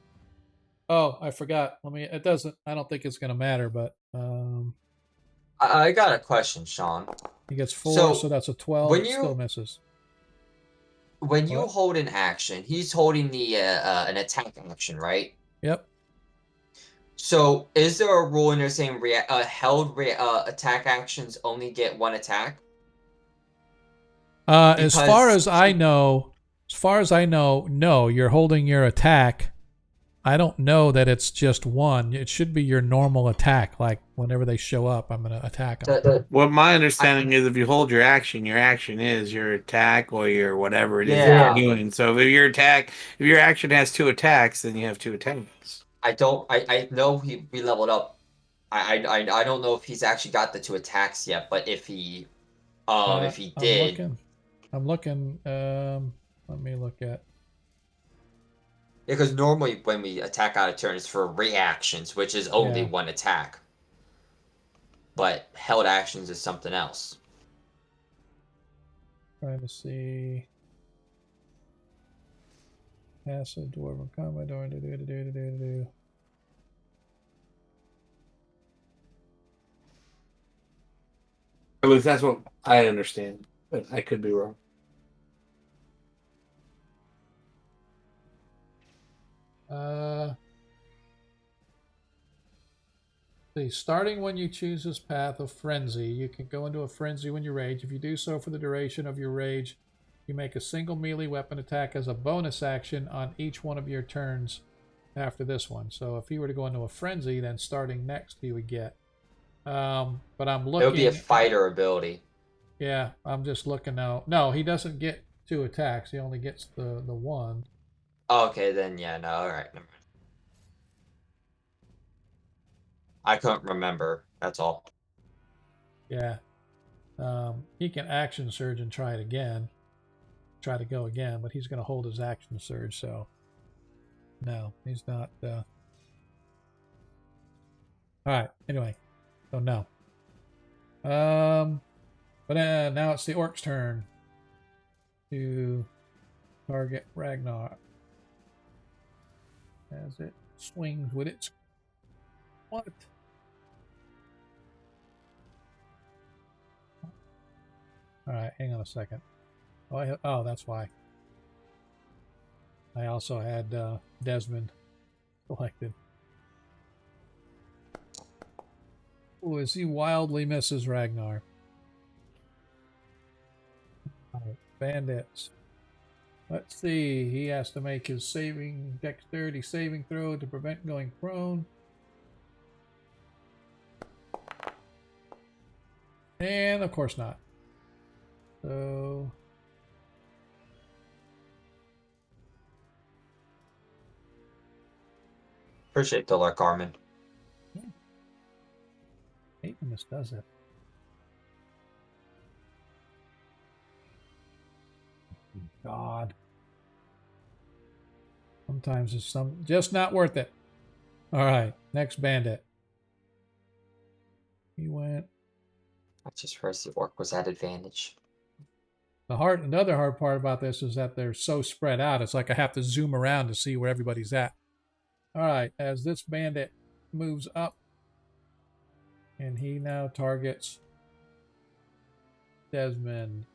A: Oh, I forgot. It doesn't. I don't think it's going to matter, but
D: I got a question, Sean.
A: he gets 4, so that's a 12.
D: when
A: It
D: you-
A: still misses.
D: When you
A: What?
D: hold an action, he's holding the an attack action, right?
A: Yep.
D: So, is there a rule in there saying attack actions only get 1 attack?
A: As far
D: Because-
A: as I know, no. You're holding your attack. I don't know that it's just 1. It should be your normal attack. Like whenever they show up, I'm going to attack them.
B: What my understanding is, if you hold your action is your attack or your whatever it is
D: Yeah.
B: you're doing. So if your action has 2 attacks, then you have 2 attacks.
D: I know we leveled up. I don't know if he's actually got the 2 attacks yet, but if he did,
A: I'm looking. Let me look at.
D: because normally when we attack out of turn, it's for reactions, which is only
A: Yeah.
D: 1 attack. But held actions is something else.
A: Trying to see. Passive dwarven combat. Do.
B: At least that's what I understand, but I could be wrong.
A: Starting when you choose this path of frenzy, you can go into a frenzy when you rage. If you do so for the duration of your rage, you make a single melee weapon attack as a bonus action on each one of your turns after this one. So if he were to go into a frenzy, then starting next he would get. But I'm looking.
D: It would be a fighter ability.
A: Yeah, I'm just looking now. No, he doesn't get 2 attacks. He only gets the 1.
D: Okay, then yeah, no, alright, never mind. I couldn't remember, that's all.
A: Yeah. He can action surge and try it again. Try to go again, but he's going to hold his action surge, so no, he's not. All right. Anyway, so no. But now it's the orc's turn to target Ragnar as it swings with its what? All right, hang on a second. Oh, that's why. I also had Desmond selected. Oh, as he wildly misses Ragnar. All right, bandits. Let's see. He has to make his dexterity saving throw to prevent going prone. And of course not. So
D: Appreciate the luck, Armin.
A: hate when this does it. God. Sometimes it's just not worth it. All right, next bandit. He went.
D: I just realized the orc was at advantage.
A: Another hard part about this is that they're so spread out. It's like I have to zoom around to see where everybody's at. All right, as this bandit moves up, and he now targets Desmond.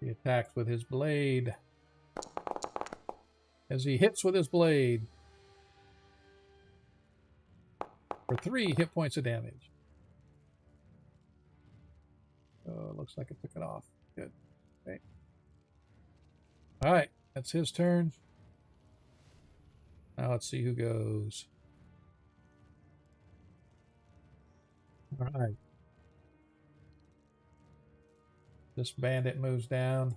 A: He attacks with his blade. As he hits with his blade, for 3 hit points of damage. Oh, it looks like it took it off. Good. Okay. All right, that's his turn. Now let's see who goes. All right. This bandit moves down.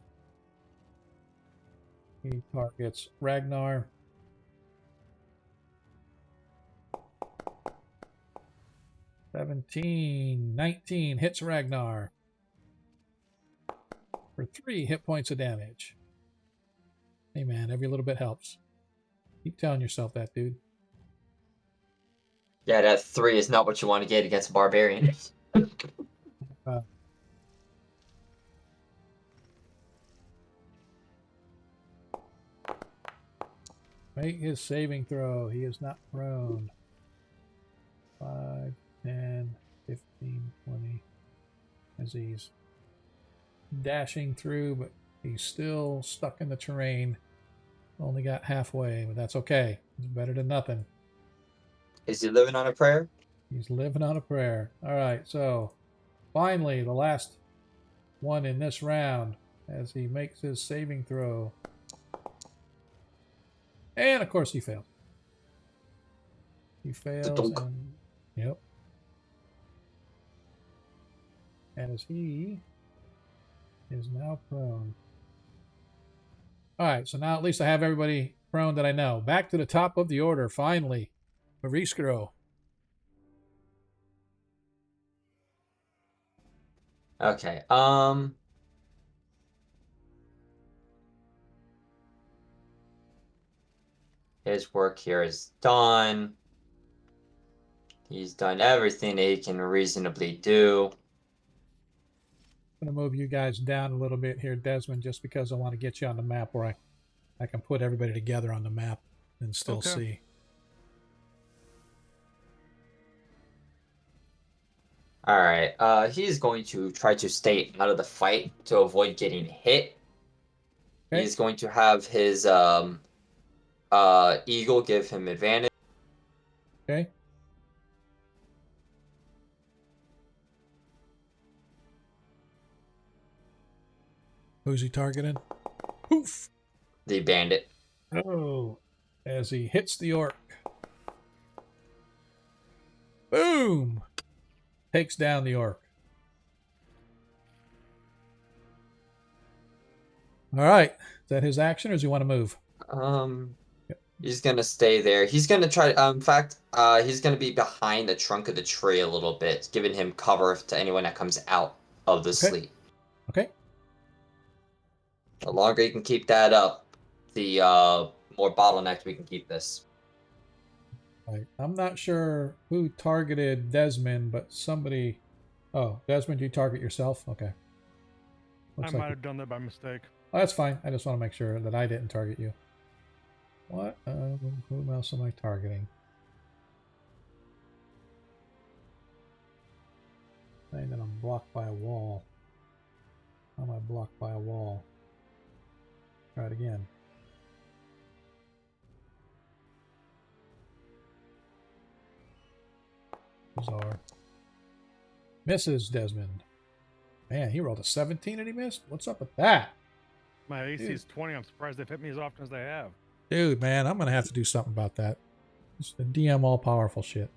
A: He targets Ragnar. (17) 19 hits Ragnar for 3 hit points of damage. Hey man, every little bit helps. Keep telling yourself that, dude.
D: Yeah, that 3 is not what you want to get against a barbarian.
A: Make his saving throw. He is not prone. 5, 10, 15, 20. As he's dashing through, but he's still stuck in the terrain. Only got halfway, but that's okay. It's better than nothing.
D: Is he living on a prayer?
A: He's living on a prayer. All right, so finally, the last one in this round as he makes his saving throw. And of course he failed. He fails and yep. As he is now prone. Alright, so now at least I have everybody prone that I know. Back to the top of the order, finally. Mariskro.
D: Okay. His work here is done. He's done everything that he can reasonably do.
A: I'm going to move you guys down a little bit here, Desmond, just because I want to get you on the map where I can put everybody together on the map and still see.
D: All right. He's going to try to stay out of the fight to avoid getting hit.
A: Okay.
D: He's going to have his eagle give him advantage.
A: Okay. Who's he targeting? Poof!
D: The bandit.
A: Oh, as he hits the orc. Boom! Takes down the orc. All right. Is that his action, or does he want to move?
D: He's gonna stay there. He's gonna try. In fact, he's gonna be behind the trunk of the tree a little bit, giving him cover to anyone that comes out of the sleep.
A: Okay.
D: The longer you can keep that up, the more bottlenecked we can keep this.
A: Right. I'm not sure who targeted Desmond, but somebody. Oh, Desmond, you target yourself? Okay.
C: I might have done that by mistake.
A: Oh, that's fine. I just want to make sure that I didn't target you. What? Who else am I targeting? Saying that I'm blocked by a wall. How am I blocked by a wall? Try it again. Bizarre. Misses Desmond. Man, he rolled a 17 and he missed? What's up with that?
C: My AC is 20. I'm surprised they've hit me as often as they have.
A: Dude, man, I'm going to have to do something about that. It's the DM all-powerful shit.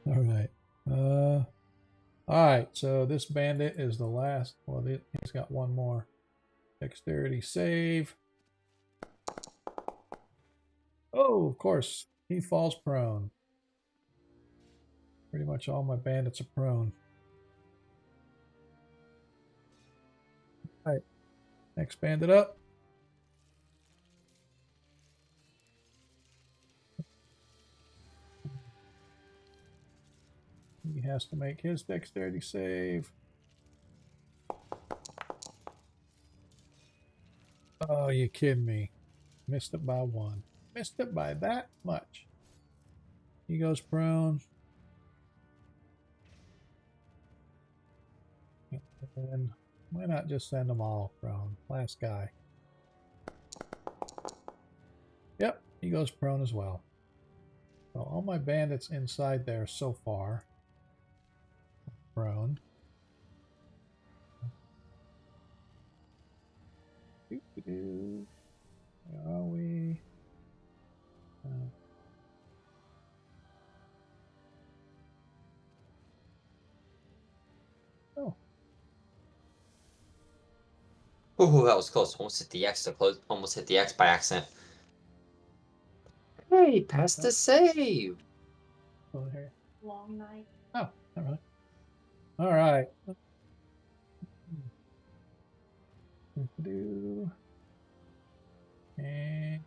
A: All right. All right, so this bandit is the last. Well, he's got one more. Dexterity save. Oh, of course. He falls prone. Pretty much all my bandits are prone. All right. Next bandit up. He has to make his dexterity save. Oh, you kidding me. Missed it by 1. Missed it by that much. He goes prone. And why not just send them all prone? Last guy. Yep, he goes prone as well. Well, all my bandits inside there so far. Prone. Where are we? Oh.
D: Ooh, that was close. Almost hit the X. Almost hit the X by accident. Hey, pass the save.
A: Oh, here.
E: Long night.
A: Oh, not really. All right. Do and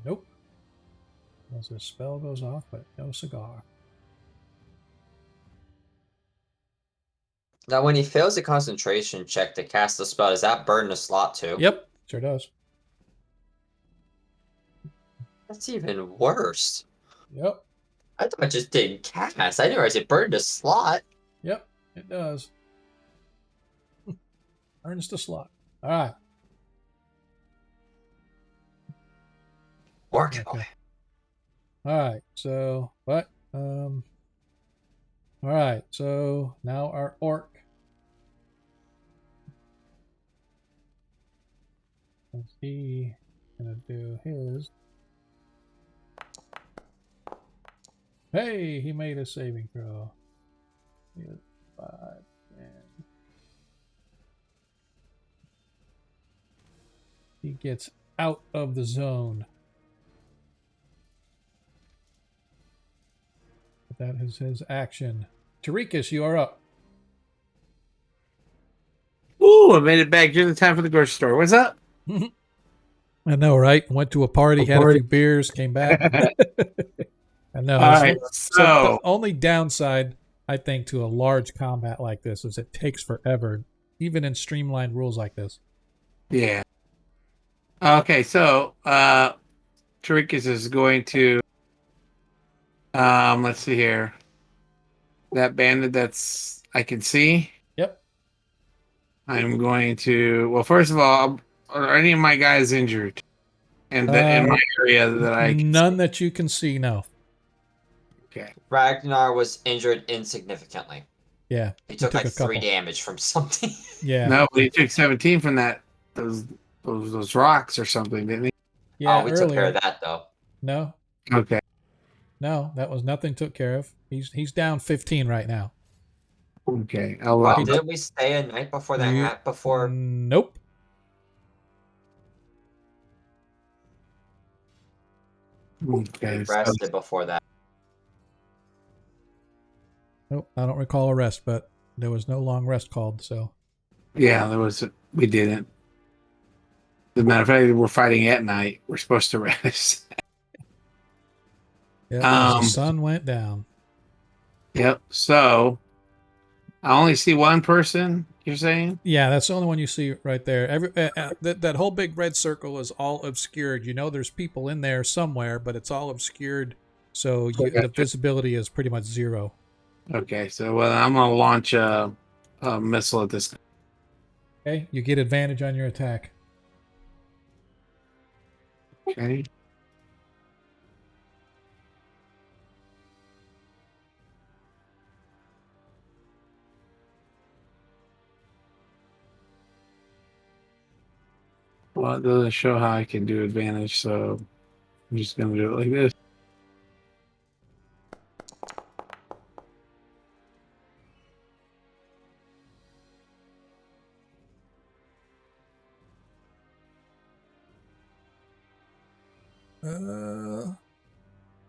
A: nope. As the spell goes off, but no cigar.
D: Now, when he fails a concentration check to cast the spell, does that burn the slot too?
A: Yep, sure does.
D: That's even worse.
A: Yep,
D: I thought it just didn't cast. I didn't realize it burned the slot.
A: yep, it does. Earns the slot. All right.
D: Working
A: Okay. All right. So, what? All right. So now our orc. What's he gonna do? His. Hey, he made a saving throw. He is 5 and he gets out of the zone. That is his action. Tarikas, you are up.
B: Ooh, I made it back just in time for the grocery store. What's up?
A: I know, right? Went to a party, had a few beers, came back. I know.
B: All right,
A: So the only downside, I think, to a large combat like this is it takes forever, even in streamlined rules like this.
B: yeah. Okay, so Tarikas is going to let's see here. That bandit that's I can see.
A: Yep.
B: I'm going to well, first of all, are any of my guys injured? And in my area that I can
A: none
B: see?
A: that you can see, no.
B: Okay.
D: Ragnar was injured insignificantly.
A: Yeah.
D: He took
A: a
D: like 3
A: couple.
D: damage from something.
A: Yeah.
B: No, but he took 17 from those rocks or something, didn't he?
A: Yeah.
D: Oh, we
A: earlier.
D: took care of that though.
A: No.
B: Okay.
A: No, that was nothing took care of. He's down 15 right now.
B: Okay. I'll
D: Well,
B: look at
D: didn't we stay a night before that happened? Before
A: Nope.
B: Okay.
D: we
B: So,
D: rested before that.
A: Nope. I don't recall a rest, but there was no long rest called, so.
B: yeah, we didn't. As a matter of fact, we're fighting at night. We're supposed to rest.
A: Yeah, as the sun went down.
B: Yep. So I only see one person, you're saying?
A: Yeah, that's the only one you see right there. That whole big red circle is all obscured. You know there's people in there somewhere, but it's all obscured, so the visibility is pretty much zero.
B: Okay, so well, I'm gonna launch a missile at this.
A: Okay, you get advantage on your attack.
B: Okay. Well, it doesn't show how I can do advantage, so I'm just gonna do it like this.
A: Uh,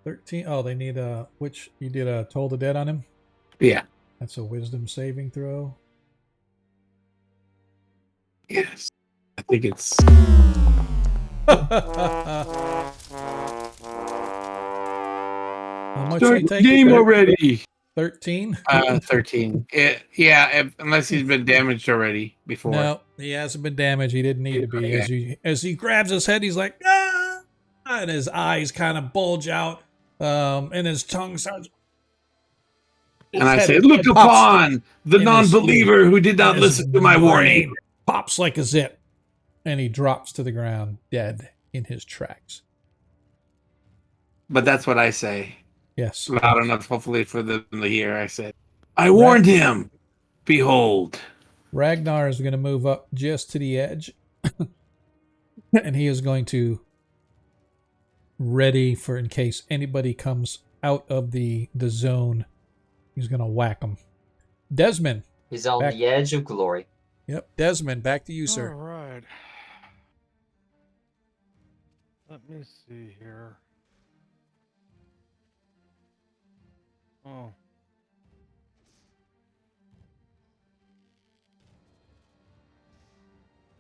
A: 13. Oh, they need which you did a Toll the Dead on him?
B: Yeah.
A: That's a wisdom saving throw.
B: Yes. I think it's.
A: How much
B: Start
A: you
B: the
A: take?
B: game already.
A: 13?
B: 13. Unless he's been damaged already before.
A: No, he hasn't been damaged. He didn't need to be. As he grabs his head, he's like, ah! And his eyes kind of bulge out, and his tongue starts.
B: And I
A: His
B: say,
A: head
B: look
A: pops
B: upon the
A: in his-
B: non-believer who did not
A: and his
B: listen to my warning.
A: brain pops like a zip, and he drops to the ground dead in his tracks.
B: But that's what I say.
A: Yes.
B: Loud enough, hopefully, for them to hear. I said, I warned him. Behold.
A: Ragnar is going to move up just to the edge, and he is going to ready for in case anybody comes out of the zone. He's going to whack them. Desmond.
D: He's on the edge of glory.
A: Yep. Desmond, back to you, sir.
C: All right. Let me see here. Oh.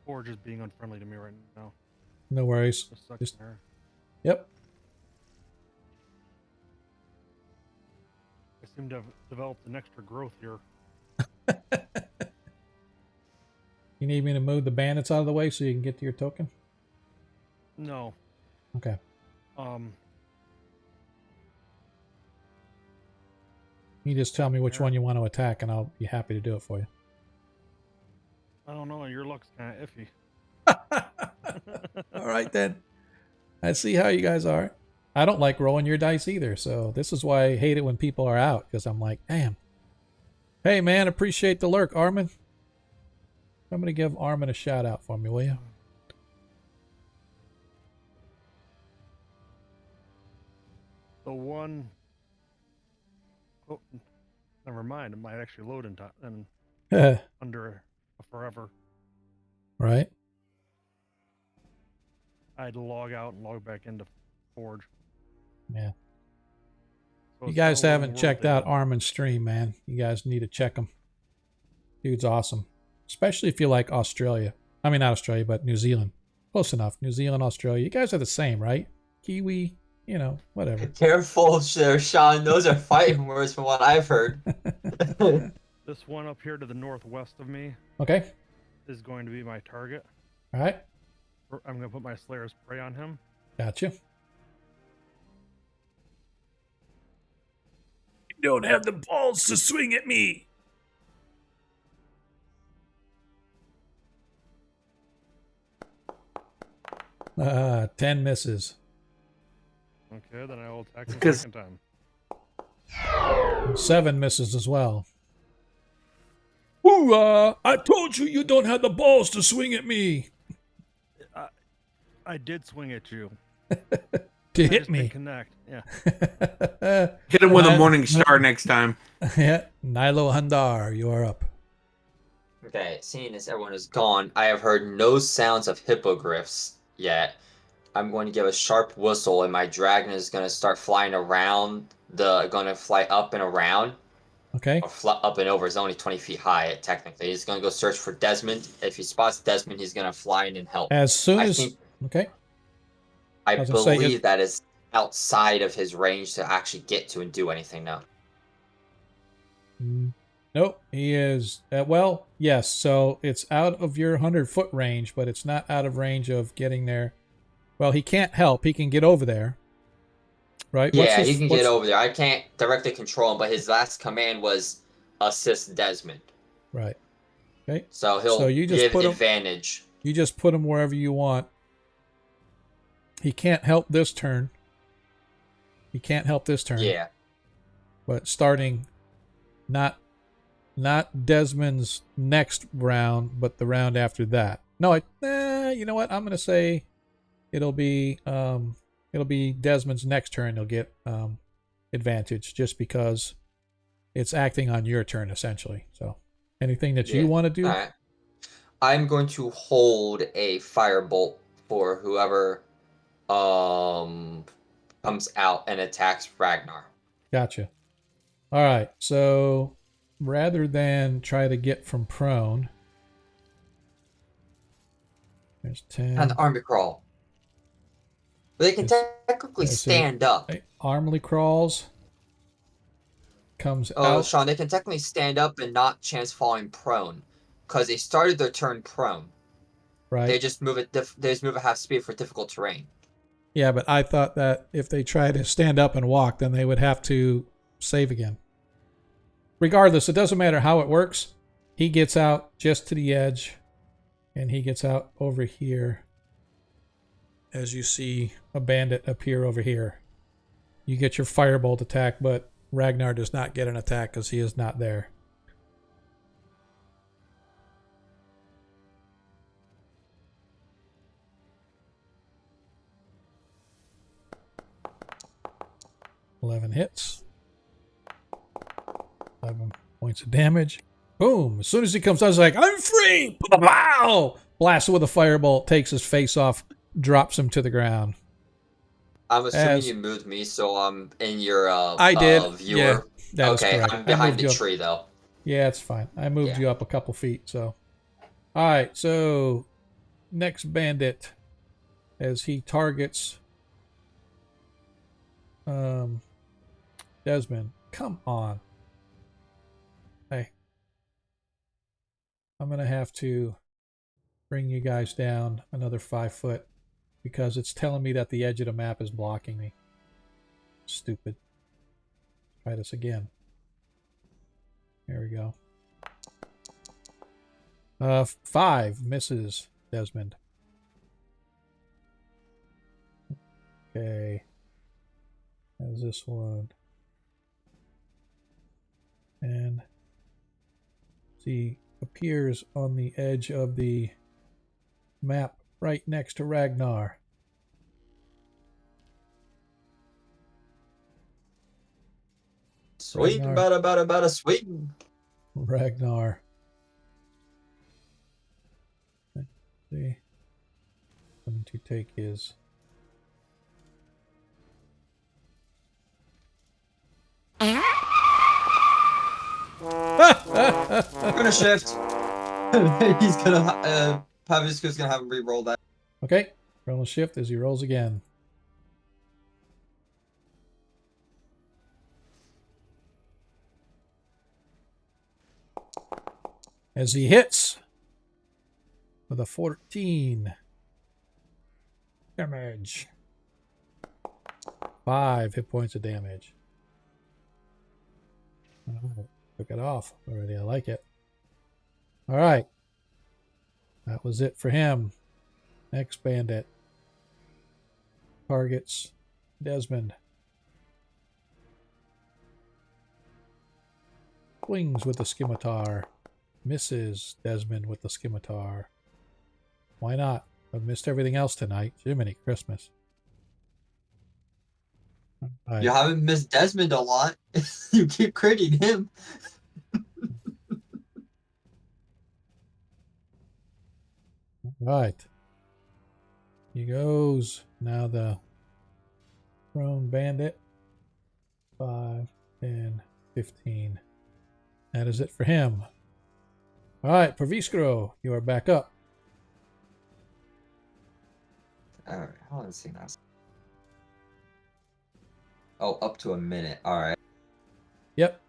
C: Forge is being unfriendly to me right now.
A: No worries.
C: Just there.
A: Yep.
C: I seem to have developed an extra growth here.
A: You need me to move the bandits out of the way so you can get to your token?
C: No.
A: Okay. You just tell me which one you want to attack, and I'll be happy to do it for you.
C: I don't know. Your luck's kind of iffy.
A: All right, then. I see how you guys are. I don't like rolling your dice either, so this is why I hate it when people are out, because I'm like, damn. Hey, man, appreciate the lurk, Armin. Somebody give Armin a shout out for me, will you?
C: The one... Oh, never mind. It might actually load in under forever.
A: Right.
C: I had to log out and log back into Forge.
A: Yeah.
C: So
A: You
C: it's
A: guys
C: no
A: haven't
C: longer
A: checked
C: worth
A: out
C: it.
A: Armin's stream, man. You guys need to check him. Dude's awesome. Especially if you like Australia. I mean, not Australia, but New Zealand. Close enough. New Zealand, Australia. You guys are the same, right? Kiwi, you know, whatever.
D: Careful, there, Sean. Those are fighting words from what I've heard.
C: This one up here to the northwest of me
A: Okay.
C: is going to be my target.
A: All right.
C: I'm going to put my Slayer's Prey on him.
A: Gotcha. You don't have the balls to swing at me. Ah, 10 misses.
C: Okay, then I will attack him a
B: Because-
C: second time.
A: 7 misses as well. Ooh, I told you you don't have the balls to swing at me.
C: I did swing at you.
A: To
C: I
A: hit
C: just
A: me.
C: didn't connect. Yeah.
B: Hit him with a morning star next time.
A: Yeah, Nilo Handar, you are up.
D: Okay, seeing as everyone is gone, I have heard no sounds of hippogriffs yet. I'm going to give a sharp whistle, and my dragon is going to start flying around. Going to fly up and around,
A: Okay.
D: or up and over. It's only 20 feet high, technically. He's going to go search for Desmond. If he spots Desmond, he's going to fly in and help.
A: As soon
D: I
A: as
D: think-
A: okay.
D: I
A: was gonna say,
D: believe that is outside of his range to actually get to and do anything now.
A: Nope, he is. Well, yes. So it's out of your 100-foot range, but it's not out of range of getting there. Well, he can't help. He can get over there. Right?
D: Yeah, he can get over there. I can't directly control him, but his last command was assist Desmond.
A: Right. Okay.
D: So he'll
A: So you just
D: give
A: put him-
D: advantage.
A: You just put him wherever you want. He can't help this turn. He can't help this turn.
D: Yeah.
A: But starting not Desmond's next round, but the round after that. No, you know what? I'm gonna say it'll be Desmond's next turn. He'll get advantage just because it's acting on your turn essentially. So anything that you want to do?
D: All right. I'm going to hold a firebolt for whoever comes out and attacks Ragnar.
A: Gotcha. All right. So rather than try to get from prone, there's 10.
D: And the army crawl. But they can technically
A: that's it.
D: stand up.
A: Hey, Armley crawls. Comes
D: Oh,
A: out.
D: Sean, they can technically stand up and not chance falling prone, because they started their turn prone.
A: Right.
D: They just move it. They just move at half speed for difficult terrain.
A: Yeah, but I thought that if they try to stand up and walk, then they would have to save again. regardless, it doesn't matter how it works. He gets out just to the edge, and he gets out over here. As you see a bandit appear over here. You get your firebolt attack, but Ragnar does not get an attack because he is not there. $11 hits. 11 points of damage. Boom! As soon as he comes out, he's like, I'm free! Wow! Blasts with a firebolt, takes his face off, drops him to the ground.
D: I'm assuming you moved me, so I'm in your
A: I did.
D: viewer.
A: Yeah, that is
D: Okay,
A: correct.
D: I'm behind the
A: you up.
D: tree though.
A: Yeah, it's fine. I moved you up a couple feet, so. Alright, so next bandit as he targets Desmond. Come on. Hey. I'm gonna have to bring you guys down another 5 foot because it's telling me that the edge of the map is blocking me. Stupid. Try this again. There we go. 5 misses Desmond. Okay. How's this one? And he appears on the edge of the map right next to Ragnar.
D: Sweet, about a sweet.
A: Ragnar. Let's see. Going to take his.
D: I'm gonna shift. He's gonna Pavisco's gonna have him re-roll that.
A: Okay, roll a shift as he rolls again. As he hits with a 14 damage. 5 hit points of damage. Oh, took it off already. I like it. All right. That was it for him. Next bandit. Targets Desmond. Swings with the scimitar. Misses Desmond with the scimitar. Why not? I've missed everything else tonight. Jiminy Christmas. Right.
D: You haven't missed Desmond a lot. You keep critting him.
A: Right. He goes. Now the prone bandit. 5, 10, 15. That is it for him. All right, Perviskro, you are back up.
D: Alright, how long has this thing last? Oh, up to a minute. Alright.
A: Yep.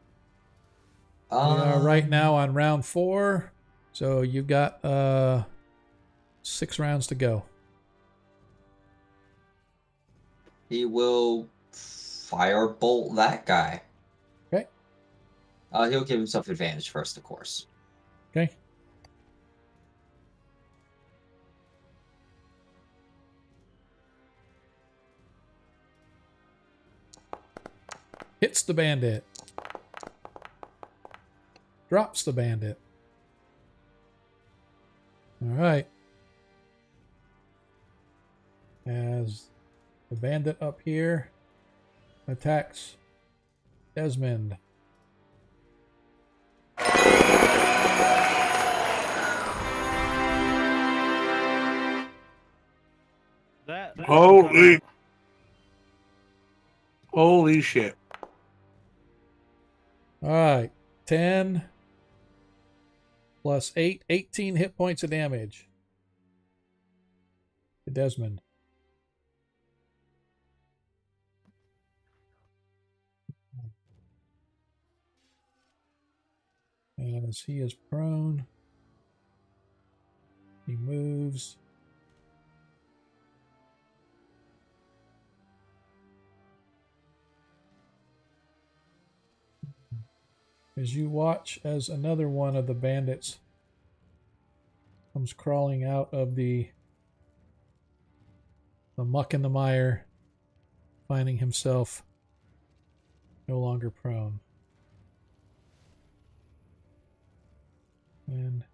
A: We are right now on round 4. So you've got 6 rounds to go.
D: He will firebolt that guy.
A: Okay.
D: He'll give himself advantage first, of course.
A: Okay. Hits the bandit. Drops the bandit. All right. As the bandit up here attacks Desmond.
B: Holy shit.
A: All right. 10 plus 8, 18 hit points of damage to Desmond. And as he is prone, he moves. as you watch as another one of the bandits comes crawling out of the muck and the mire, finding himself no longer prone. And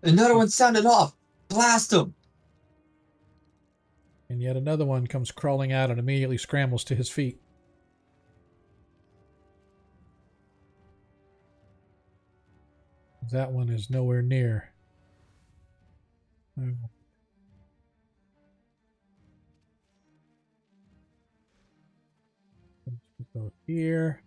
D: Another one sounded off. Blast him.
A: yet another one comes crawling out and immediately scrambles to his feet. That one is nowhere near. Let's go here.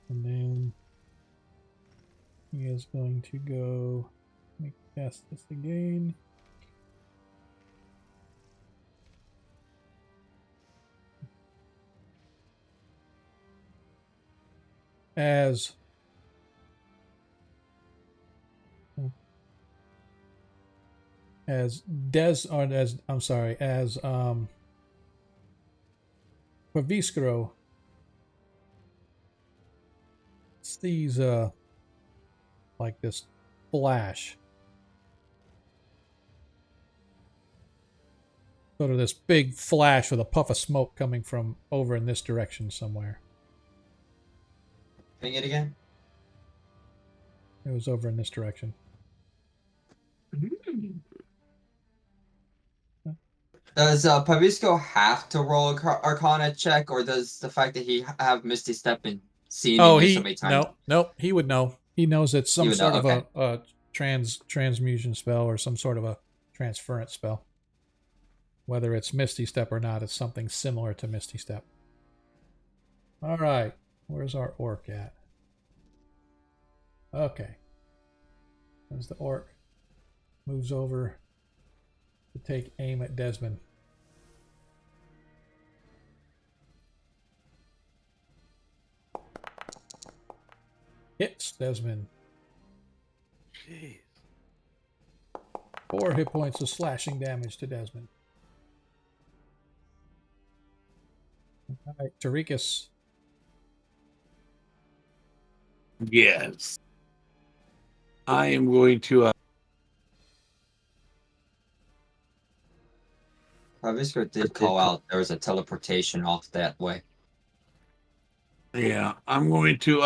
A: And then he is going to go cast this again. As Paviskro sees like this flash, sort of this big flash with a puff of smoke coming from over in this direction somewhere.
D: Ping it again.
A: It was over in this direction.
D: Does Pavisco have to roll a Arcana check, or does the fact that he have Misty Step and seen him so many times?
A: No, he would know. He knows it's some sort of
D: okay.
A: a transmutation spell or some sort of a transference spell. Whether it's Misty Step or not, it's something similar to Misty Step. All right, where's our orc at? Okay. As the orc moves over to take aim at Desmond. Hits Desmond.
C: Jeez.
A: 4 hit points of slashing damage to Desmond. All right, Tarikas.
B: Yes. I am going to
D: Pavisco did call out there was a teleportation off that way.
B: yeah, I'm going to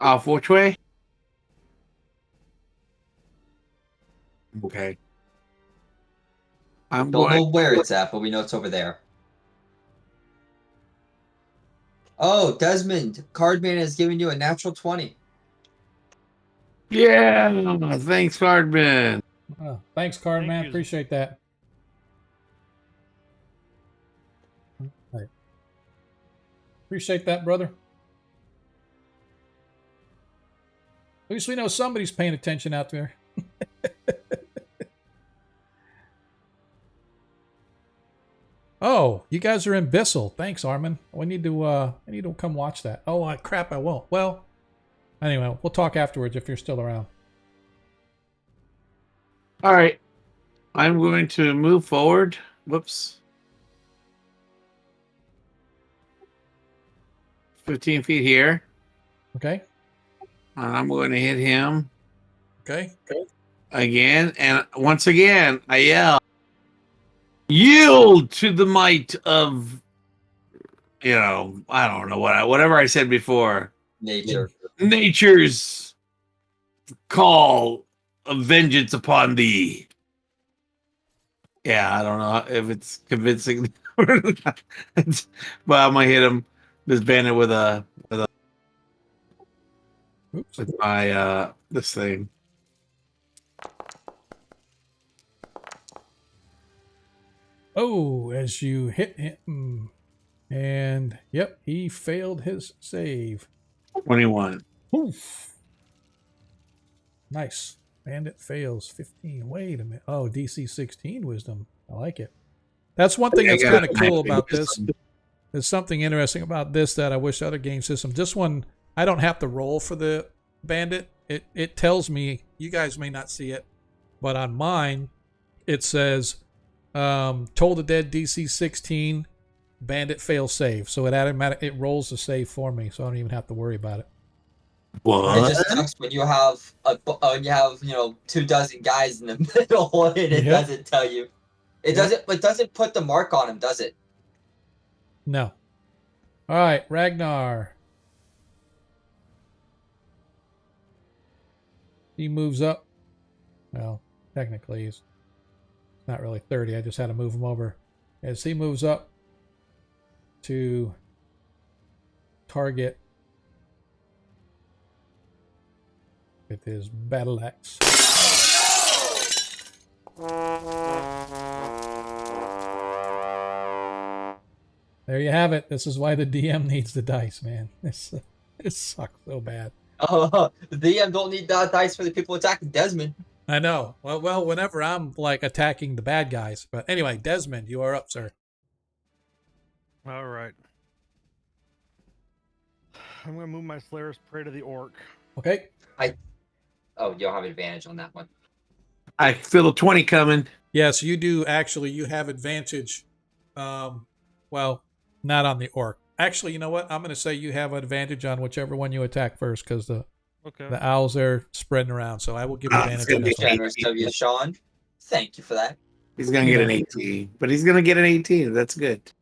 B: off which way? Okay. I'm
D: Don't
B: going
D: know where it's at, but we know it's over there. Oh, Desmond, Cardman has given you a natural 20.
B: Yeah, thanks, Cardman.
A: Oh, thanks, Card
C: Thank
A: Man.
C: you.
A: Appreciate that. All right. Appreciate that, brother. At least we know somebody's paying attention out there. Oh, you guys are in Bissell. Thanks, Armin. I need to come watch that. Oh, crap, I won't. Well, anyway, we'll talk afterwards if you're still around.
B: All right. I'm going to move forward. Whoops. 15 feet here.
A: Okay.
B: And I'm going to hit him
A: Okay.
B: again. And once again, I yell, yield to the might of, I don't know whatever I said before.
D: Nature.
B: Nature's call of vengeance upon thee. Yeah, I don't know if it's convincing or not. But I'm gonna hit him, this bandit, with my this thing.
A: Oh, as you hit him, and yep, he failed his save.
B: 21.
A: Oof. Nice. Bandit fails 15. Wait a minute. Oh, DC 16 wisdom. I like it. That's one thing that's kind of cool about this. There's something interesting about this that I wish other game systems. This one, I don't have to roll for the bandit. It tells me you guys may not see it, but on mine, it says, Toll the Dead DC 16, Bandit fail save. So it rolls the save for me, so I don't even have to worry about it.
D: It
B: What?
D: just sucks when you have when you have 24 guys in the middle and it
A: Yep.
D: doesn't tell you. It
A: Yep.
D: doesn't put the mark on him, does it?
A: No. All right, Ragnar. He moves up. Well, technically, he's not really 30. I just had to move him over. As he moves up to target with his battle axe. There you have it. This is why the DM needs the dice, man. This sucks so bad.
D: The DM don't need dice for the people attacking Desmond.
A: I know. Well, whenever I'm like attacking the bad guys. But anyway, Desmond, you are up, sir.
C: All right. I'm gonna move my Slayer's Prey to the orc.
A: Okay.
D: Oh, you don't have advantage on that one.
B: I feel a 20 coming.
A: Yes, you do. Actually, you have advantage. Well, not on the orc. Actually, you know what? I'm going to say you have advantage on whichever one you attack first, because the owls are spreading around. So I will give you advantage on this one.
D: Generous of you, Sean. Thank you for that.
B: He's going to get an 18, but he's going to get an 18. That's good.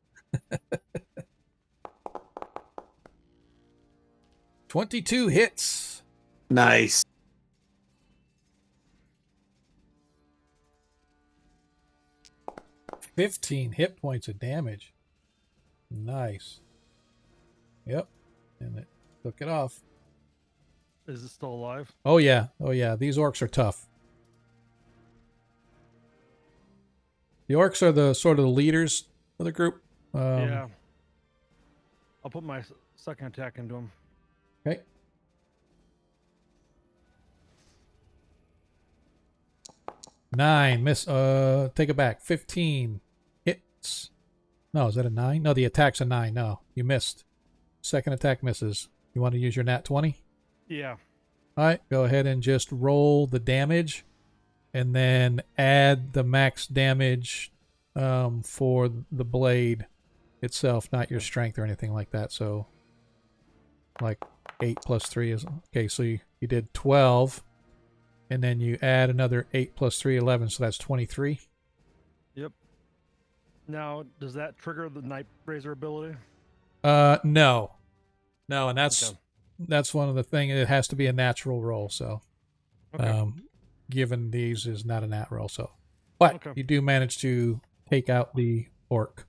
A: 22 hits.
B: Nice.
A: $15 hit points of damage. Nice. Yep. And it took it off.
C: Is it still alive?
A: Oh, yeah. Oh, yeah. These orcs are tough. The orcs are the sort of the leaders of the group.
C: Yeah. I'll put my second attack into him.
A: Okay. Nine. Miss. Take it back. 15 hits. No, is that a 9? No, the attack's a 9. No, you missed. Second attack misses. You want to use your nat 20?
C: Yeah.
A: All right, go ahead and just roll the damage and then add the max damage for the blade itself, not your strength or anything like that. So, like 8 plus 3 is... Okay, so you did 12, and then you add another 8 plus 3, 11, so that's 23.
C: Yep. Now, does that trigger the Night Razor ability?
A: No. No, and that's...
C: Okay.
A: That's one of the things. It has to be a natural roll. So,
C: Okay.
A: given these is not a nat roll. So, but
C: Okay.
A: you do manage to take out the orc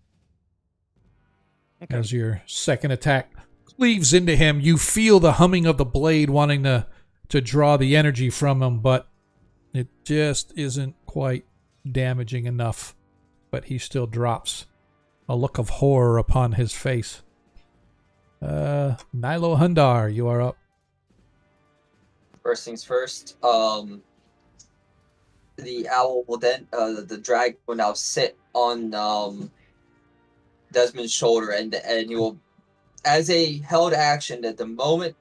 C: Okay.
A: as your second attack cleaves into him. You feel the humming of the blade wanting to draw the energy from him, but it just isn't quite damaging enough. But he still drops a look of horror upon his face. Nilo Hundar, you are up.
D: First things first. The owl will then, the drag will now sit on Desmond's shoulder, and you will, as a held action, that the moment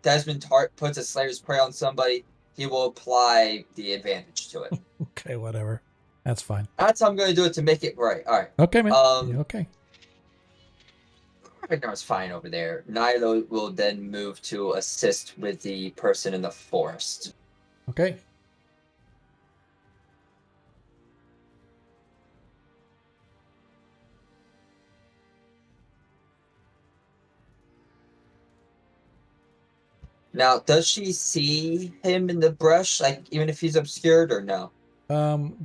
D: Desmond puts a Slayer's Prey on somebody, he will apply the advantage to it.
A: Okay, whatever. That's fine.
D: That's how I'm going to do it to make it right. All right.
A: Okay, man. Yeah, okay.
D: Ragnar's fine over there. Nilo will then move to assist with the person in the forest.
A: Okay.
D: Now, does she see him in the brush, like even if he's obscured, or no?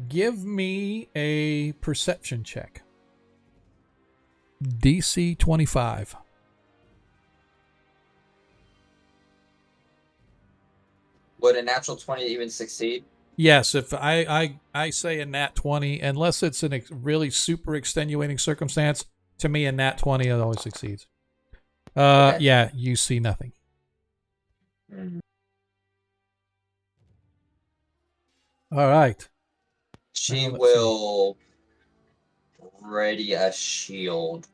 A: Give me a perception check. DC 25.
D: Would a natural 20 even succeed?
A: Yes, if I say a nat 20, unless it's a really super extenuating circumstance, to me a nat 20 it always succeeds.
D: Okay.
A: Yeah, you see nothing.
D: Mm-hmm.
A: All right.
D: She
A: let's
D: will ready a shield.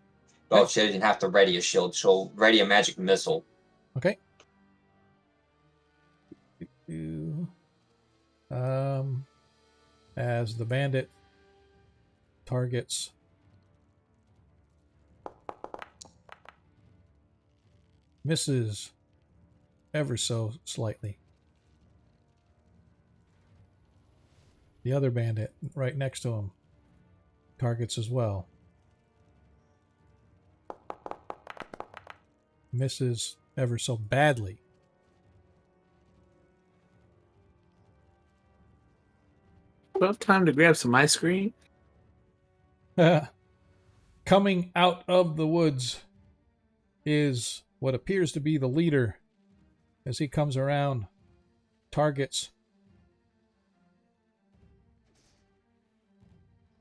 D: Oh, she doesn't have to ready a shield. She'll ready a magic missile.
A: Okay. As the bandit targets misses ever so slightly. The other bandit right next to him targets as well. Misses ever so badly.
B: About time to grab some ice cream.
A: Coming out of the woods is what appears to be the leader as he comes around, targets.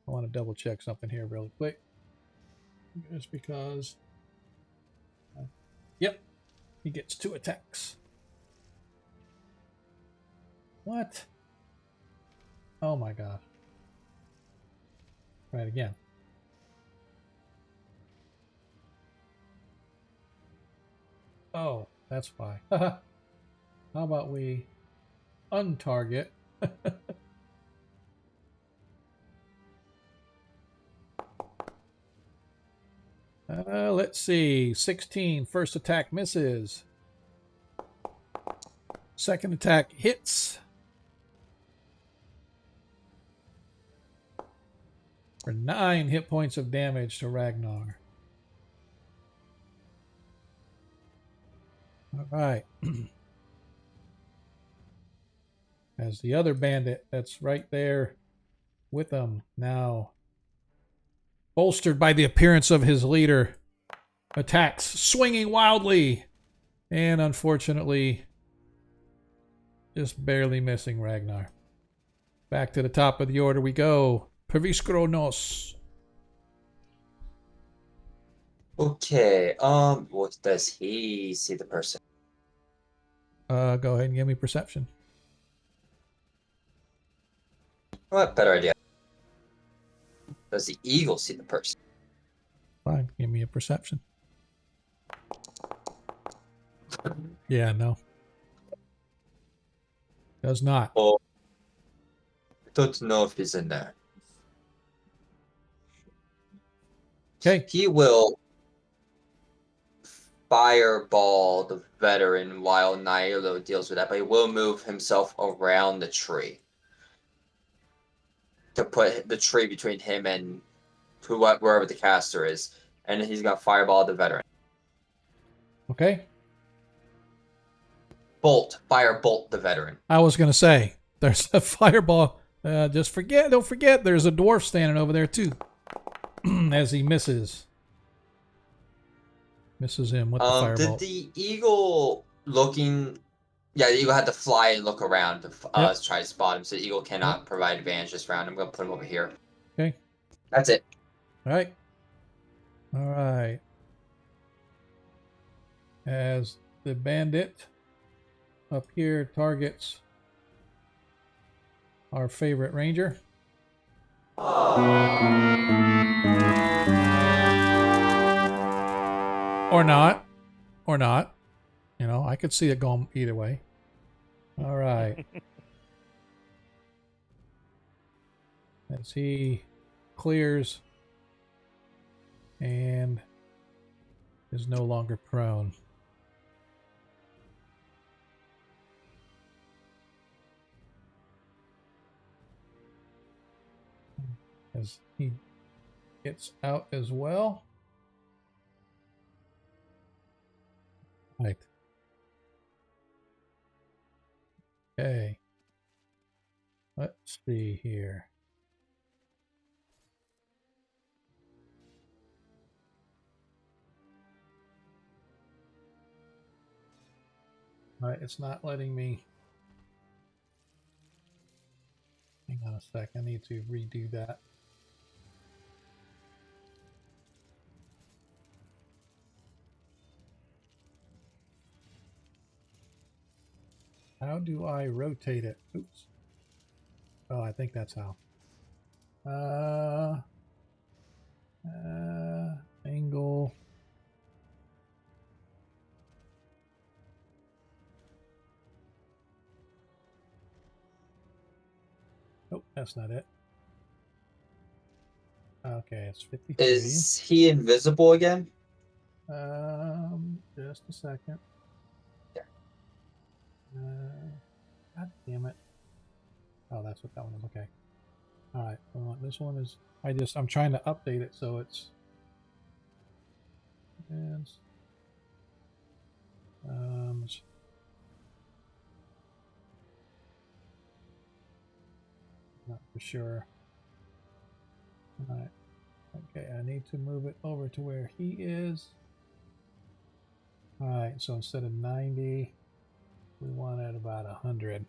A: I want to double check something here really quick. Just because. Yep. He gets 2 attacks. What? Oh my god. Right again. Oh, that's why. How about we untarget? Let's see. 16. First attack misses. Second attack hits. For 9 hit points of damage to Ragnar. All right. As the other bandit that's right there with him now, bolstered by the appearance of his leader, attacks, swinging wildly, and unfortunately just barely missing Ragnar. Back to the top of the order we go. Perviskronos.
D: Okay. What does he see the person?
A: Go ahead and give me perception.
D: What better idea? Does the eagle see the person?
A: Fine, give me a perception. Yeah, no. Does not.
D: Oh, I don't know if he's in there.
A: Okay.
D: He will fireball the veteran while Nailo deals with that, but he will move himself around the tree to put the tree between him and wherever the caster is, and he's gonna fireball the veteran.
A: Okay.
D: Fire bolt the veteran.
A: I was going to say, there's a fireball. Don't forget, there's a dwarf standing over there too. As he misses. Misses him with the fireball.
D: Did the eagle Yeah, the eagle had to fly and look around to try to spot him, so the eagle cannot provide advantage this round. I'm going to put him over here.
A: Okay.
D: That's it.
A: All right. As the bandit up here targets our favorite ranger. Or not. You know, I could see it going either way. All right. As he clears and is no longer prone. As he gets out as well. Right. Okay. Let's see here. All right, it's not letting me. Hang on a sec. I need to redo that. How do I rotate it? Oops. Oh, I think that's how. Angle. that's not it. Okay, it's 53.
D: Is he invisible again?
A: Just a second. God damn it. Oh, that's what that one is. Okay. All right. Well, this one is. I'm trying to update it so it's. Not for sure. All right. Okay, I need to move it over to where he is. All right, so instead of 90, we want it about 100.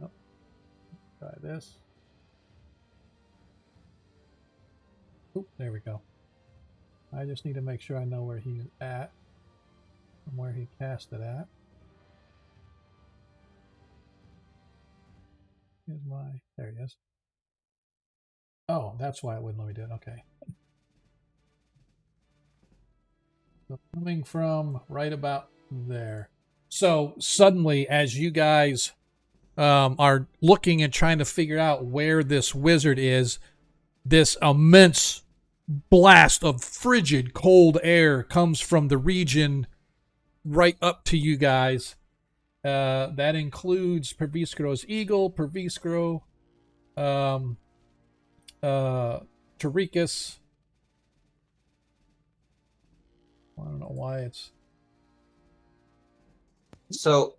A: Oh, try this. Oop, there we go. I just need to make sure I know where he's at and where he cast it at. Here's there he is. Oh, that's why it wouldn't let me do it. Okay. So coming from right about there. So suddenly, as you guys are looking and trying to figure out where this wizard is, this immense blast of frigid cold air comes from the region right up to you guys. That includes Perviskro's eagle, Perviskro, Tarikas. I don't know why it's.
D: So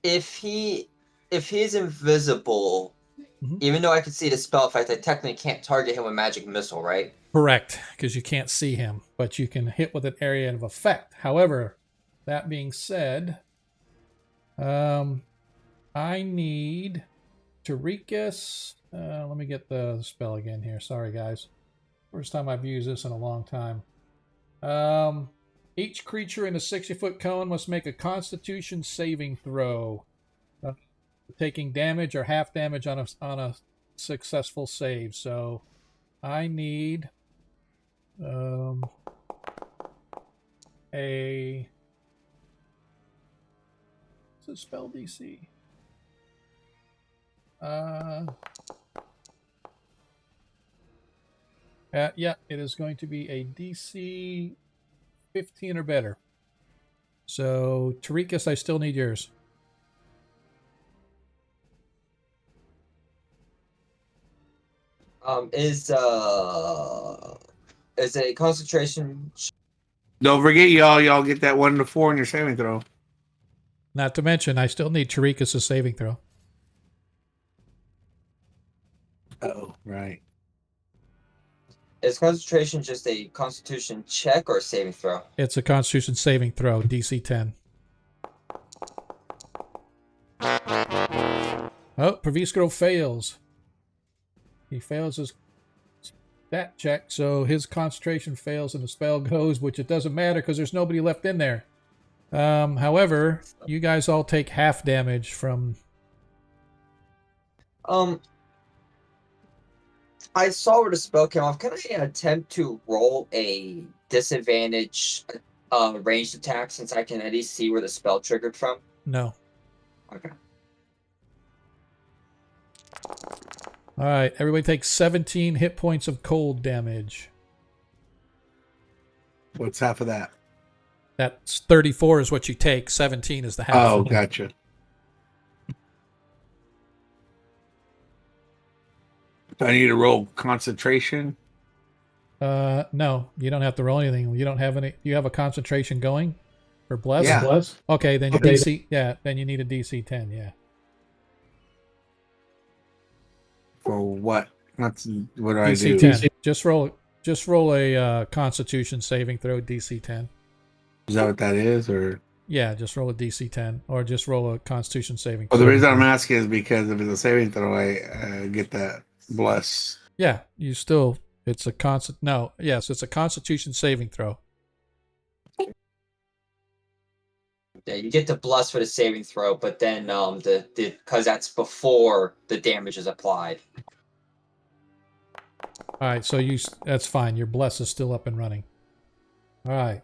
D: if he's invisible, even though I can see the spell effect, I technically can't target him with magic missile, right?
A: Correct, because you can't see him, but you can hit with an area of effect. However, that being said, I need Tarikas. Let me get the spell again here. Sorry, guys. First time I've used this in a long time. Each creature in a 60-foot cone must make a Constitution saving throw, taking damage or half damage on a successful save. So, I need what's the spell DC? Yeah, it is going to be a DC 15 or better. So, Tarikas, I still need yours.
D: Is a concentration?
B: Don't forget, y'all get that 1 to 4 in your saving throw.
A: Not to mention, I still need Tarikas' saving throw.
B: Oh, right.
D: Is concentration just a Constitution check or a saving throw?
A: It's a Constitution saving throw, DC 10. Oh, Perviskro fails. He fails his stat check, so his concentration fails and the spell goes, which it doesn't matter because there's nobody left in there. However, you guys all take half damage from...
D: I saw where the spell came off. Can I attempt to roll a disadvantage ranged attack since I can at least see where the spell triggered from?
A: No.
D: Okay.
A: All right, everybody takes 17 hit points of cold damage.
B: What's half of that?
A: That's 34 is what you take. 17 is the half.
B: Oh, gotcha. Do I need to roll concentration?
A: No, you don't have to roll anything. You don't have any. You have a concentration going for bless.
B: Yeah.
A: Bless? Okay, then DC. Yeah, then you need a DC 10. Yeah.
B: For what? What do I
A: DC
B: do?
A: 10. Just roll a Constitution saving throw. DC 10.
B: Is that what that is, or?
A: Yeah, just roll a DC 10, or just roll a Constitution saving.
B: Well, the reason I'm asking is because if it's a saving throw, I get that bless.
A: Yeah, you still. It's a constant. No, yes, it's a Constitution saving throw.
D: Yeah, you get the bless for the saving throw, but then because that's before the damage is applied.
A: All right, so that's fine. Your bless is still up and running. All right.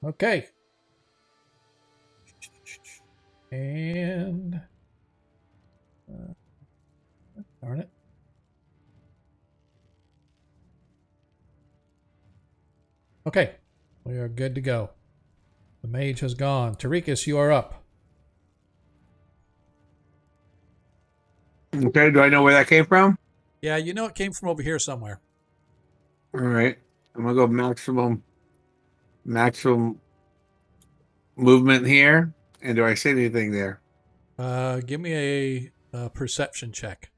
A: Okay. And darn it. Okay, we are good to go. The mage has gone. Tarikas, you are up.
B: Okay, do I know where that came from?
A: Yeah, you know it came from over here somewhere.
B: All right. I'm gonna go maximum movement here. And do I see anything there?
A: Give me a perception check.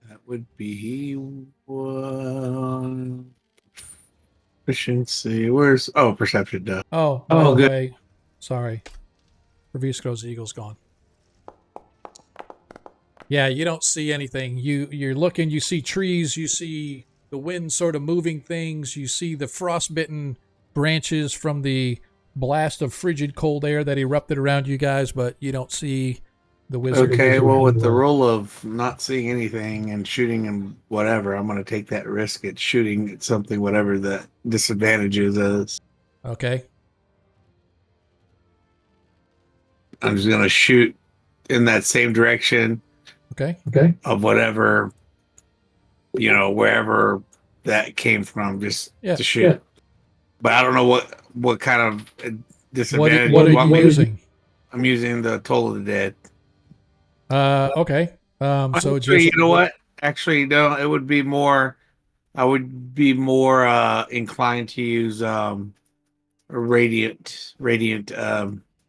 B: That would be one efficiency. Where's perception? Duh.
A: Oh, by the
B: good.
A: way, sorry. Revisco's eagle's gone. Yeah, you don't see anything. You're looking, you see trees, you see the wind sort of moving things, you see the frostbitten branches from the blast of frigid cold air that erupted around you guys, but you don't see the wizard.
B: Okay, well, with the rule of not seeing anything and shooting and whatever, I'm going to take that risk at shooting at something, whatever the disadvantages is.
A: Okay.
B: I'm just going to shoot in that same direction
A: Okay.
B: of whatever, wherever that came from, just to shoot. Yeah. But I don't know what kind of disadvantage.
A: What are you using?
B: I'm using the Toll of the Dead.
A: Okay. So
B: Actually,
A: just
B: you know what? Actually, no. It would be more. I would be more inclined to use radiant.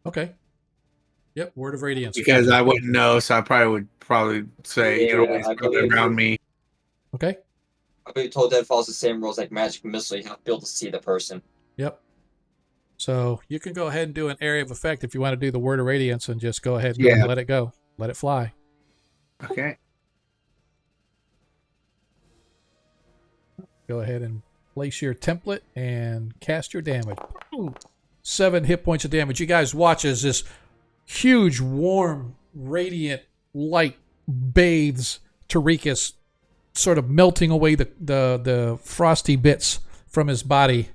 A: Okay. Yep, Word of Radiance.
B: Because I wouldn't know, so I probably would say
D: Yeah, I believe
B: around me.
A: Okay.
D: I believe Toll Dead follows the same rules like Magic Missile. You have to be able to see the person.
A: Yep. So you can go ahead and do an area of effect if you want to do the Word of Radiance and just go ahead and let it go. Let it fly.
B: Okay.
A: Go ahead and place your template and cast your damage. Ooh, 7 hit points of damage. You guys watch as this huge, warm, radiant light bathes Tarikas, sort of melting away the frosty bits from his body.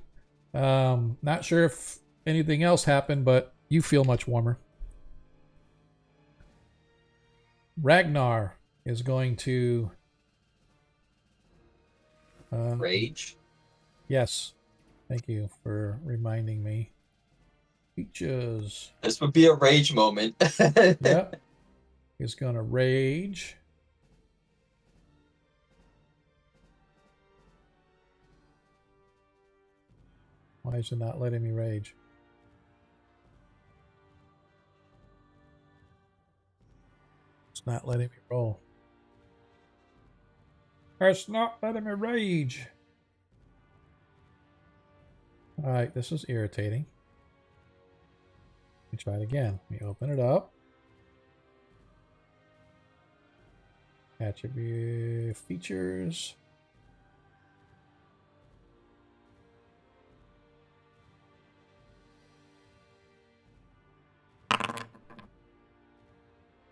A: Not sure if anything else happened, but you feel much warmer. Ragnar is going to
D: Rage?
A: Yes. Thank you for reminding me. Peaches.
D: This would be a rage moment.
A: Yep. He's going to rage. Why is it not letting me rage? It's not letting me roll. It's not letting me rage. Alright, this is irritating. Let me try it again. Let me open it up. Attribute features.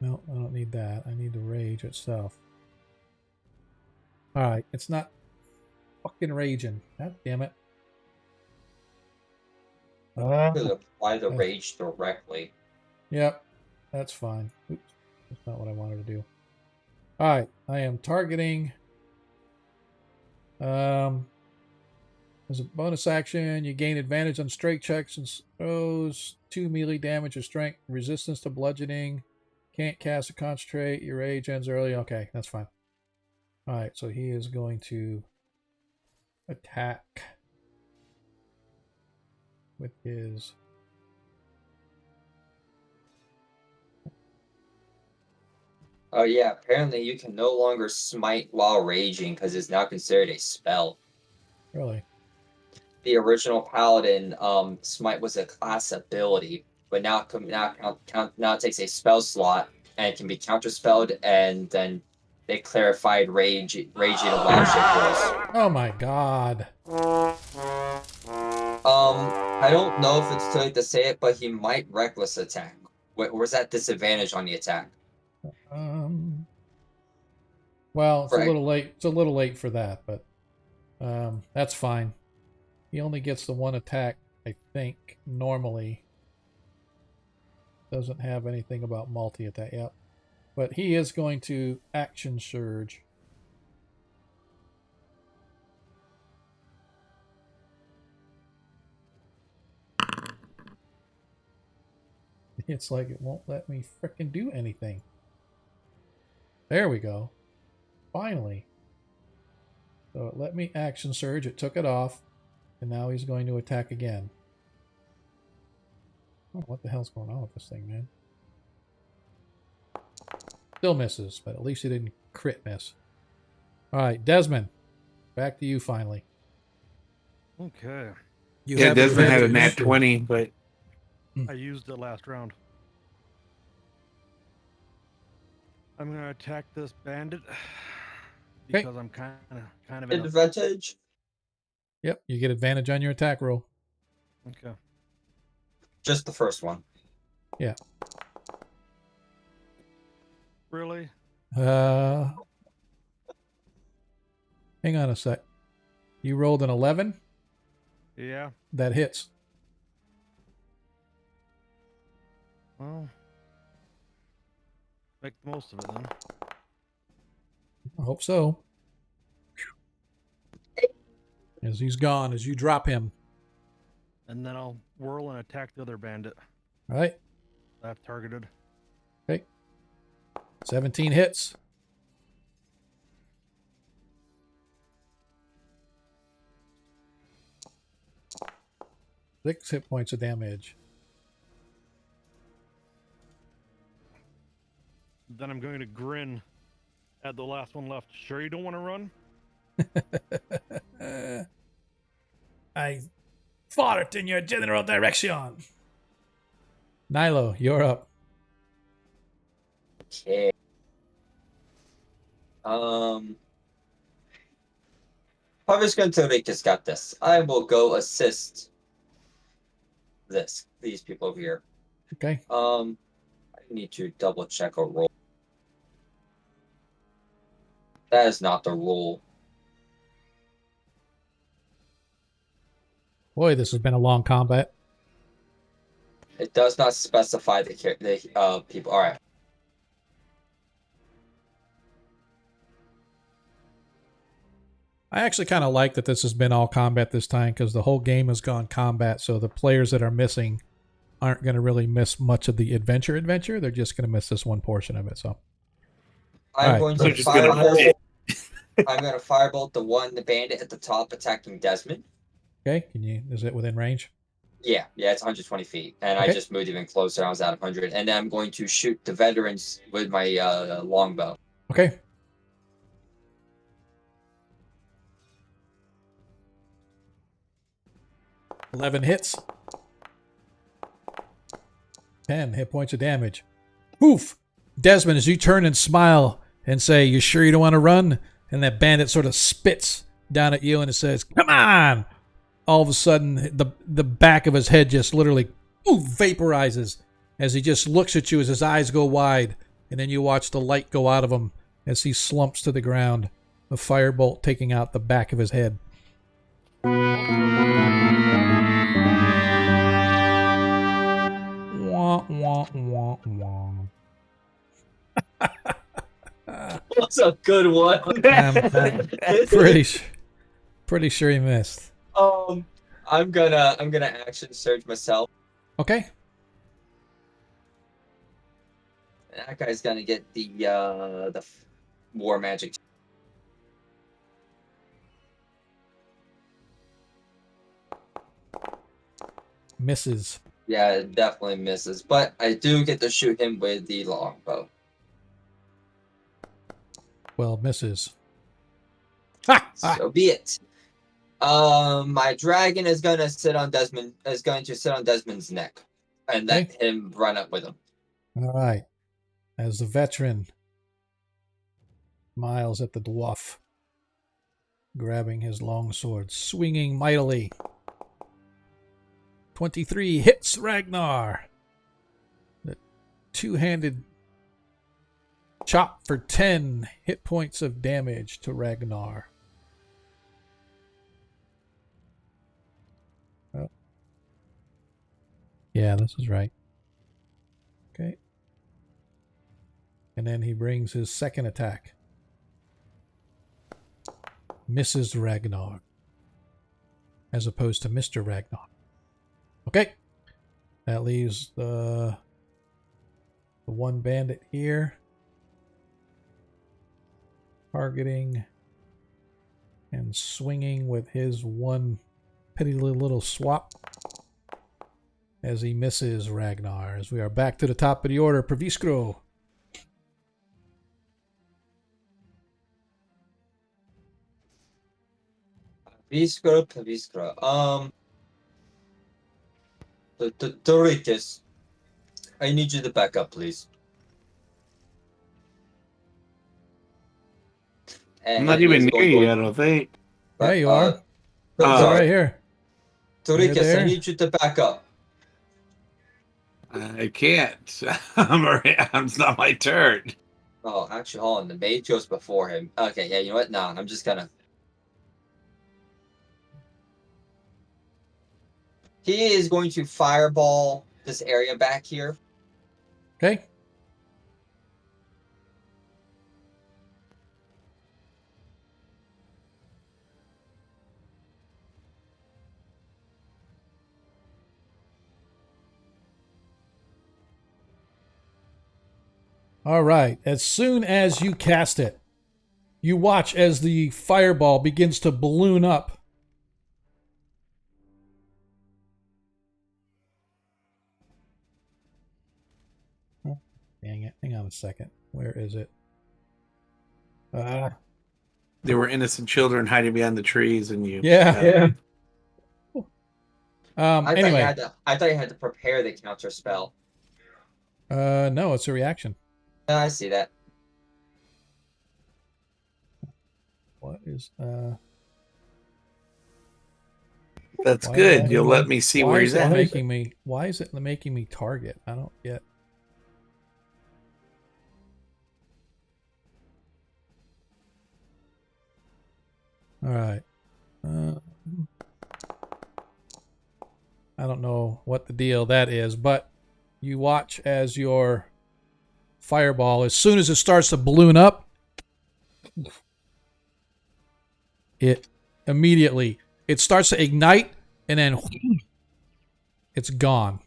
A: No, I don't need that. I need the rage itself. Alright, it's not fucking raging. God damn it.
D: Could apply the rage directly.
A: Yep, that's fine. Oops, that's not what I wanted to do. Alright, I am targeting. As a bonus action, you gain advantage on strike checks and throws 2 melee damage or strength, resistance to bludgeoning. Can't cast or concentrate. Your rage ends early. Okay, that's fine. Alright, so he is going to attack with his...
D: Oh yeah, apparently you can no longer smite while raging because it's now considered a spell.
A: Really?
D: The original paladin smite was a class ability, but now it takes a spell slot and it can be counterspelled, and then they clarified raging and wild shape rules.
A: Oh my god.
D: I don't know if it's too late to say it, but he might reckless attack. Where's that disadvantage on the attack?
A: Well, it's
D: Right.
A: a little late. It's a little late for that, but That's fine. He only gets the one attack, I think, normally. Doesn't have anything about multi-attack. Yep. But he is going to action surge. It's like it won't let me frickin' do anything. There we go. Finally. So it let me action surge. It took it off. And now he's going to attack again. Oh, what the hell's going on with this thing, man? Still misses, but at least he didn't crit miss. Alright, Desmond. Back to you finally.
C: Okay.
A: You
B: Yeah,
A: have
B: Desmond had a
A: advantage.
B: nat 20, but
C: I used it last round. I'm gonna attack this bandit because I'm kind of in a,
D: Advantage.
A: Yep, you get advantage on your attack roll.
C: okay.
D: Just the first one.
A: Yeah.
C: Really?
A: Hang on a sec. You rolled an 11?
C: Yeah.
A: That hits.
C: Well, make the most of it then.
A: I hope so. As he's gone, as you drop him.
C: And then I'll whirl and attack the other bandit
A: All right.
C: I've targeted.
A: Okay. 17 hits. Six hit points of damage.
C: Then I'm going to grin at the last one left. Sure you don't want to run?
A: I fought it in your general direction. Nilo, you're up.
D: Okay. Harvest Guntonicus got this. I will go assist these people over here.
A: Okay.
D: I need to double check a roll. That is not the rule.
A: Boy, this has been a long combat.
D: It does not specify the people. All right.
A: I actually kind of like that this has been all combat this time because the whole game has gone combat, so the players that are missing aren't going to really miss much of the adventure. They're just going to miss this one portion of it. So
D: I'm
A: right.
D: going
B: They're
D: to
B: just gonna
D: firebolt. I'm going to firebolt the bandit at the top attacking Desmond.
A: okay, is it within range?
D: Yeah, it's 120 feet, and I
A: Okay.
D: just moved even closer. I was at 100, and then I'm going to shoot the veterans with my longbow.
A: Okay. $11 hits. 10 hit points of damage. Poof! Desmond, as you turn and smile and say, "You sure you don't want to run?" And that bandit sort of spits down at you and it says, "Come on!" All of a sudden, the back of his head just literally vaporizes as he just looks at you as his eyes go wide. And then you watch the light go out of him as he slumps to the ground, a firebolt taking out the back of his head. Wah, wah, wah, wah.
D: That's a good one.
A: I'm pretty sure he missed.
D: I'm gonna action surge myself.
A: Okay.
D: That guy's gonna get the war magic.
A: Misses.
D: Yeah, it definitely misses, but I do get to shoot him with the longbow.
A: Well, misses. Ha! Ah.
D: So be it. My dragon is going to sit on Desmond's neck, and let him run up with him.
A: All right. As the veteran smiles at the dwarf, grabbing his long sword, swinging mightily. 23 hits Ragnar. The two-handed chop for 10 hit points of damage to Ragnar. Yeah, this is right. Okay. And then he brings his second attack. Mrs. Ragnar. As opposed to Mr. Ragnar. Okay. That leaves the one bandit here. Targeting and swinging with his one petty little swap. As he misses Ragnar. As we are back to the top of the order. Praviskro.
D: Viskra. Doritus, I need you to back up, please.
B: I'm
D: And
B: not
D: he
B: even
D: is
B: near
D: going
B: you,
D: to-
B: I don't think.
A: There you are.
D: Sorry.
A: Right here.
D: Doritus, I
A: there.
D: need you to back up.
B: I can't. It's not my turn.
D: Oh, actually, hold on. The mage goes before him. Okay, yeah, you know what? No, I'm just gonna. He is going to fireball this area back here.
A: Okay. All right. As soon as you cast it, you watch as the fireball begins to balloon up. Oh, dang it. Hang on a second. Where is it?
B: There were innocent children hiding behind the trees, and you.
A: Yeah.
D: I
A: Anyway.
D: thought you had to prepare the counter spell.
A: No, it's a reaction.
D: I see that.
A: What is
B: That's good. You'll let me see where he's at.
A: Why is it making me target? I don't get. All right. I don't know what the deal that is, but you watch as your fireball, as soon as it starts to balloon up, it immediately, it starts to ignite, and then it's gone.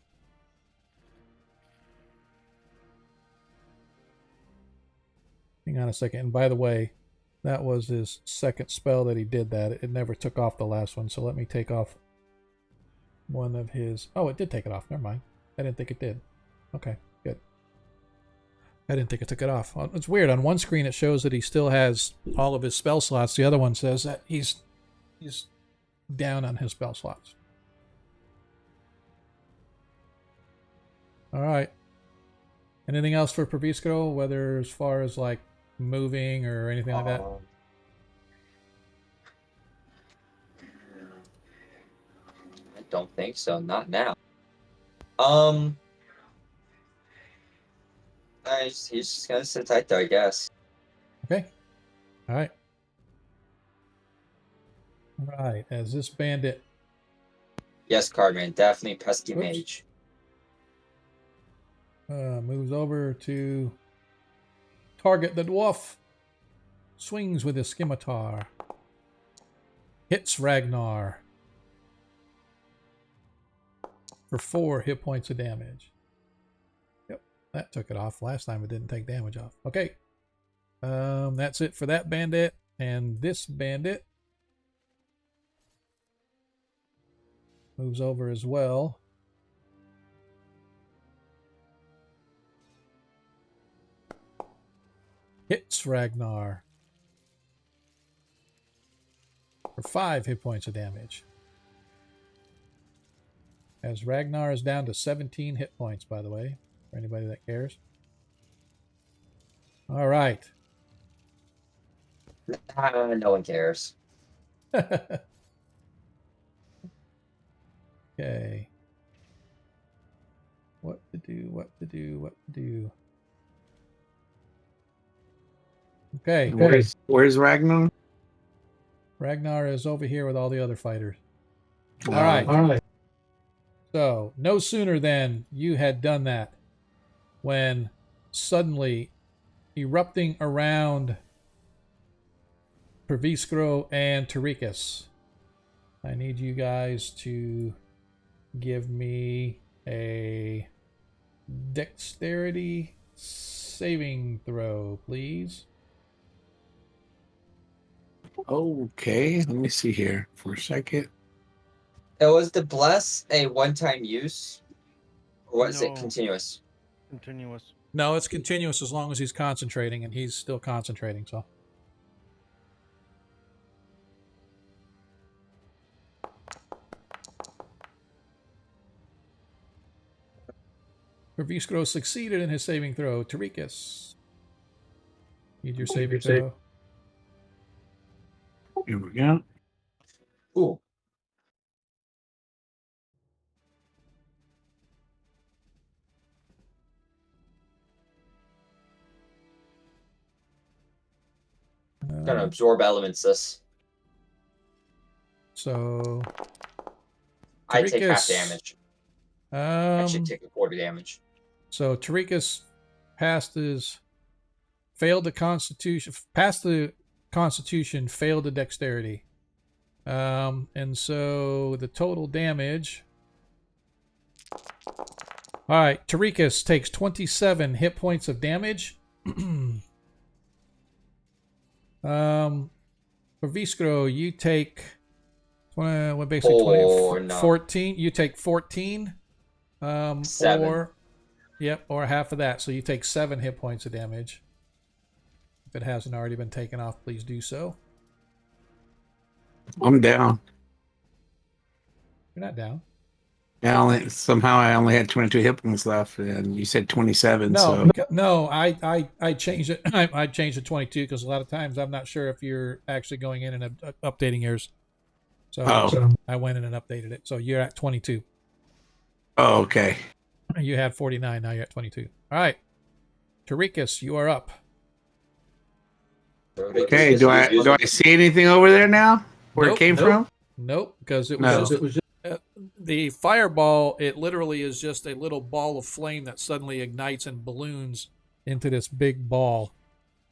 A: Hang on a second. And by the way, that was his second spell that he did that. It never took off the last one, so let me take off one of his... Oh, it did take it off. Never mind. I didn't think it did. Okay, good. I didn't think it took it off. Well, it's weird. On one screen, it shows that he still has all of his spell slots. The other one says that he's down on his spell slots. All right. Anything else for Praviskro, whether as far as like moving or anything like that?
D: I don't think so. Not now. He's just gonna sit tight there, I guess.
A: Okay. All right. All right. As this bandit...
D: Yes, Cardman, definitely pesky
A: Oops.
D: mage.
A: Moves over to target the dwarf. Swings with his scimitar. Hits Ragnar for 4 hit points of damage. Yep, that took it off. Last time it didn't take damage off. Okay. That's it for that bandit. And this bandit moves over as well. Hits Ragnar for 5 hit points of damage. As Ragnar is down to 17 hit points, by the way, for anybody that cares. All right.
D: No one cares.
A: Okay. What to do. Okay.
B: Where's Ragnar?
A: Ragnar is over here with all the other fighters.
B: All
A: right. So, no sooner than you had done that when suddenly erupting around Perviskro and Tarikas, I need you guys to give me a dexterity saving throw, please.
B: Okay, let me see here for a second.
D: Was the bless a one-time use, or was it
C: No.
D: continuous?
C: Continuous.
A: No, it's continuous as long as he's concentrating, and he's still concentrating, so. Perviskro succeeded in his saving throw. Tarikas, need your saving throw.
B: Here we go.
D: Ooh. Gonna absorb elements this.
A: So
D: I take half
A: Tarikas,
D: damage. Actually,
A: Um,
D: take a quarter damage.
A: so Tarikas passed his, failed the Constitution, passed the Constitution, failed the Dexterity. And so the total damage. All right, Tarikas takes 27 hit points of damage. For Viskro, you take basically 20,
D: no.
A: 14. You take 14.
D: 7.
A: Or half of that. So you take 7 hit points of damage. If it hasn't already been taken off, please do so.
B: I'm down.
A: You're not down.
B: Somehow I only had 22 hit points left, and you said 27.
A: No,
B: So
A: I changed it. I changed it to 22 because a lot of times I'm not sure if you're actually going in and updating yours. So I went in and updated it. So you're at 22.
B: Oh, okay.
A: You had 49. Now you're at 22. All right, Tarikas, you are up.
B: Okay. Do I see anything over there now? Where it came from?
A: Nope, because it was just the fireball. It literally is just a little ball of flame that suddenly ignites and balloons into this big ball.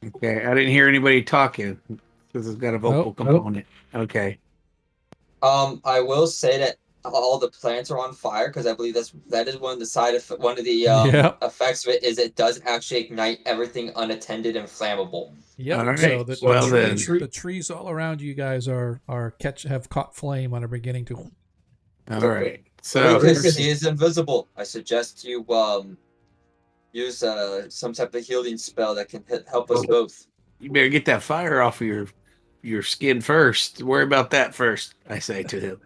B: Okay, I didn't hear anybody talking because it's got a vocal component. Okay.
D: I will say that all the plants are on fire because I believe that is one of the effects of it is it does actually ignite everything unattended and flammable.
A: Yep.
B: All right.
A: So
B: the
A: trees all around you guys have caught flame and are beginning to.
B: All right. So
D: Because he is invisible, I suggest you use some type of healing spell that can help us both.
B: you better get that fire off of your skin first. Worry about that first, I say to him.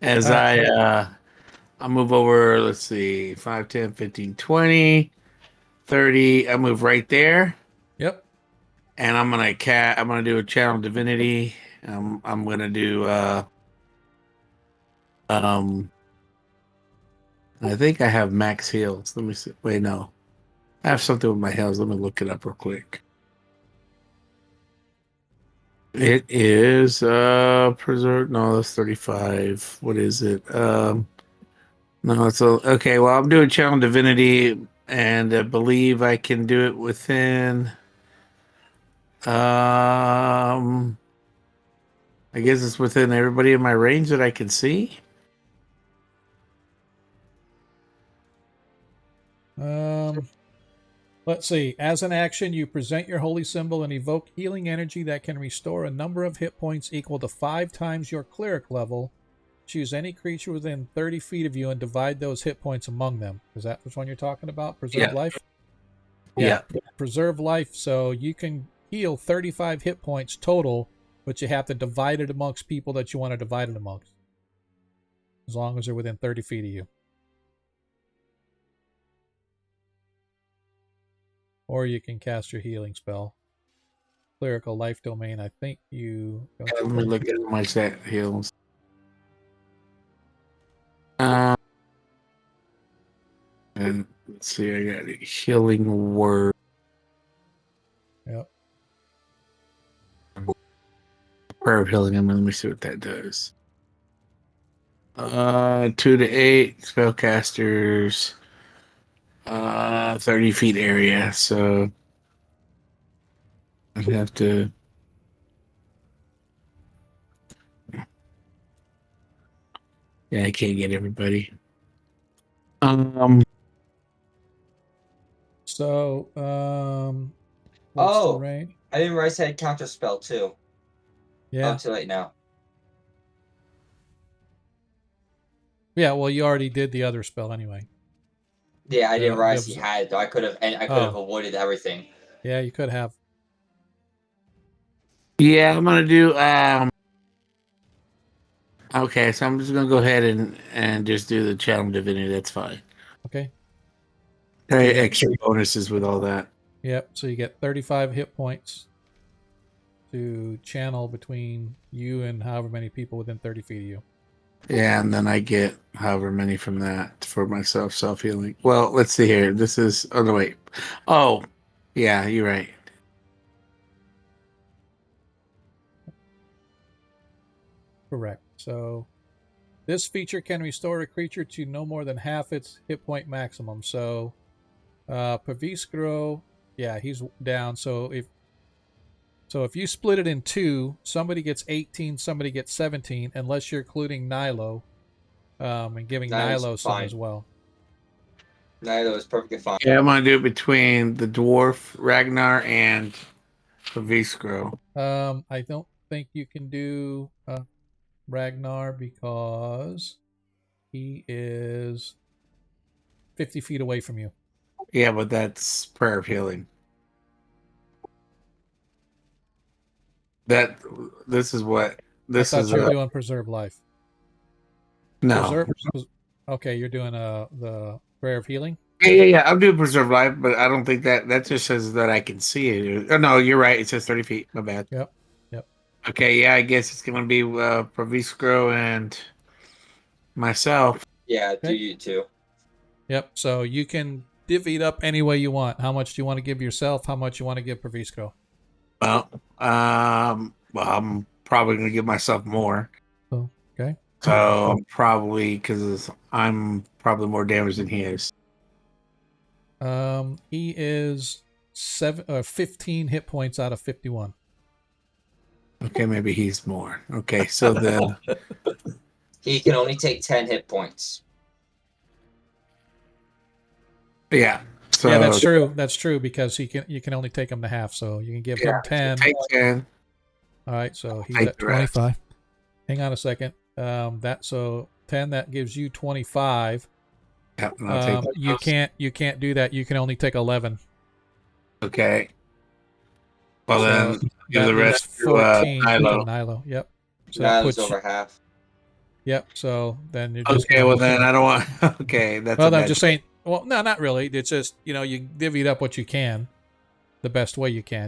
B: As I move over, let's see, 5, 10, 15, 20, 30. I move right there.
A: Yep.
B: And I'm gonna do a channel divinity. I'm gonna do I think I have max heals. Let me see. Wait, no. I have something with my heals. Let me look it up real quick. It is preserve. No, that's 35. What is it? No, it's okay. Well, I'm doing channel divinity, and I believe I can do it within. I guess it's within everybody in my range that I can see.
A: Let's see. As an action, you present your holy symbol and evoke healing energy that can restore a number of hit points equal to 5 times your cleric level. Choose any creature within 30 feet of you and divide those hit points among them. Is that which one you're talking about? Preserve life?
B: Yeah.
A: Preserve life. So you can heal 35 hit points total, but you have to divide it amongst people that you want to divide it amongst. As long as they're within 30 feet of you. Or you can cast your healing spell. Clerical life domain, I think you...
B: Let me look at my set heals. And let's see, I got a healing word.
A: Yep.
B: Prayer of healing. Let me see what that does. 2 to 8 spellcasters. 30 feet area. So I'd have to. Yeah, I can't get everybody.
A: So, what's the
D: Oh,
A: range?
D: I didn't realize I had counter spell too.
A: Yeah.
D: Oh, too late now.
A: Yeah, well, you already did the other spell anyway.
D: Yeah, I didn't realize he
A: the-
D: had it, though. I could have avoided everything.
A: Yeah, you could have.
B: Yeah, I'm gonna do. Okay, so I'm just gonna go ahead and just do the channel divinity. That's fine.
A: Okay.
B: Extra bonuses with all that.
A: Yep. So you get 35 hit points to channel between you and however many people within 30 feet of you.
B: Yeah, and then I get however many from that for myself, self healing. Well, let's see here. This is. Oh no, wait. Oh, yeah, you're right.
A: Correct. So this feature can restore a creature to no more than half its hit point maximum. So Paviskro, yeah, he's down. So if you split it in two, somebody gets 18, somebody gets 17, unless you're including Nilo, and giving
D: Nilo's
A: Nilo some
D: fine.
A: as well.
D: Nilo is perfectly fine.
B: Yeah, I'm gonna do it between the dwarf Ragnar and Paviskro.
A: I don't think you can do Ragnar because he is 50 feet away from you.
B: Yeah, but that's prayer of healing. That this is what this
A: I thought
B: is.
A: you were doing preserve life.
B: No.
A: Okay, you're doing the prayer of healing.
B: Yeah. I'll do preserve life, but I don't think that just says that I can see it. Oh no, you're right. It says 30 feet. My bad.
A: Yep.
B: Okay, yeah, I guess it's gonna be Praviskro and myself.
D: Yeah,
A: Okay.
D: do you too.
A: Yep. So you can divvy it up any way you want. How much do you want to give yourself? How much you want to give Praviskro?
B: Well, I'm probably gonna give myself more.
A: So okay.
B: So probably because I'm probably more damaged than he is.
A: He is 15 hit points out of 51.
B: Okay, maybe he's more. Okay, so then
D: He can only take 10 hit points.
B: yeah. So
A: Yeah, that's true. That's true because you can only take him to half, so you can give him 10.
B: Take 10.
A: All right, so he's
B: Take
A: at
B: the rest.
A: 25. Hang on a second. So 10 that gives you 25.
B: Yeah, and I'll take
A: You
B: those.
A: can't do that. You can only take 11.
B: Okay. Well
A: So
B: then, give
A: that
B: the
A: leaves
B: rest to
A: 14
B: Nilo.
A: to Nilo. Yep. So that
D: Nilo's
A: puts
D: over half.
A: Yep. So then you're just
B: Okay,
A: gonna,
B: well then I don't want. Okay, that's
A: well,
B: a
A: I'm
B: bad.
A: just saying. Well, no, not really. It's just you divvied up what you can, the best way you can.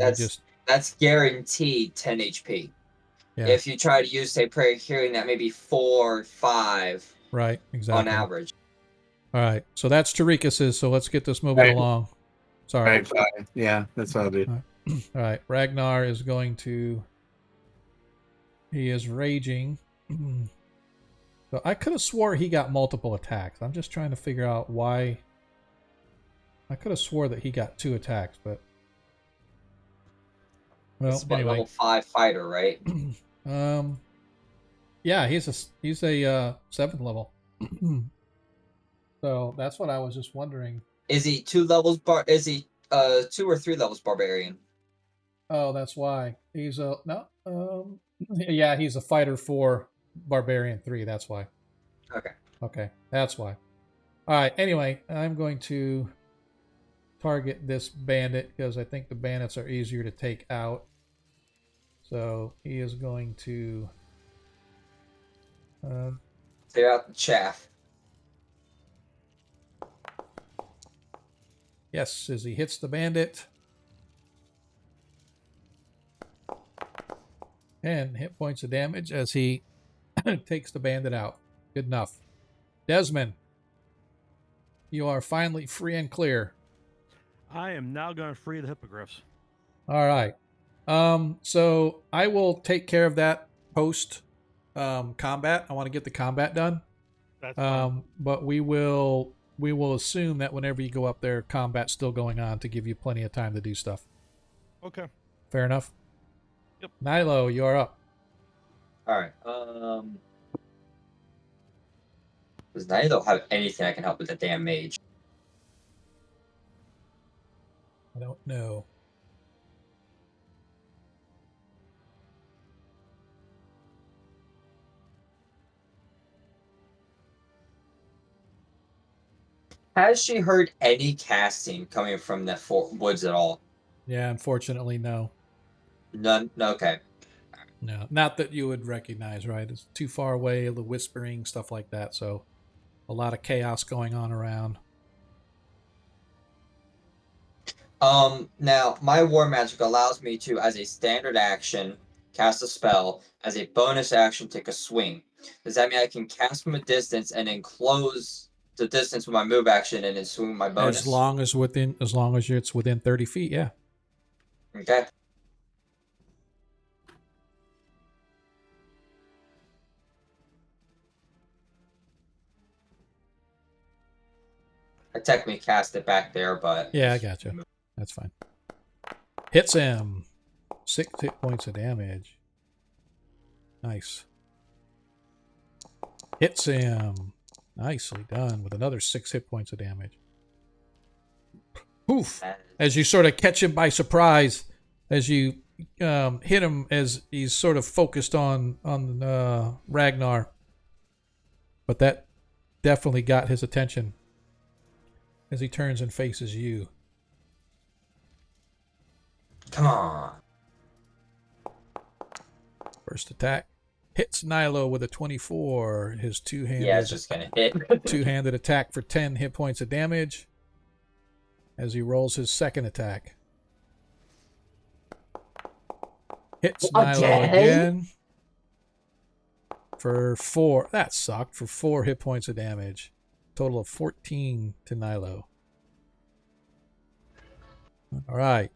D: That's guaranteed 10 HP.
A: Yeah.
D: If you try to use, say, prayer healing, that may be 4 or 5
A: Right. Exactly.
D: on average.
A: All right. So that's Tarikas's. So let's get this moving
B: Right.
A: along. Sorry.
B: Right, fine. Yeah, that's all I do.
A: All right. Ragnar is going to. He is raging. So I could have swore he got multiple attacks. I'm just trying to figure out why. I could have swore that he got 2 attacks, but well,
D: It's about
A: anyway.
D: level 5 fighter, right?
A: Yeah, he's a 7th level. So that's what I was just wondering.
D: Is he 2 levels is he 2 or 3 levels barbarian?
A: Oh, that's why he's a no. Yeah, he's a fighter 4, barbarian 3. That's why. Okay, that's why. All right. Anyway, I'm going to target this bandit because I think the bandits are easier to take out. So he is going to
D: Clear out the chaff.
A: yes, as he hits the bandit. And hit points of damage as he takes the bandit out. Good enough. Desmond, you are finally free and clear.
C: I am now going to free the hippogriffs.
A: All right. So I will take care of that post combat. I want to get the combat done.
C: That's fine.
A: But we will assume that whenever you go up there, combat's still going on to give you plenty of time to do stuff.
C: Okay.
A: Fair enough.
C: Yep.
A: Nilo, you're up.
D: All right. Because now you don't have anything that can help with the damn mage.
A: I don't know.
D: Has she heard any casting coming from the woods at all?
A: Yeah, unfortunately, no.
D: None. Okay.
A: No, not that you would recognize, right? It's too far away, the whispering, stuff like that. So, a lot of chaos going on around.
D: Now my war magic allows me to, as a standard action, cast a spell. As a bonus action, take a swing. Does that mean I can cast from a distance and then close the distance with my move action and then swing with my bonus?
A: As long as it's within 30 feet, yeah.
D: Okay. I technically cast it back there, but
A: Yeah, I gotcha. That's fine. Hits him. 6 hit points of damage. Nice. Hits him. Nicely done with another 6 hit points of damage. Poof. As you sort of catch him by surprise, as you hit him as he's sort of focused on Ragnar. But that definitely got his attention as he turns and faces you.
D: Come on.
A: First attack hits Nilo with a 24. His two-handed
D: Yeah, it's just gonna hit.
A: two-handed attack for 10 hit points of damage as he rolls his second attack. Hits Nilo again for 4. That sucked. For 4 hit points of damage. Total of 14 to Nilo. All right.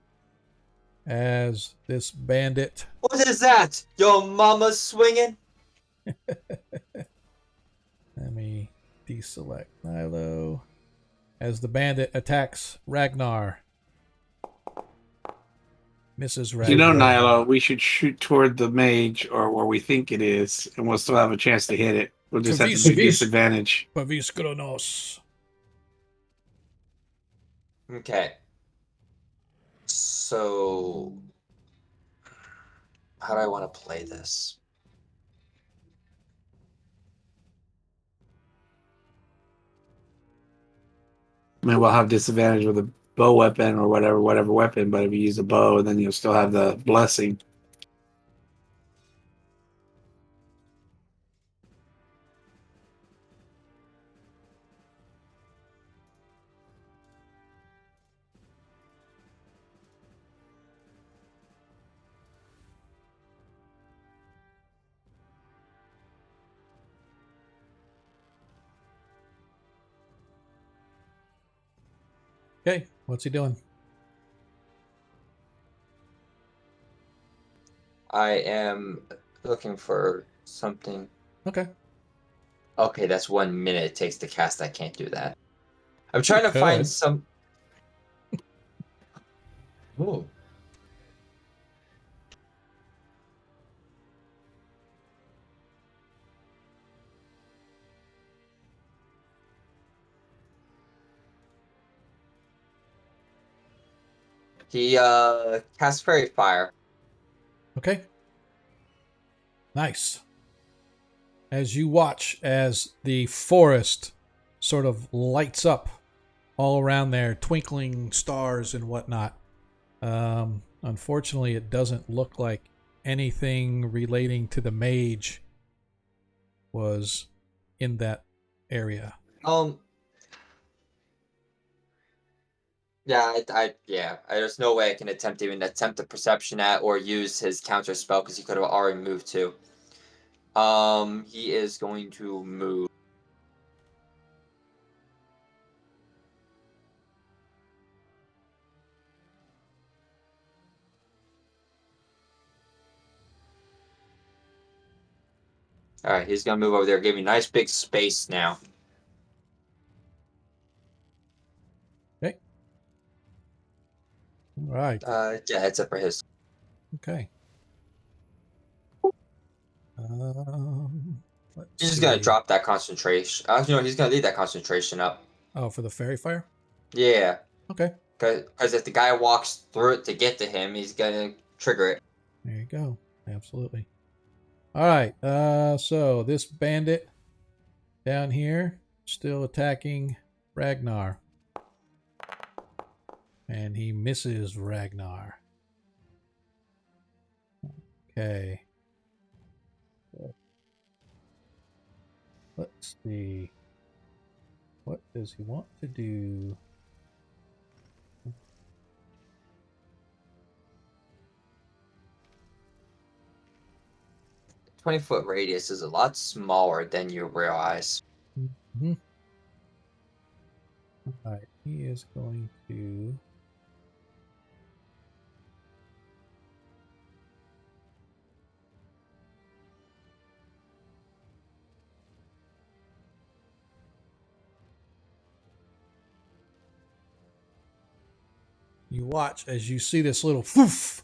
A: As this bandit...
D: What is that? Your mama's swinging?
A: Let me deselect Nilo. As the bandit attacks Ragnar. Mrs. Ragnar.
B: You know, Nyla, we should shoot toward the mage or where we think it is, and we'll still have a chance to hit it. We'll just have to do disadvantage.
A: Paviskronos.
D: Okay. So, how do I want to play this?
B: I mean, we'll have disadvantage with a bow weapon or whatever weapon, but if you use a bow, then you'll still have the blessing.
A: Okay, what's he doing?
D: I am looking for something.
A: Okay.
D: Okay, that's 1 minute it takes to cast. I can't do that. I'm trying to
A: could.
D: find some. Ooh. He casts Fairy Fire.
A: Okay. Nice. As you watch as the forest sort of lights up all around there, twinkling stars and whatnot. Unfortunately, it doesn't look like anything relating to the mage was in that area.
D: Yeah, there's no way I can even attempt a perception at or use his counter spell because he could have already moved to. He is going to move. All right, he's gonna move over there. Give me nice big space now.
A: Okay. All right.
D: Yeah, heads up for his.
A: Okay. Let's
D: He's just
A: see.
D: gonna drop that concentration. He's gonna leave that concentration up.
A: Oh, for the fairy fire?
D: Yeah,
A: Okay.
D: because if the guy walks through it to get to him, he's gonna trigger it.
A: There you go. Absolutely. All right. So this bandit down here still attacking Ragnar. And he misses Ragnar. Okay. Let's see. What does he want to do?
D: 20-foot radius is a lot smaller than you realize.
A: Mm-hmm. All right. He is going to. You watch as you see this little foof.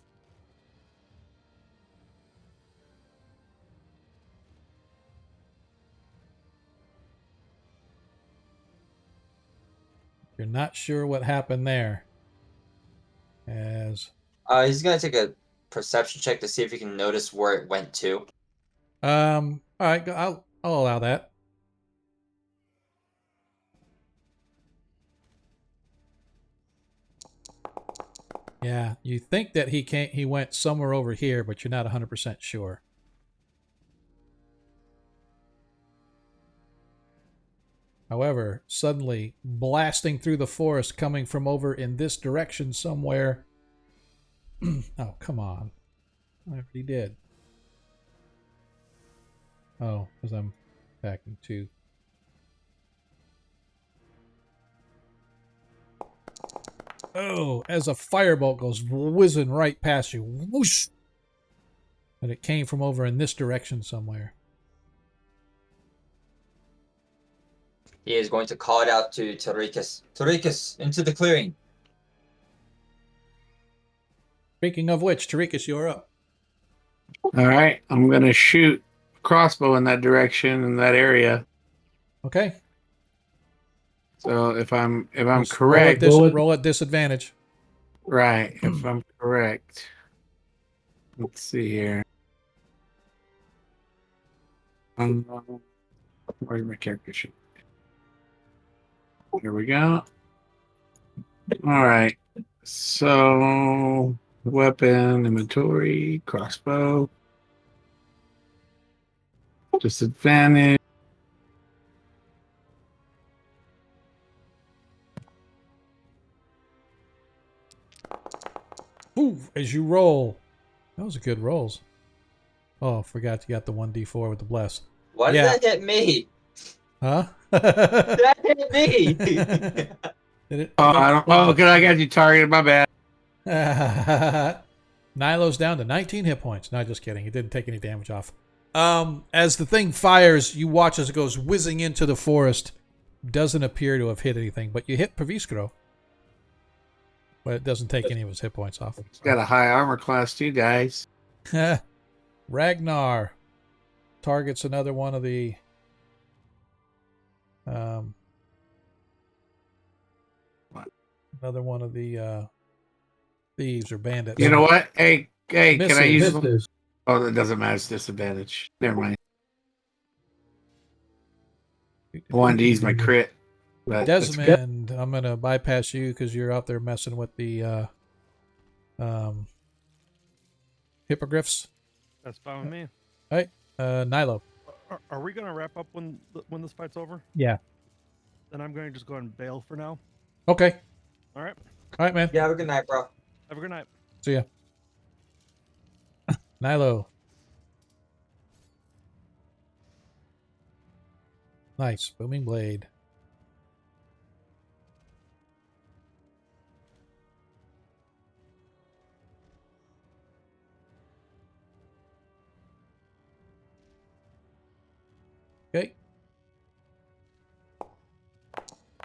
A: You're not sure what happened there. As
D: He's gonna take a perception check to see if he can notice where it went to.
A: all right, I'll allow that. Yeah, you think that he went somewhere over here, but you're not 100% sure. However, suddenly blasting through the forest coming from over in this direction somewhere. Oh, come on. I already did. Oh, because I'm attacking too. Oh, as a firebolt goes whizzing right past you. Whoosh! And it came from over in this direction somewhere.
D: He is going to call it out to Tarikas. Tarikas, into the clearing.
A: Speaking of which, Tarikas, you're up.
B: All right, I'm gonna shoot crossbow in that direction in that area.
A: Okay.
B: So if I'm
A: Just
B: correct,
A: roll at disadvantage.
B: right? If I'm correct, let's see here. Where's my character sheet? Here we go. All right. So weapon, inventory, crossbow, disadvantage.
A: Ooh, as you roll. That was a good rolls. Oh, forgot you got the 1d4 with the bless.
D: Why did
A: Yeah.
D: that hit me?
A: Huh?
D: That hit me.
A: Did it?
B: Oh, I don't. Oh, because I got you targeted. My bad.
A: Nilo's down to 19 hit points. No, just kidding. It didn't take any damage off. As the thing fires, you watch as it goes whizzing into the forest. Doesn't appear to have hit anything, but you hit Praviskro. But it doesn't take any of his hit points off.
B: It's got a high armor class too, guys.
A: Ragnar targets another one of the thieves or bandits.
B: You know what? Hey, can I use?
A: Misses.
B: Oh, that doesn't matter. It's disadvantage. Never mind. 1D's my crit. But
A: Desmond, I'm gonna bypass you because you're out there messing with the hippogriffs.
C: That's fine with me.
A: All right, Nilo.
C: Are we gonna wrap up when this fight's over?
A: Yeah.
C: Then I'm going to just go ahead and bail for now.
A: Okay.
C: All right.
A: All right, man.
D: Yeah, have a good night, bro.
C: Have a good night.
A: See ya. Nilo. Nice. Booming blade.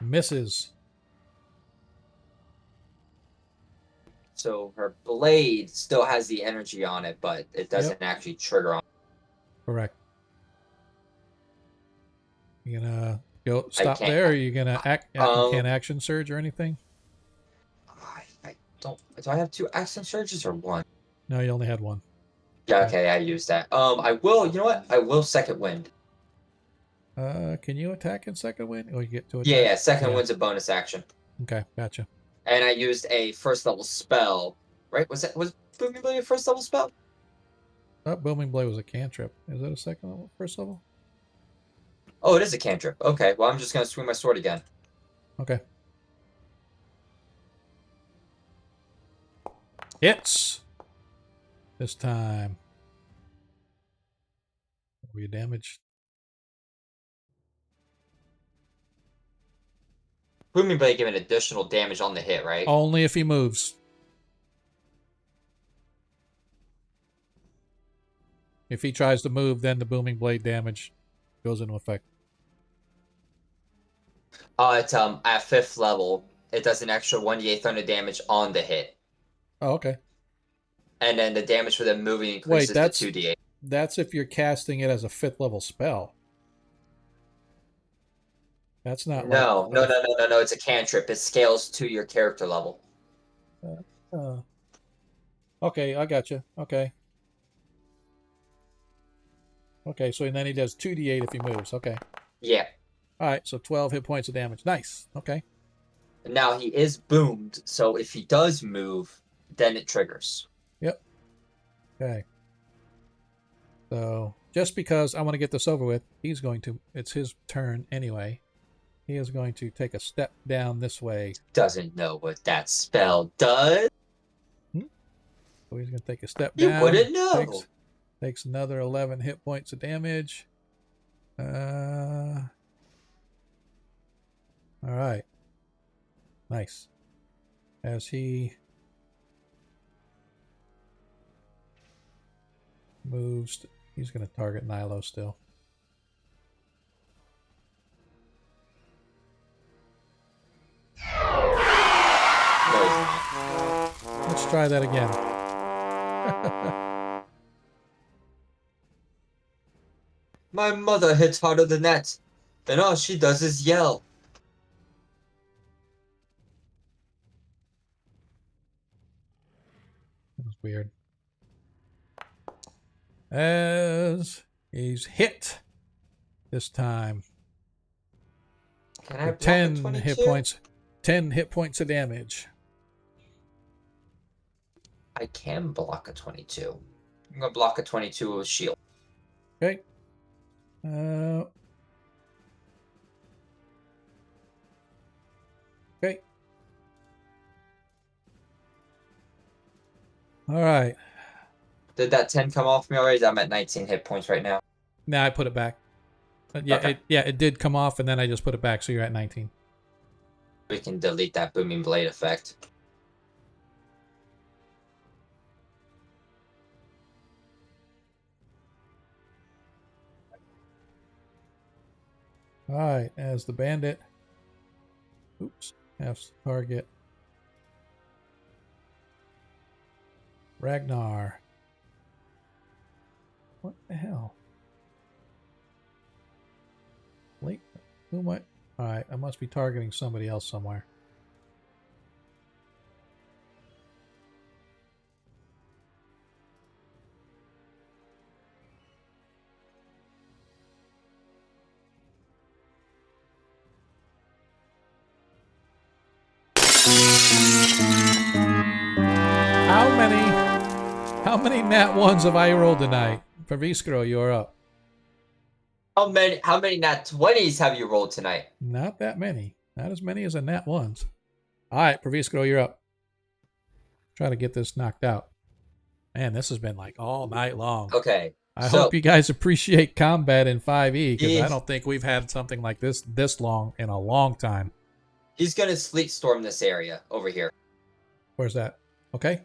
A: Misses.
D: So her blade still has the energy on it, but it doesn't actually trigger on.
A: Correct. You gonna go stop
D: can't-
A: there, or you gonna you can't
D: Um,
A: action surge or anything?
D: I don't. Do I have 2 accent surges or 1?
A: No, you only had one.
D: Yeah, okay, I used that. I will. You know what? I will second wind.
A: Can you attack in second wind? Or you get to attack?
D: Yeah, second wind's a bonus action.
A: Okay, gotcha.
D: And I used a first level spell. Right? Was Booming Blade a first level spell?
A: Oh, Booming Blade was a cantrip. Is that a second level, first level?
D: Oh, it is a cantrip. Okay, well I'm just gonna swing my sword again.
A: Okay. Hits. This time. Were you damaged?
D: Booming Blade giving additional damage on the hit, right?
A: Only if he moves. If he tries to move, then the Booming Blade damage goes into effect.
D: It's at 5th level. It does an extra 1d8 thunder damage on the hit.
A: Oh, okay.
D: And then the damage for them moving increases to 2d8.
A: That's if you're casting it as a 5th level spell. That's not
D: No. It's a cantrip. It scales to your character level.
A: Okay, I got you. Okay. Okay, so then he does 2d8 if he moves. Okay.
D: Yeah.
A: All right, so 12 hit points of damage. Nice. Okay.
D: Now he is boomed, so if he does move, then it triggers.
A: Yep. Okay. So just because I want to get this over with, it's his turn anyway. He is going to take a step down this way.
D: Doesn't know what that spell does.
A: So he's going to take a step
D: You
A: down.
D: wouldn't know.
A: Takes another 11 hit points of damage. All right. Nice. As he moves, he's going to target Nilo still. Let's try that again.
D: My mother hits harder than that. Then all she does is yell.
A: That was weird. As he's hit this time.
D: Can I block
A: 10
D: a
A: hit
D: 22?
A: points. 10 hit points of damage.
D: I can block a 22. I'm gonna block a 22 with shield.
A: Okay. Okay. All right.
D: Did that 10 come off me already? I'm at 19 hit points right now.
A: Now I put it back. Yeah,
D: Okay.
A: it did come off, and then I just put it back, so you're at 19.
D: We can delete that booming blade effect.
A: All right, as the bandit, has to target Ragnar. What the hell? Wait, who am I? All right, I must be targeting somebody else somewhere. How many nat ones have I rolled tonight? Perviskro, you're up.
D: How many nat 20s have you rolled tonight?
A: Not that many. Not as many as a nat ones. All right, Perviskro, you're up. Try to get this knocked out. Man, this has been like all night long.
D: Okay.
A: I hope you guys appreciate combat in 5e, because I don't think we've had something like this long in a long time.
D: He's gonna sleet storm this area over here.
A: Where's that? Okay.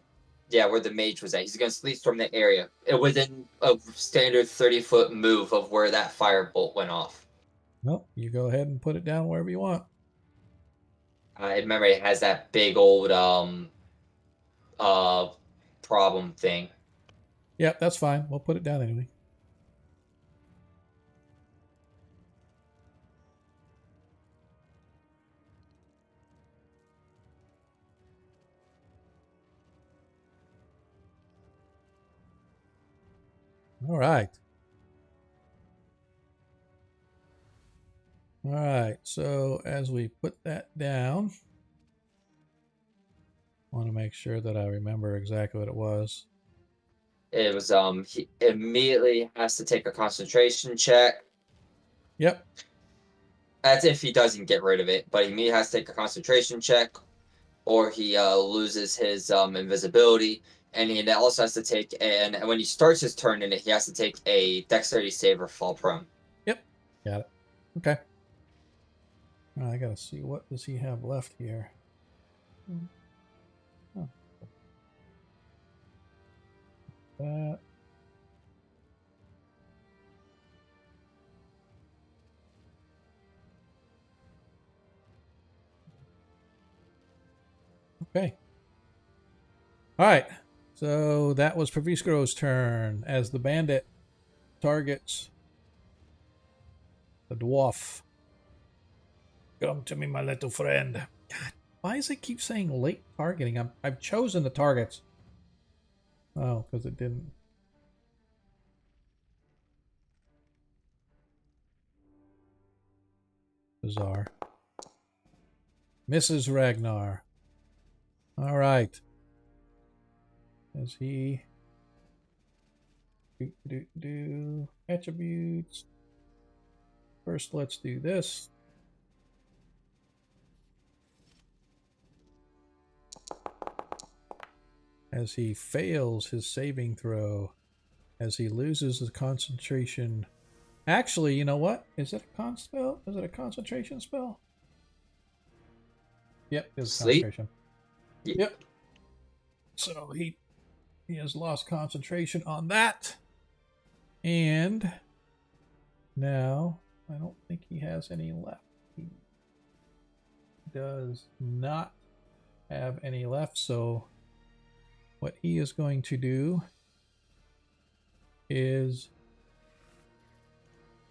D: Yeah, where the mage was at. He's gonna sleet storm the area. It was in a standard 30-foot move of where that firebolt went off.
A: Nope. You go ahead and put it down wherever you want.
D: I remember it has that big old uh problem thing.
A: Yep, that's fine. We'll put it down anyway. All right. All right. So as we put that down, I want to make sure that I remember exactly what it was.
D: It was he immediately has to take a concentration check.
A: Yep.
D: That's if he doesn't get rid of it, but he immediately has to take a concentration check, or he loses his invisibility, and he also has to take and when he starts his turn in it, he has to take a dexterity save or fall prone.
A: Yep. Got it. Okay. All right, I gotta see, what does he have left here? Oh. That. Okay. All right. So that was Pravisco's turn as the bandit targets the dwarf. Come to me, my little friend. God, why does it keep saying late targeting? I've chosen the targets. Oh, because it didn't. Bizarre. Mrs. Ragnar. All right. As he do attributes. First, let's do this. As he fails his saving throw, as he loses his concentration. Actually, you know what? Is it a con spell? Is it a concentration spell? Yep, it's
D: Sleep?
A: concentration.
D: Yeah.
A: Yep. So he has lost concentration on that. And now I don't think he has any left. He does not have any left, so what he is going to do is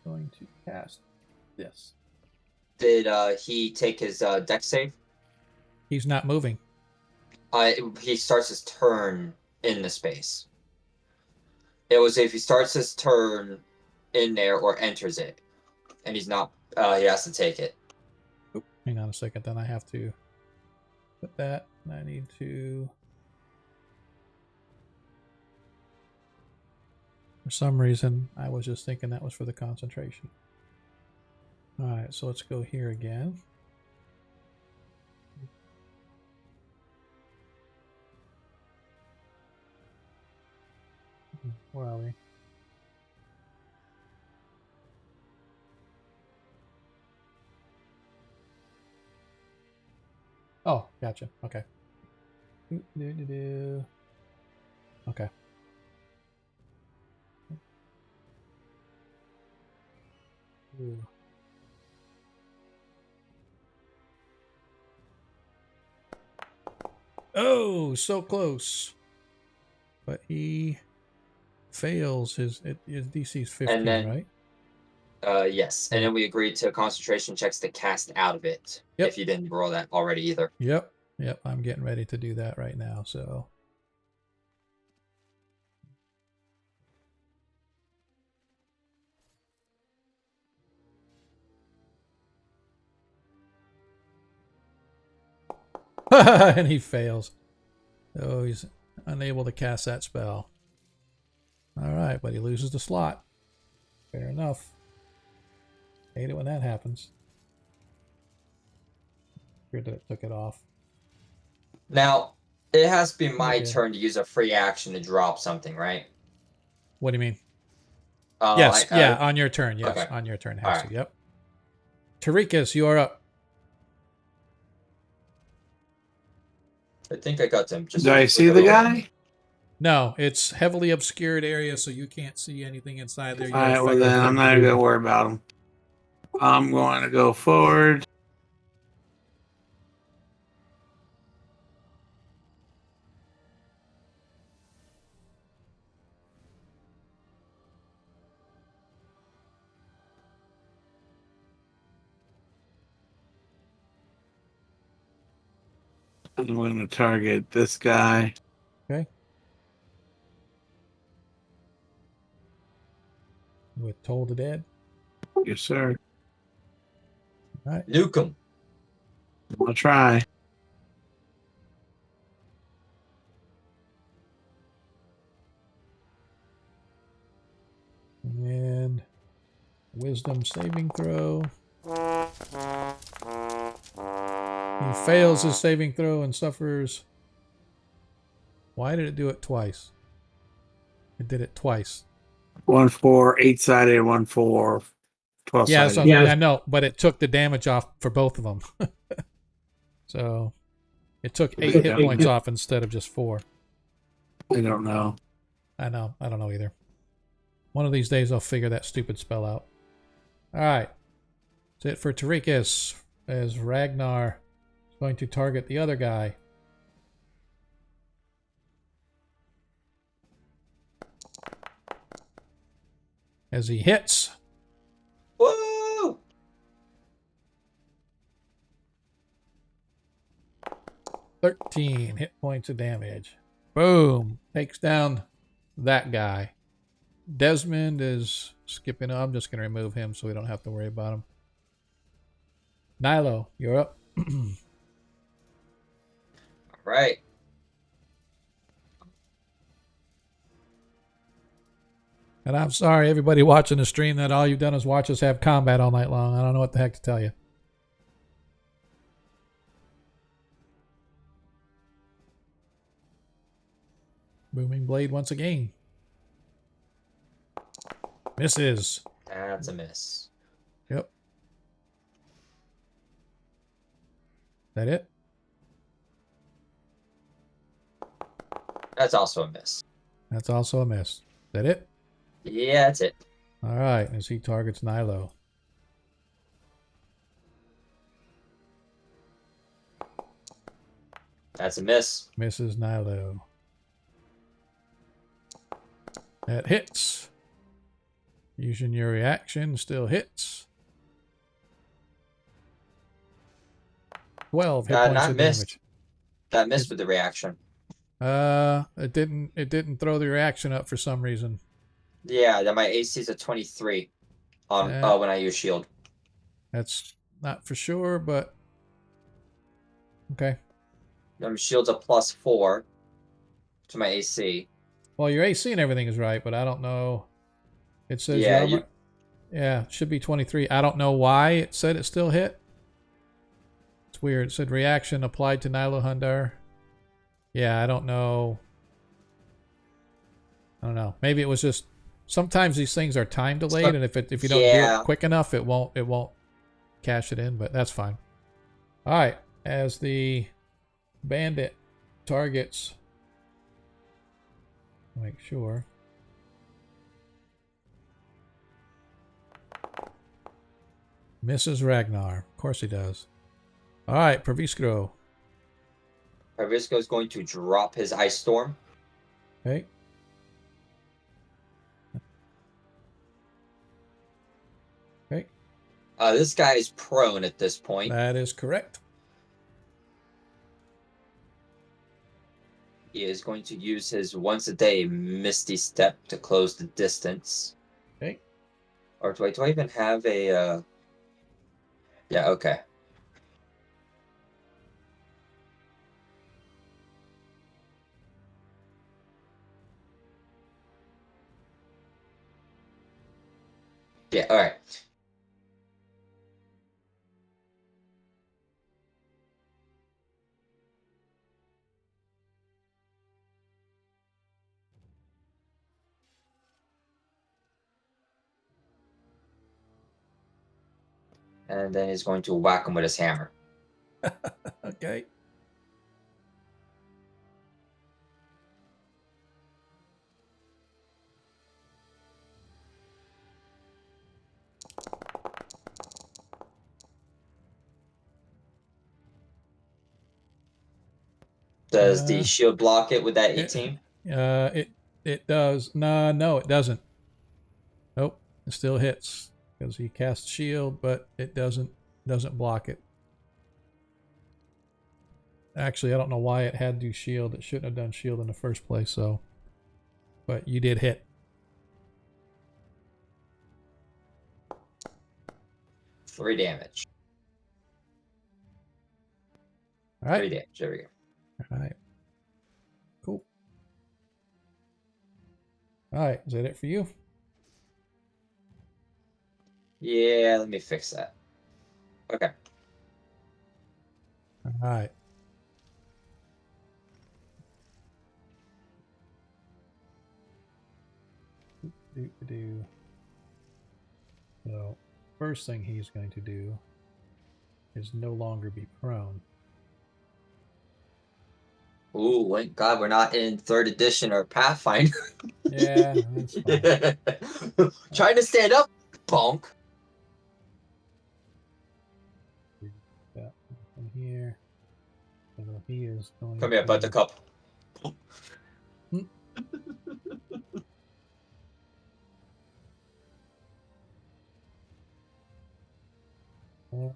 A: going to cast this.
D: Did he take his dex save?
A: He's not moving.
D: He starts his turn in the space. It was if he starts his turn in there or enters it, and he's not. He has to take it.
A: Oop, hang on a second. Then I have to put that. I need to. For some reason, I was just thinking that was for the concentration. All right, so let's go here again. Where are we? Oh, gotcha. Okay. Okay. Ooh. Oh, so close. But he fails his DC's 15,
D: And then,
A: right?
D: yes. And then we agreed to concentration checks to cast out of it.
A: Yep.
D: If you didn't roll that already either.
A: Yep. I'm getting ready to do that right now, so. And he fails. So he's unable to cast that spell. All right, but he loses the slot. Fair enough. Hate it when that happens. Weird that it took it off.
D: Now, it has to be my
A: Okay.
D: turn to use a free action to drop something, right?
A: What do you mean? Yes,
D: yeah,
A: on your turn. Yes,
D: okay.
A: on your turn. Has
D: All right.
A: to. Yep. Tarikas, you are up.
D: I think I got them.
B: Do I see the guy?
A: No, it's heavily obscured area, so you can't see anything inside there.
B: All right, well then I'm not even gonna worry about him. I'm going to go forward. I'm going to target this guy.
A: Okay. With Toll the Dead.
B: Yes, sir.
A: All right.
D: Nuke him.
B: I'll try.
A: And wisdom saving throw. He fails his saving throw and suffers. Why did it do it twice? It did it twice.
B: 1 4 8-sided, 1 4 12
A: Yeah,
B: sided.
A: so, I know, but it took the damage off for both of them. So it took 8 hit points off instead of just 4.
B: I don't know.
A: I know. I don't know either. One of these days I'll figure that stupid spell out. Alright. That's it for Tarikas, as Ragnar is going to target the other guy. As he hits.
D: Woo!
A: 13 hit points of damage. Boom. Takes down that guy. Desmond is skipping. I'm just going to remove him so we don't have to worry about him. Nilo, you're up.
D: All right.
A: And I'm sorry, everybody watching the stream, that all you've done is watch us have combat all night long. I don't know what the heck to tell you. Booming Blade once again. Misses.
D: That's a miss.
A: Yep. That it?
D: That's also a miss.
A: That's also a miss. That it?
D: Yeah, that's it.
A: All right, as he targets Nilo.
D: That's a miss.
A: Misses Nilo. That hits. Using your reaction, still hits. 12 hit points
D: Not
A: of
D: missed.
A: damage.
D: That missed with the reaction.
A: It didn't throw the reaction up for some reason.
D: Yeah, that my AC is a 23 on when I use shield.
A: That's not for sure, but okay.
D: Shield's a +4 to my AC.
A: Well, your AC and everything is right, but I don't know. It says
D: Yeah,
A: your armor. Yeah, it should be 23. I don't know why it said it still hit. It's weird. It said reaction applied to Nilo Hundar. Yeah, I don't know. I don't know. Maybe it was just sometimes these things are time delayed, and if you don't do it quick enough, it won't cash it in. But that's fine. All right, as the bandit targets, make sure. Misses Ragnar. Of course he does. All right, Praviskro.
D: Pravisko is going to drop his Ice Storm.
A: Okay. Okay.
D: This guy is prone at this point.
A: That is correct.
D: He is going to use his once a day Misty Step to close the distance.
A: Okay.
D: Or do I even have a... Yeah, okay. Yeah, alright. And then he's going to whack him with his hammer.
A: Okay.
D: Does the shield block it with that 18?
A: It does. No, it doesn't. Nope. It still hits because he casts shield, but it doesn't block it. Actually, I don't know why it had to shield. It shouldn't have done shield in the first place, so. But you did hit.
D: 3 damage.
A: All right.
D: 3 damage. There we go.
A: All right. Cool. All right. Is that it for you?
D: Yeah, let me fix that. Okay.
A: All right. Do. So, first thing he's going to do is no longer be prone.
D: Ooh, thank God we're not in 3rd edition or Pathfinder.
A: Yeah, that's fine.
D: Trying to stand up, bonk.
A: Yeah, from here. So he is going
D: Come here,
A: to...
D: Buttercup.
A: Let's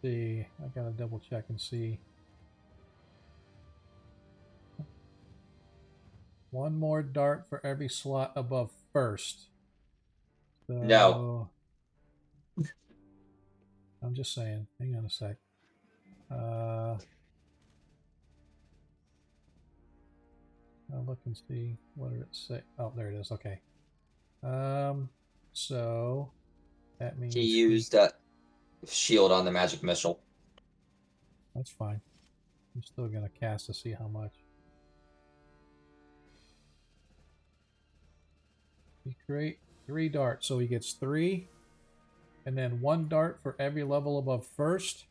A: see. I gotta double check and see. One more dart for every slot above first. So,
D: No.
A: I'm just saying. Hang on a sec. I'll look and see. What did it say? Oh, there it is. Okay. So that means
D: He used a shield on the magic missile.
A: That's fine. I'm still gonna cast to see how much. You create 3 darts, so he gets 3, and then 1 dart for every level above first.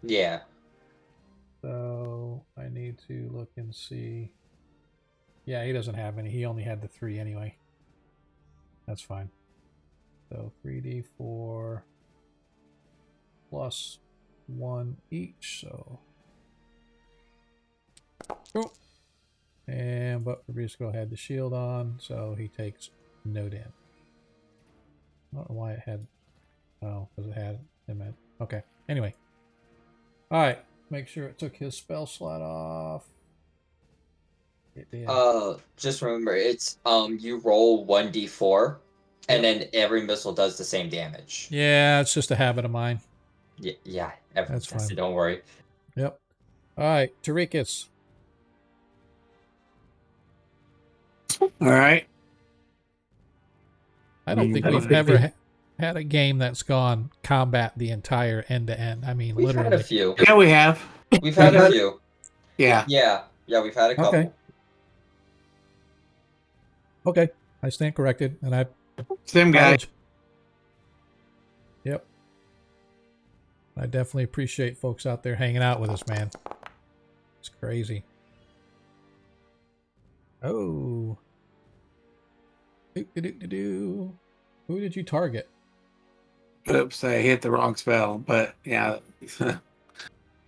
D: Yeah.
A: So I need to look and see. Yeah, he doesn't have any. He only had the 3 anyway. That's fine. So 3d4 plus 1 each. So cool. And but Fabrisco had the shield on, so he takes no damage. I don't know why it had. Oh, because it had him at. Okay. Anyway. All right. Make sure it took his spell slot off. It did.
D: Just remember, it's you roll 1d4, and then every missile does the same damage.
A: Yeah, it's just a habit of mine.
D: Yeah,
A: That's fine.
D: So don't worry.
A: Yep. All right, Tarikas.
B: All right.
A: I don't think we've ever had a game that's gone combat the entire end to end. I mean,
D: We've
A: literally.
D: had a few.
B: Yeah, we have.
D: We've had a few.
B: Yeah.
D: Yeah, we've had a couple.
A: Okay. Okay, I stand corrected, and I.
B: Same guy.
A: Yep. I definitely appreciate folks out there hanging out with us, man. It's crazy. Oh. Who did you target?
B: Oops, I hit the wrong spell, but yeah.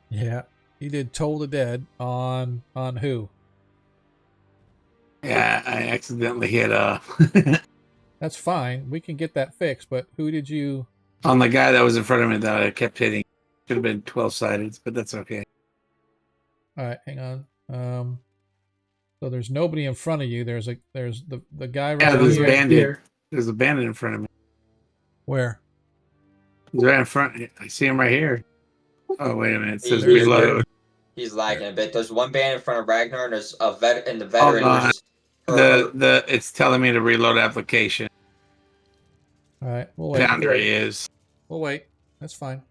A: Yeah, you did Toll the Dead on who?
B: Yeah, I accidentally hit
A: That's fine. We can get that fixed, but who did you...
B: on the guy that was in front of me that I kept hitting. Should have been 12-sided, but that's okay.
A: All right, hang on. So there's nobody in front of you. There's the guy right
B: Yeah, there's
A: here.
B: a bandit. There's a bandit in front of me.
A: Where?
B: He's right in front. I see him right here. Oh, wait a minute. It says
D: He's-
B: reload.
D: He's lagging a bit. There's one band in front of Ragnar, and there's a veteran.
B: Hold on.
D: There's
B: It's telling me to reload application.
A: All right, we'll wait.
B: Foundry is.
A: We'll wait. That's fine.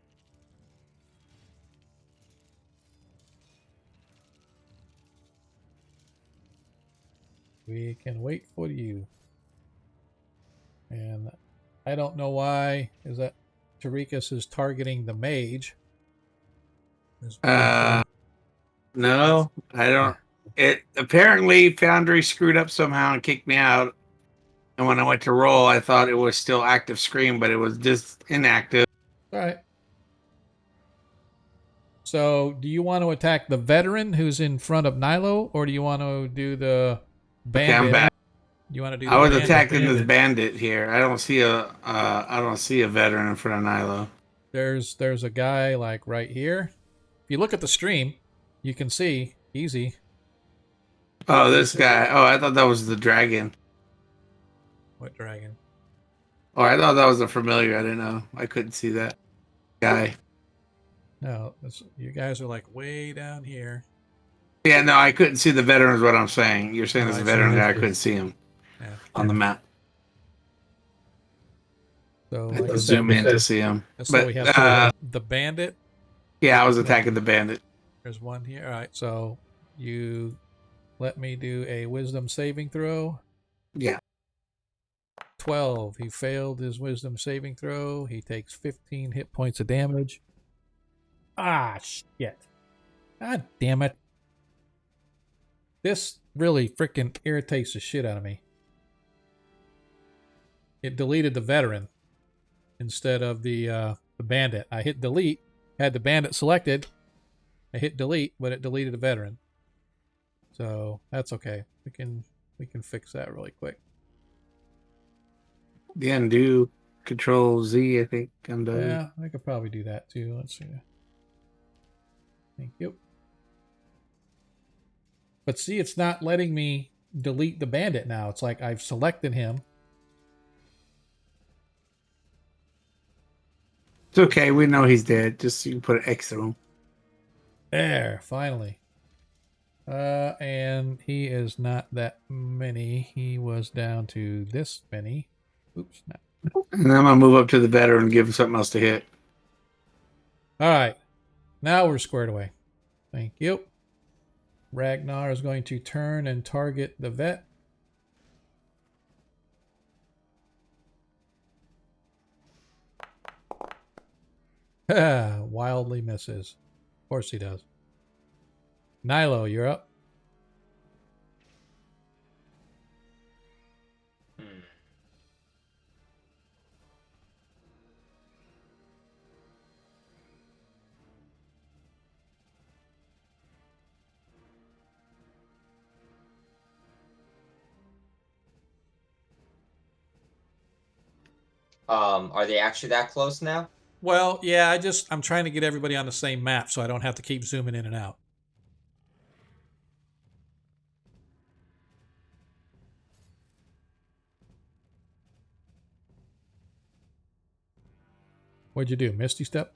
A: We can wait for you. And I don't know why. Is that Tarikas is targeting the mage?
B: No, I don't. It apparently Foundry screwed up somehow and kicked me out. And when I went to roll, I thought it was still active screen, but it was just inactive.
A: All right. So, do you want to attack the veteran who's in front of Nilo, or do you want to do the bandit?
B: Okay, I'm back.
A: You want to do?
B: I was attacking this bandit here. I don't see a veteran in front of Nilo.
A: There's a guy like right here. If you look at the stream, you can see easy.
B: Oh, this guy. Oh, I thought that was the dragon.
A: What dragon?
B: Oh, I thought that was a familiar. I didn't know. I couldn't see that guy.
A: No, you guys are like way down here.
B: Yeah, no, I couldn't see the veteran. Is what I'm saying. You're saying
A: Oh,
B: there's a
A: I see.
B: veteran guy. I couldn't see him
A: Yeah.
B: on the map.
A: So
B: I had
A: like I
B: to
A: said,
B: zoom in to see him.
A: so we
B: But
A: have the bandit.
B: yeah, I was attacking the bandit.
A: There's one here. All right, so you let me do a wisdom saving throw.
B: Yeah.
A: 12. He failed his wisdom saving throw. He takes 15 hit points of damage. Ah, shit. God damn it. This really freaking irritates the shit out of me. It deleted the veteran instead of the bandit. I hit delete, had the bandit selected. I hit delete, but it deleted the veteran. So that's okay. We can fix that really quick.
B: The undo, Control Z. I think I'm done.
A: Yeah, I could probably do that too. Let's see. Thank you. But see, it's not letting me delete the bandit now. It's like I've selected him.
B: It's okay. We know he's dead. Just you can put an X through him.
A: There, finally. And he is not that many. He was down to this many. Oops. No.
B: And then I'm gonna move up to the veteran and give him something else to hit.
A: All right. Now we're squared away. Thank you. Ragnar is going to turn and target the vet. Wildly misses. Of course he does. Nilo, you're up.
D: Are they actually that close now?
A: Well, yeah, I'm trying to get everybody on the same map so I don't have to keep zooming in and out. What'd you do? Misty Step?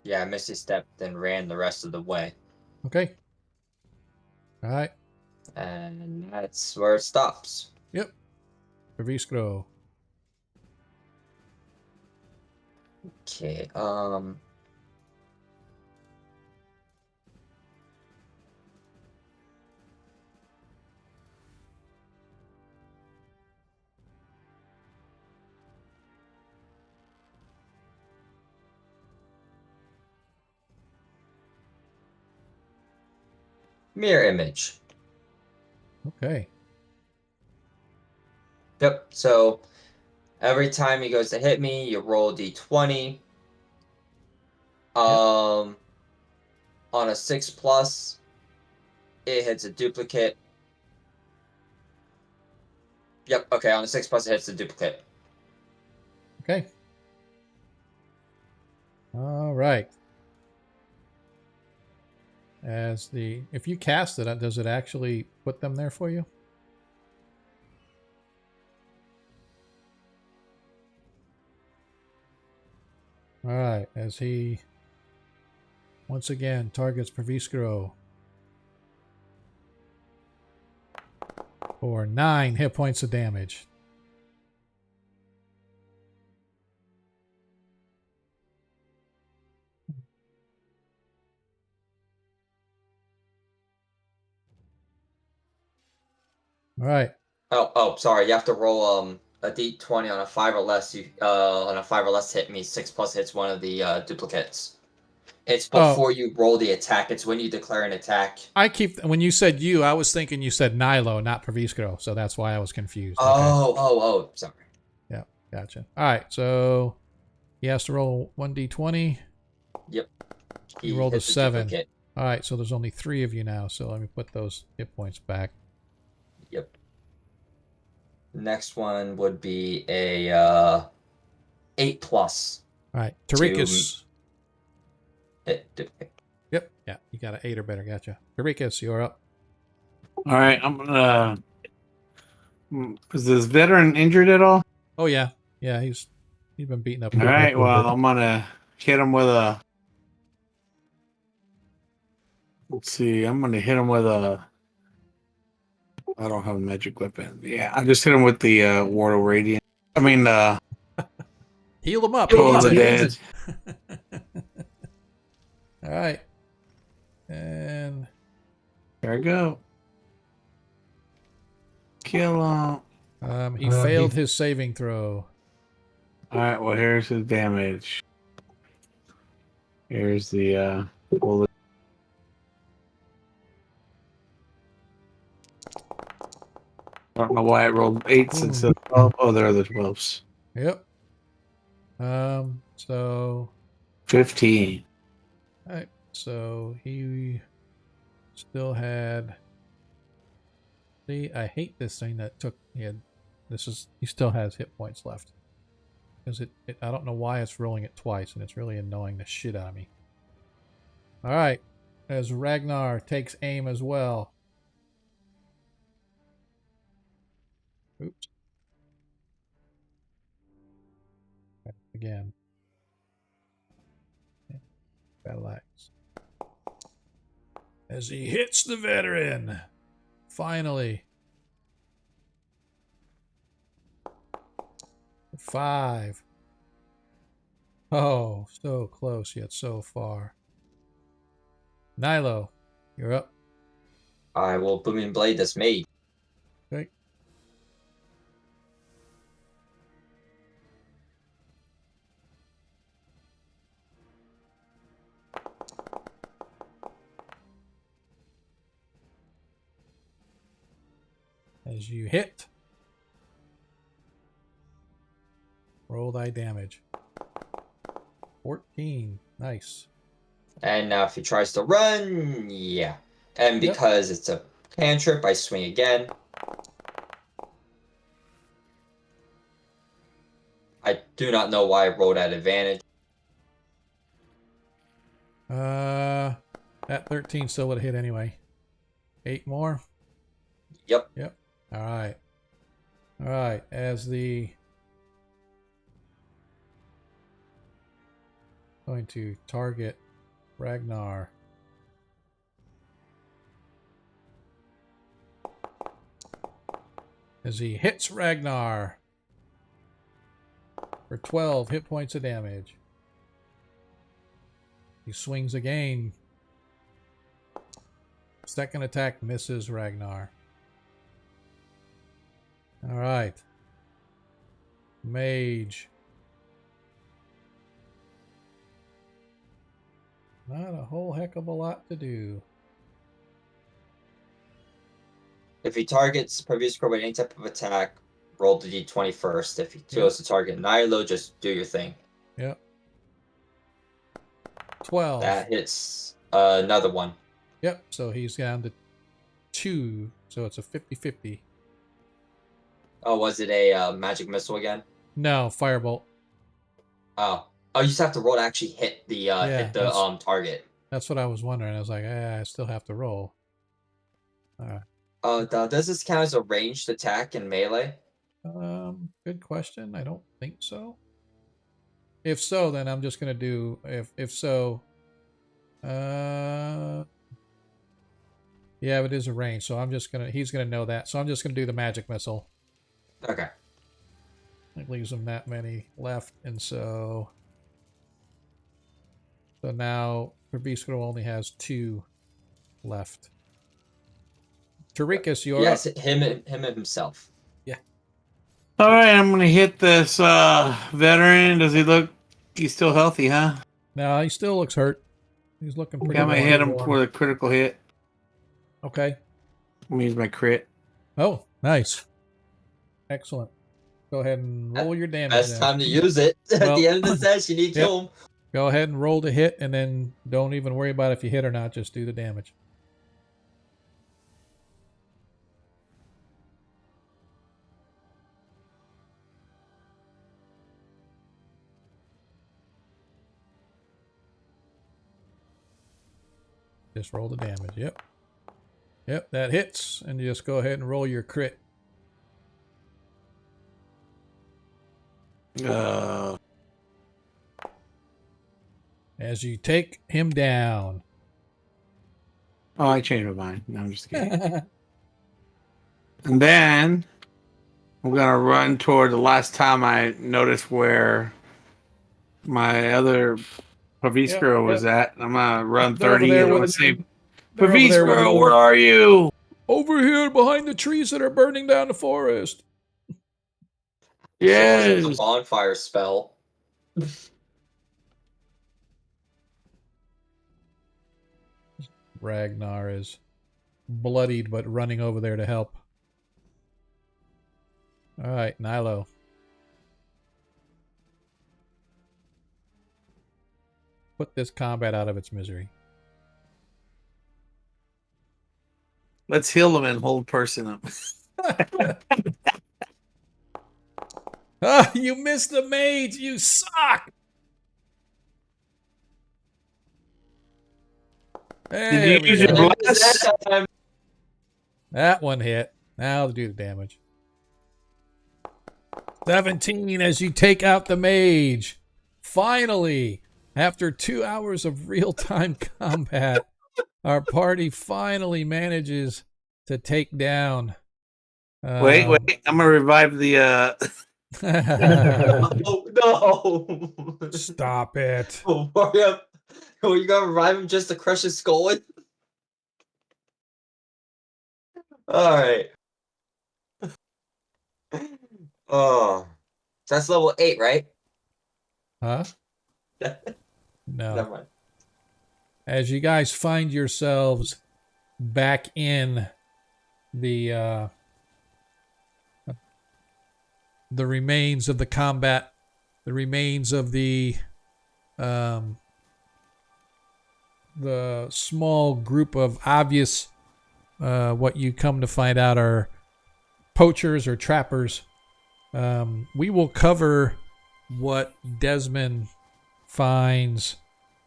D: Yeah, Misty stepped and ran the rest of the way.
A: Okay. All right.
D: And that's where it stops.
A: Yep. Reviskro.
D: Okay, mirror image.
A: Okay.
D: Yep, so every time he goes to hit me, you roll d20. On a 6+, it hits a duplicate. Yep, okay, on a 6+, it hits a duplicate.
A: Okay. All right. If you cast it, does it actually put them there for you? All right. As he once again targets Praviskro for 9 hit points of damage. All right.
D: Oh, sorry. You have to roll a d20 on a 5 or less. On a 5 or less hit me, 6+ hits one of the duplicates. It's before you roll the attack. It's when you declare an attack.
A: When you said you, I was thinking you said Nilo, not Praviskro, so that's why I was confused.
D: Oh, sorry.
A: Yeah, gotcha. All right, so he has to roll 1d20.
D: Yep.
A: He rolled a 7. All right, so there's only 3 of you now, so let me put those hit points back.
D: Yep. Next one would be a 8+.
A: All right, Tarikas. Yep. Yeah, you got an 8 or better. Gotcha. Tarikas, you're up.
B: All right, I'm gonna. Is this veteran injured at all?
A: Oh yeah, yeah. He's been beaten up.
B: All right. Well, I'm gonna hit him with a. Let's see. I'm gonna hit him with a. I don't have a magic weapon. Yeah, I just hit him with the Ward of Radiant. I mean,
A: Heal him up.
B: Toll of
A: Easy.
B: the Dead.
A: All right. And
B: There I go. Kill him.
A: he failed his saving throw.
B: All right. Well, here's his damage. Here's the bullet. I don't know why I rolled 8s instead of 12. Oh, there are the 12s.
A: Yep. So
B: 15.
A: all right. So he still had. See, I hate this thing that took. He still has hit points left. Because I don't know why it's rolling it twice, and it's really annoying the shit out of me. All right. As Ragnar takes aim as well. Oops. Again. Battle axe. As he hits the veteran. Finally. 5. Oh, so close yet so far. Nilo, you're up.
D: I will Booming Blade this mage.
A: Okay. As you hit, roll thy damage. 14. Nice.
D: And now if he tries to run, yeah. And because it's a cantrip, I swing again. I do not know why I rolled at advantage.
A: That 13 still would have hit anyway. 8 more?
D: Yep.
A: Yep. All right. All right. As the going to target Ragnar. As he hits Ragnar for 12 hit points of damage. He swings again. Second attack misses Ragnar. All right. Mage. Not a whole heck of a lot to do.
D: If he targets previous score with any type of attack, roll the d20 first. If he chose to target Nilo, just do your thing.
A: Yep. 12.
D: That hits another one.
A: Yep, so he's down to 2, so it's a 50-50.
D: Oh, was it a magic missile again?
A: No, firebolt.
D: Oh, you just have to roll to actually hit the target.
A: That's what I was wondering. I was like, I still have to roll. All right.
D: Does this count as a ranged attack in melee?
A: Good question. I don't think so. If so, then I'm just gonna do. If so, yeah, it is a range. So I'm just gonna. He's gonna know that. So I'm just gonna do the magic missile.
D: Okay.
A: It leaves him that many left, and so now Trubisco only has 2 left. Tarikas, you're
D: yes,
A: up.
D: him himself.
A: Yeah.
B: All right, I'm gonna hit this veteran. Does he look? He's still healthy, huh?
A: No, he still looks hurt. He's looking pretty.
B: I'm gonna hit him for a critical hit.
A: Okay.
B: I'm gonna use my crit.
A: Oh, nice. Excellent. Go ahead and roll your damage.
D: Best time to use it. At the end of the session, you need to kill him.
A: Go ahead and roll to hit, and then don't even worry about if you hit or not. Just do the damage. Just roll the damage. Yep. Yep, that hits. And you just go ahead and roll your crit. As you take him down.
B: Oh, I changed my mind. No, I'm just kidding. And then I'm gonna run toward the last time I noticed where my other Paviskro was at. I'm gonna run
A: They're over
B: 30
A: there
B: and I'm
A: with
B: gonna say,
A: They're over there with
B: Paviskro,
A: the
B: where are you?
A: Over here behind the trees that are burning down the forest.
B: Yes.
D: It's a bonfire spell.
A: Ragnar is bloodied but running over there to help. All right, Nilo. Put this combat out of its misery.
B: Let's heal them and hold person up.
A: Ah, you missed the mage. You suck. There
B: Did
A: we
B: you use your
A: go.
B: bless?
A: That one hit. Now do the damage. 17 as you take out the mage. Finally, after 2 hours of real-time combat, our party finally manages to take down.
B: Wait. I'm gonna revive the.
D: No.
A: Stop it.
D: You gonna revive him just to crush his skull in? Alright. Oh. That's level 8, right?
A: Huh?
D: Never
A: No.
D: mind.
A: As you guys find yourselves back in the remains of the combat, the remains of the small group of obvious what you come to find out are poachers or trappers. We will cover what Desmond finds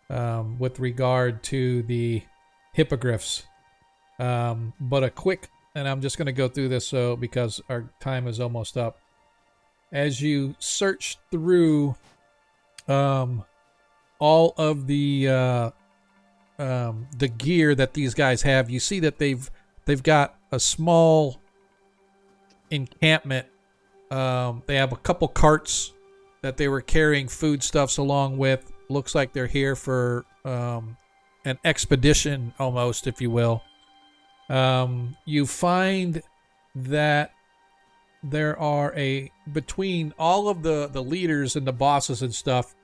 A: with regard to the hippogriffs. But a quick, and I'm just going to go through this because our time is almost up. As you search through all of the gear that these guys have, you see that they've got a small encampment. They have a couple carts that they were carrying foodstuffs along with. Looks like they're here for an expedition almost, if you will. You find that there are between all of the leaders and the bosses and stuff,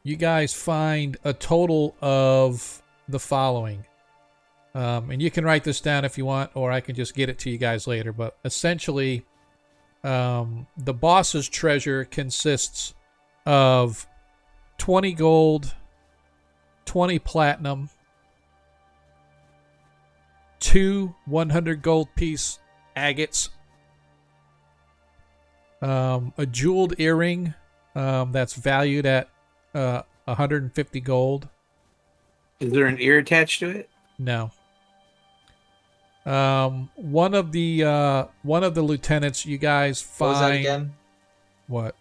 A: you guys find a total of the following. And you can write this down if you want, or I can just get it to you guys later. But essentially, the boss's treasure consists of 20 gold, 20 platinum, 2 100 gold piece agates, a jeweled earring that's valued at 150 gold.
B: Is there an ear attached to it?
A: No. One of the lieutenants, you guys find.
D: What was that again?
A: What?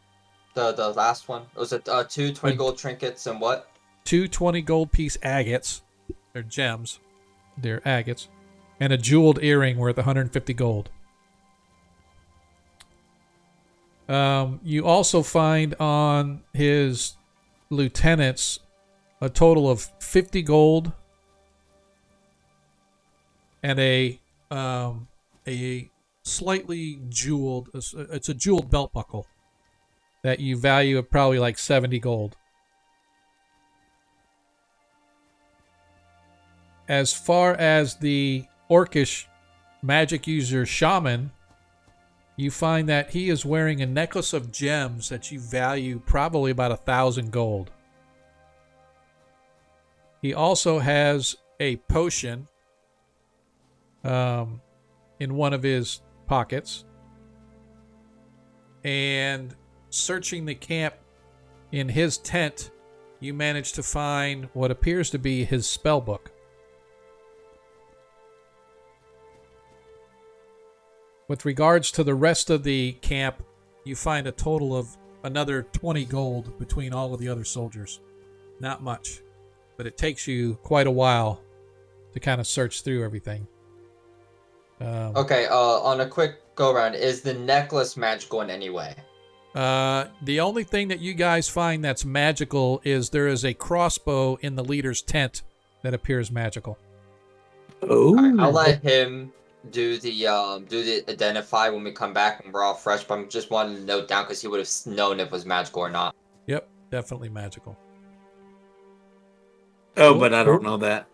D: The last one. Was it 2 20 gold trinkets and what?
A: 2 20 gold piece agates. They're gems. They're agates. And a jeweled earring worth 150 gold. You also find on his lieutenants a total of 50 gold and a slightly jeweled, it's a jeweled belt buckle that you value at probably like 70 gold. As far as the orcish magic user shaman, you find that he is wearing a necklace of gems that you value probably about 1,000 gold. He also has a potion in one of his pockets. And searching the camp in his tent, you manage to find what appears to be his spell book. with regards to the rest of the camp, you find a total of another 20 gold between all of the other soldiers. Not much, but it takes you quite a while to kind of search through everything.
D: Okay, on a quick go around, is the necklace magical in any way?
A: The only thing that you guys find that's magical is there is a crossbow in the leader's tent that appears magical.
B: Oh,
D: Alright, I'll let him do the identify when we come back and we're all fresh, but I'm just wanting to note down because he would have known if it was magical or not.
A: Yep, definitely magical.
B: oh, but I don't know that.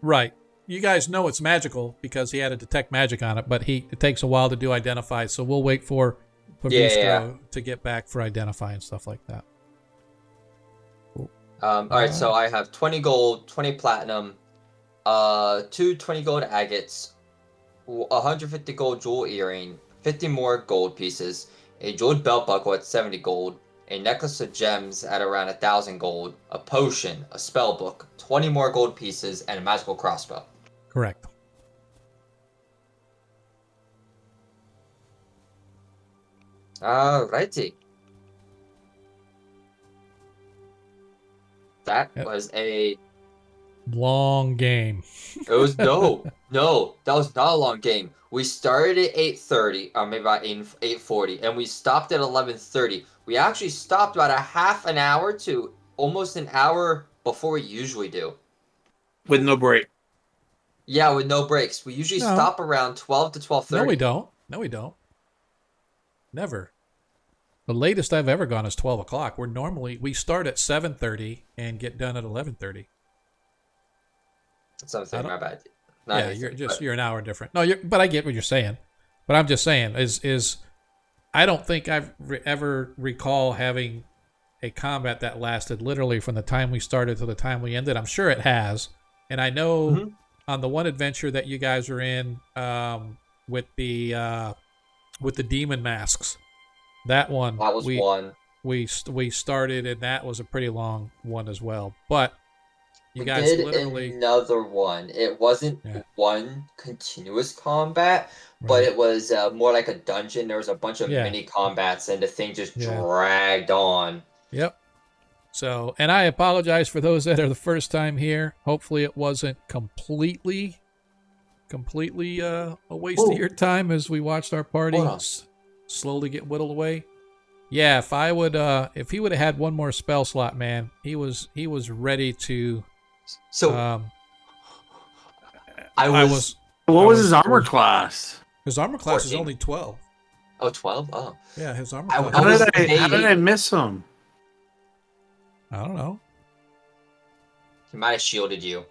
A: Right. You guys know it's magical because he had to detect magic on it, but it takes a while to do identify, so we'll wait for Bistro to get back for identify and stuff like that.
D: Alright, so I have 20 gold, 20 platinum, 2 20 gold agates, 150 gold jewel earring, 50 more gold pieces, a jeweled belt buckle at 70 gold, a necklace of gems at around 1,000 gold, a potion, a spell book, 20 more gold pieces, and a magical crossbow.
A: Correct.
D: Alrighty. That
A: Yep.
D: was a...
A: Long game.
D: It was... No, that was not a long game. We started at 8:30, or maybe about 8:40, and we stopped at 11:30. We actually stopped about a half an hour to almost an hour before we usually do.
B: With no break.
D: Yeah, with no breaks. We usually
A: No.
D: stop around 12 to 12:30.
A: No, we don't. No, we don't. Never. The latest I've ever gone is 12 o'clock. We start at 7:30 and get done at 11:30.
D: That's something, my bad.
A: Yeah,
D: anything,
A: you're an hour different. No, but I get what you're saying. But I'm just saying is I don't think I've ever recall having a combat that lasted literally from the time we started to the time we ended. I'm sure it has, and I know on the one adventure that you guys are in with the demon masks, that one
D: one.
A: we started, and that was a pretty long one as well. But you
D: We
A: guys
D: did
A: literally
D: another one. It wasn't one continuous combat, but
A: Right.
D: it was more like a dungeon. There was a bunch of mini combats, and the thing just dragged on.
A: Yep. So, and I apologize for those that are the first time here. Hopefully, it wasn't completely a waste of your time as we watched our party slowly get whittled away. Yeah, if he would have had one more spell slot, man, he was ready to.
D: So
B: What was his armor class?
A: His armor class
D: 14.
A: is only 12.
D: Oh, 12? Oh.
A: Yeah, his armor
D: I-
A: class.
B: How did I miss him?
A: I don't know.
D: He might have shielded you.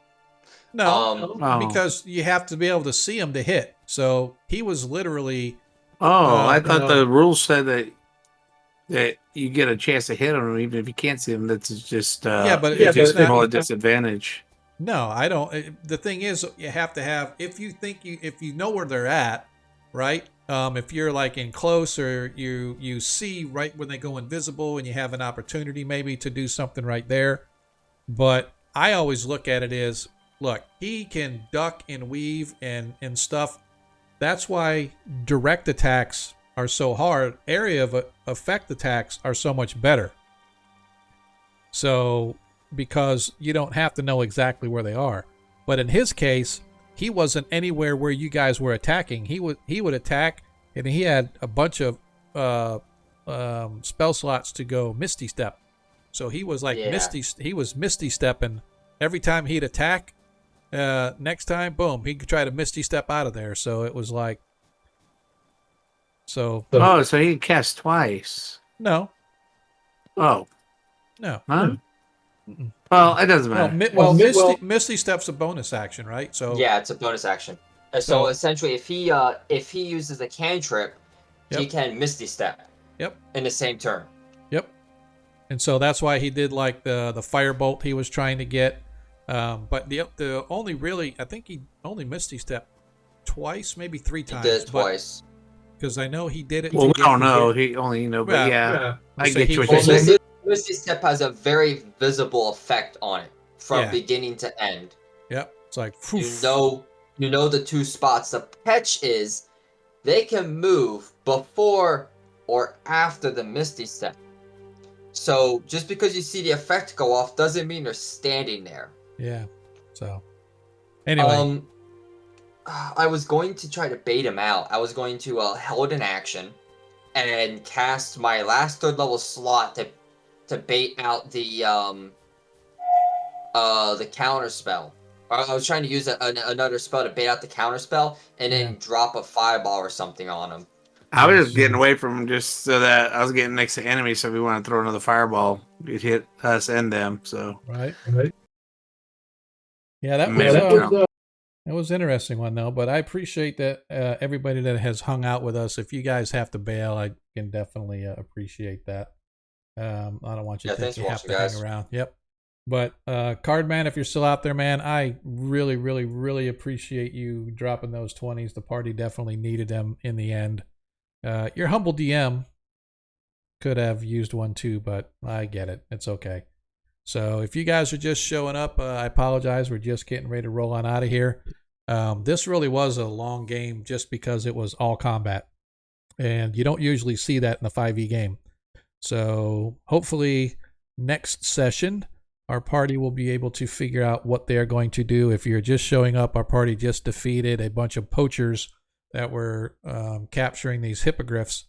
A: No,
B: Oh.
A: because you have to be able to see him to hit. So he was literally.
B: I thought the rules said that you get a chance to hit him even if you can't see him. That's just
A: but
B: it's just
A: not-
B: more a disadvantage.
A: No, I don't. The thing is, you have to have if you know where they're at, right? If you're like in close or you see right when they go invisible and you have an opportunity maybe to do something right there. But I always look at it as, look, he can duck and weave and stuff. That's why direct attacks are so hard. Area of effect attacks are so much better. So, because you don't have to know exactly where they are. But in his case, he wasn't anywhere where you guys were attacking. He would attack, and he had a bunch of spell slots to go Misty Step. So he was like Misty Stepping every time he'd attack. Next time, boom, he could try to Misty Step out of there. So it was like, so
B: he can cast twice.
A: no,
B: Oh,
A: no.
B: huh? Well, it doesn't matter.
A: Misty Step's a bonus action, right? So
D: Yeah, it's a bonus action. So essentially, if he uses a cantrip, he can Misty Step.
A: Yep.
D: In the same turn.
A: Yep. And so that's why he did like the firebolt he was trying to get. But the only really, I think he only Misty Step twice, maybe 3 times.
D: He did it twice.
A: Because I know he did it.
B: Well, we don't know. He only but I
A: So
B: get
A: he
B: you what you're
A: was-
B: saying.
D: Misty Step has a very visible effect on it from beginning to end.
A: Yep. It's like
D: You know the 2 spots. The catch is they can move before or after the Misty Step. So just because you see the effect go off doesn't mean they're standing there.
A: Yeah. So anyway.
D: I was going to try to bait him out. I was going to hold an action and cast my last 3rd level slot to bait out the counter spell. I was trying to use another spell to bait out the counter spell and then drop a fireball or something on him.
B: I was just getting away from him just so that I was getting next to enemies. So if we want to throw another fireball, it hit us and them. So
A: right. Yeah, that was an interesting one though. But I appreciate that everybody that has hung out with us. If you guys have to bail, I can definitely appreciate that. I don't want you to think you have to hang around. Yep. But Cardman, if you're still out there, man, I really, really, really appreciate you dropping those 20s. The party definitely needed them in the end. Your humble DM could have used one too, but I get it. It's okay. So if you guys are just showing up, I apologize. We're just getting ready to roll on out of here. This really was a long game just because it was all combat. And you don't usually see that in a 5e game. So hopefully next session, our party will be able to figure out what they're going to do. If you're just showing up, our party just defeated a bunch of poachers that were capturing these hippogriffs,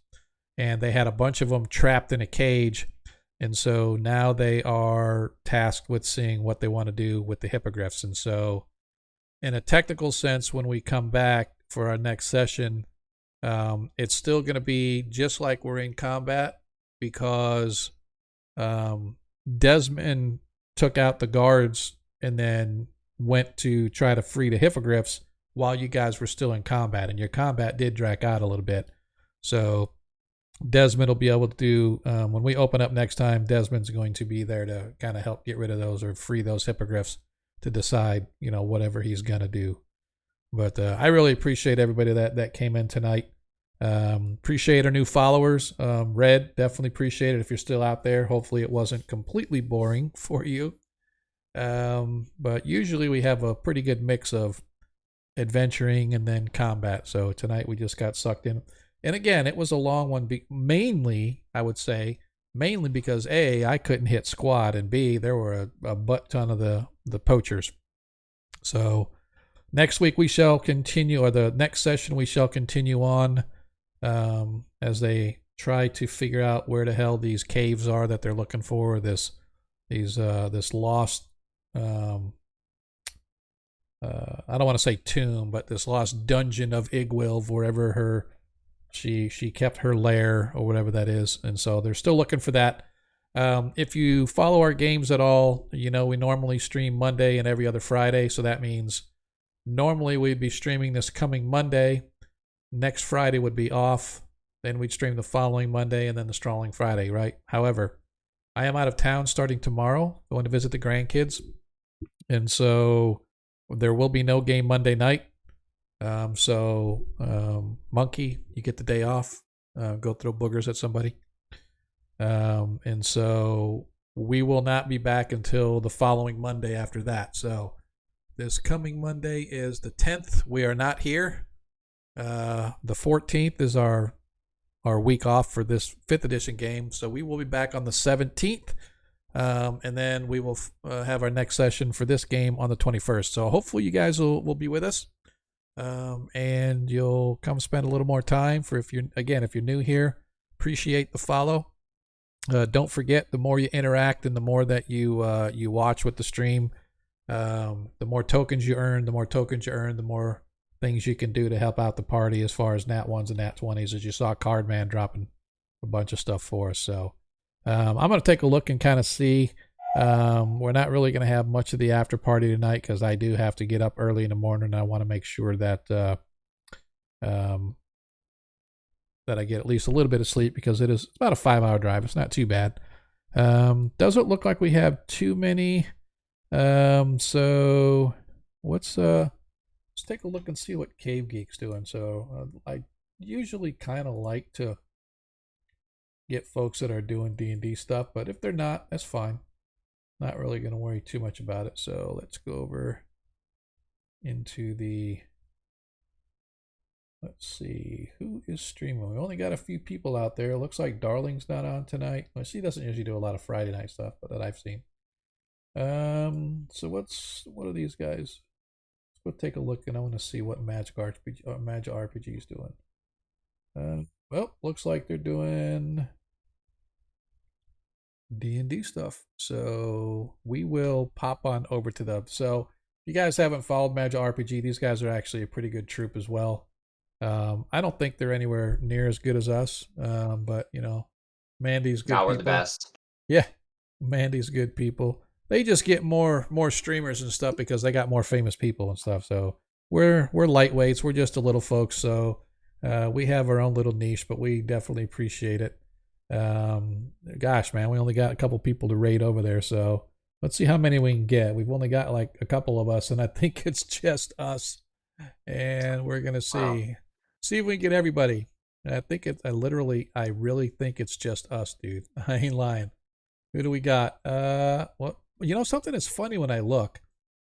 A: and they had a bunch of them trapped in a cage. And so now they are tasked with seeing what they want to do with the hippogriffs. And so in a technical sense, when we come back for our next session, it's still going to be just like we're in combat, because Desmond took out the guards and then went to try to free the hippogriffs while you guys were still in combat, and your combat did drag out a little bit. So Desmond will be able to do, when we open up next time, Desmond's going to be there to kind of help get rid of those or free those hippogriffs to decide, whatever he's going to do. But I really appreciate everybody that came in tonight. Appreciate our new followers. Red, definitely appreciate it if you're still out there. Hopefully it wasn't completely boring for you. But usually we have a pretty good mix of adventuring and then combat. So tonight we just got sucked in. And again, it was a long one, mainly because A, I couldn't hit squad, and B, there were a butt ton of the poachers. So next week we shall continue, or the next session we shall continue on as they try to figure out where the hell these caves are that they're looking for. This lost, I don't want to say tomb, but this lost dungeon of Igwilv, wherever she kept her lair or whatever that is. And so they're still looking for that. If you follow our games at all, we normally stream Monday and every other Friday. So that means normally we'd be streaming this coming Monday. Next Friday would be off. Then we'd stream the following Monday and then the following Friday, right? However, I am out of town starting tomorrow, going to visit the grandkids. And so there will be no game Monday night. Monkey, you get the day off. Go throw boogers at somebody. And so we will not be back until the following Monday after that. So this coming Monday is the 10th. We are not here. The 14th is our week off for this 5th edition game. So we will be back on the 17th. And then we will have our next session for this game on the 21st. So hopefully you guys will be with us. And you'll come spend a little more time. If you're new here, appreciate the follow. Don't forget, the more you interact and the more that you watch with the stream, the more tokens you earn. The more things you can do to help out the party as far as Nat 1s and Nat 20s, as you saw Cardman dropping a bunch of stuff for us. So I'm going to take a look and kind of see. We're not really going to have much of the after party tonight because I do have to get up early in the morning, and I want to make sure that that I get at least a little bit of sleep, because it's about a 5-hour drive. It's not too bad. Doesn't look like we have too many. So let's take a look and see what Cave Geek's doing. So I usually kind of like to get folks that are doing D&D stuff, but if they're not, that's fine. Not really going to worry too much about it. So let's go over into the Let's see, who is streaming? We only got a few people out there. Looks like Darling's not on tonight. Well, she doesn't usually do a lot of Friday night stuff, but that I've seen. So what are these guys? Let's go take a look, and I want to see what Magic RPG is doing. Well, looks like they're doing D&D stuff. So we will pop on over to them. So if you guys haven't followed Magic RPG, these guys are actually a pretty good troop as well. I don't think they're anywhere near as good as us, but you know, Mandy's good.
D: Now we're
A: people.
D: the best.
A: Yeah, Mandy's good people. They just get more streamers and stuff because they got more famous people and stuff. So we're lightweights. We're just a little folks. So we have our own little niche, but we definitely appreciate it. Gosh, man, we only got a couple people to raid over there. So let's see how many we can get. We've only got like a couple of us, and I think it's just us. And we're gonna see if we can get everybody. And I think I really think it's just us, dude. I ain't lying. Who do we got? Well, you know something that's funny when I look.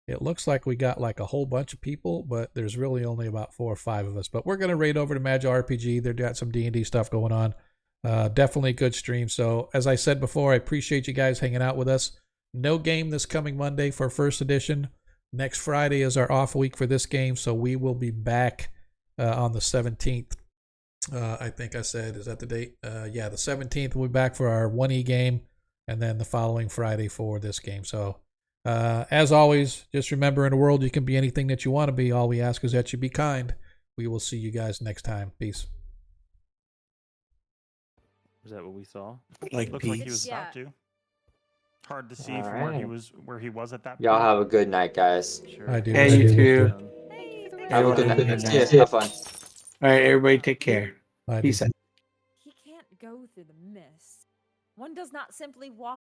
A: It looks like we got like a whole bunch of people, but there's really only about 4 or 5 of us. But we're gonna raid over to Magic RPG. They've got some D&D stuff going on. Definitely a good stream. So as I said before, I appreciate you guys hanging out with us. No game this coming Monday for first edition. Next Friday is our off week for this game, so we will be back on the 17th. I think I said, is that the date? Yeah, the 17th we'll be back for our 1E game, and then the following Friday for this game. So as always, just remember, in a world you can be anything that you want to be. All we ask is that you be kind. We will see you guys next time. Peace.
E: Is that what we saw?
B: Like
E: Looks like he
B: peace.
E: was about to. Hard to see
D: All
E: from
D: right.
E: where he was at that
D: Y'all
E: point.
D: have a good night, guys.
E: Sure.
A: I do.
B: Hey,
A: I
B: you
A: do.
B: too.
D: Have a good
B: Everyone,
D: night.
B: good
D: See you. Have fun.
B: All right, everybody, take care.
A: I do.
B: Peace out.
F: He can't go through the mist. One does not simply walk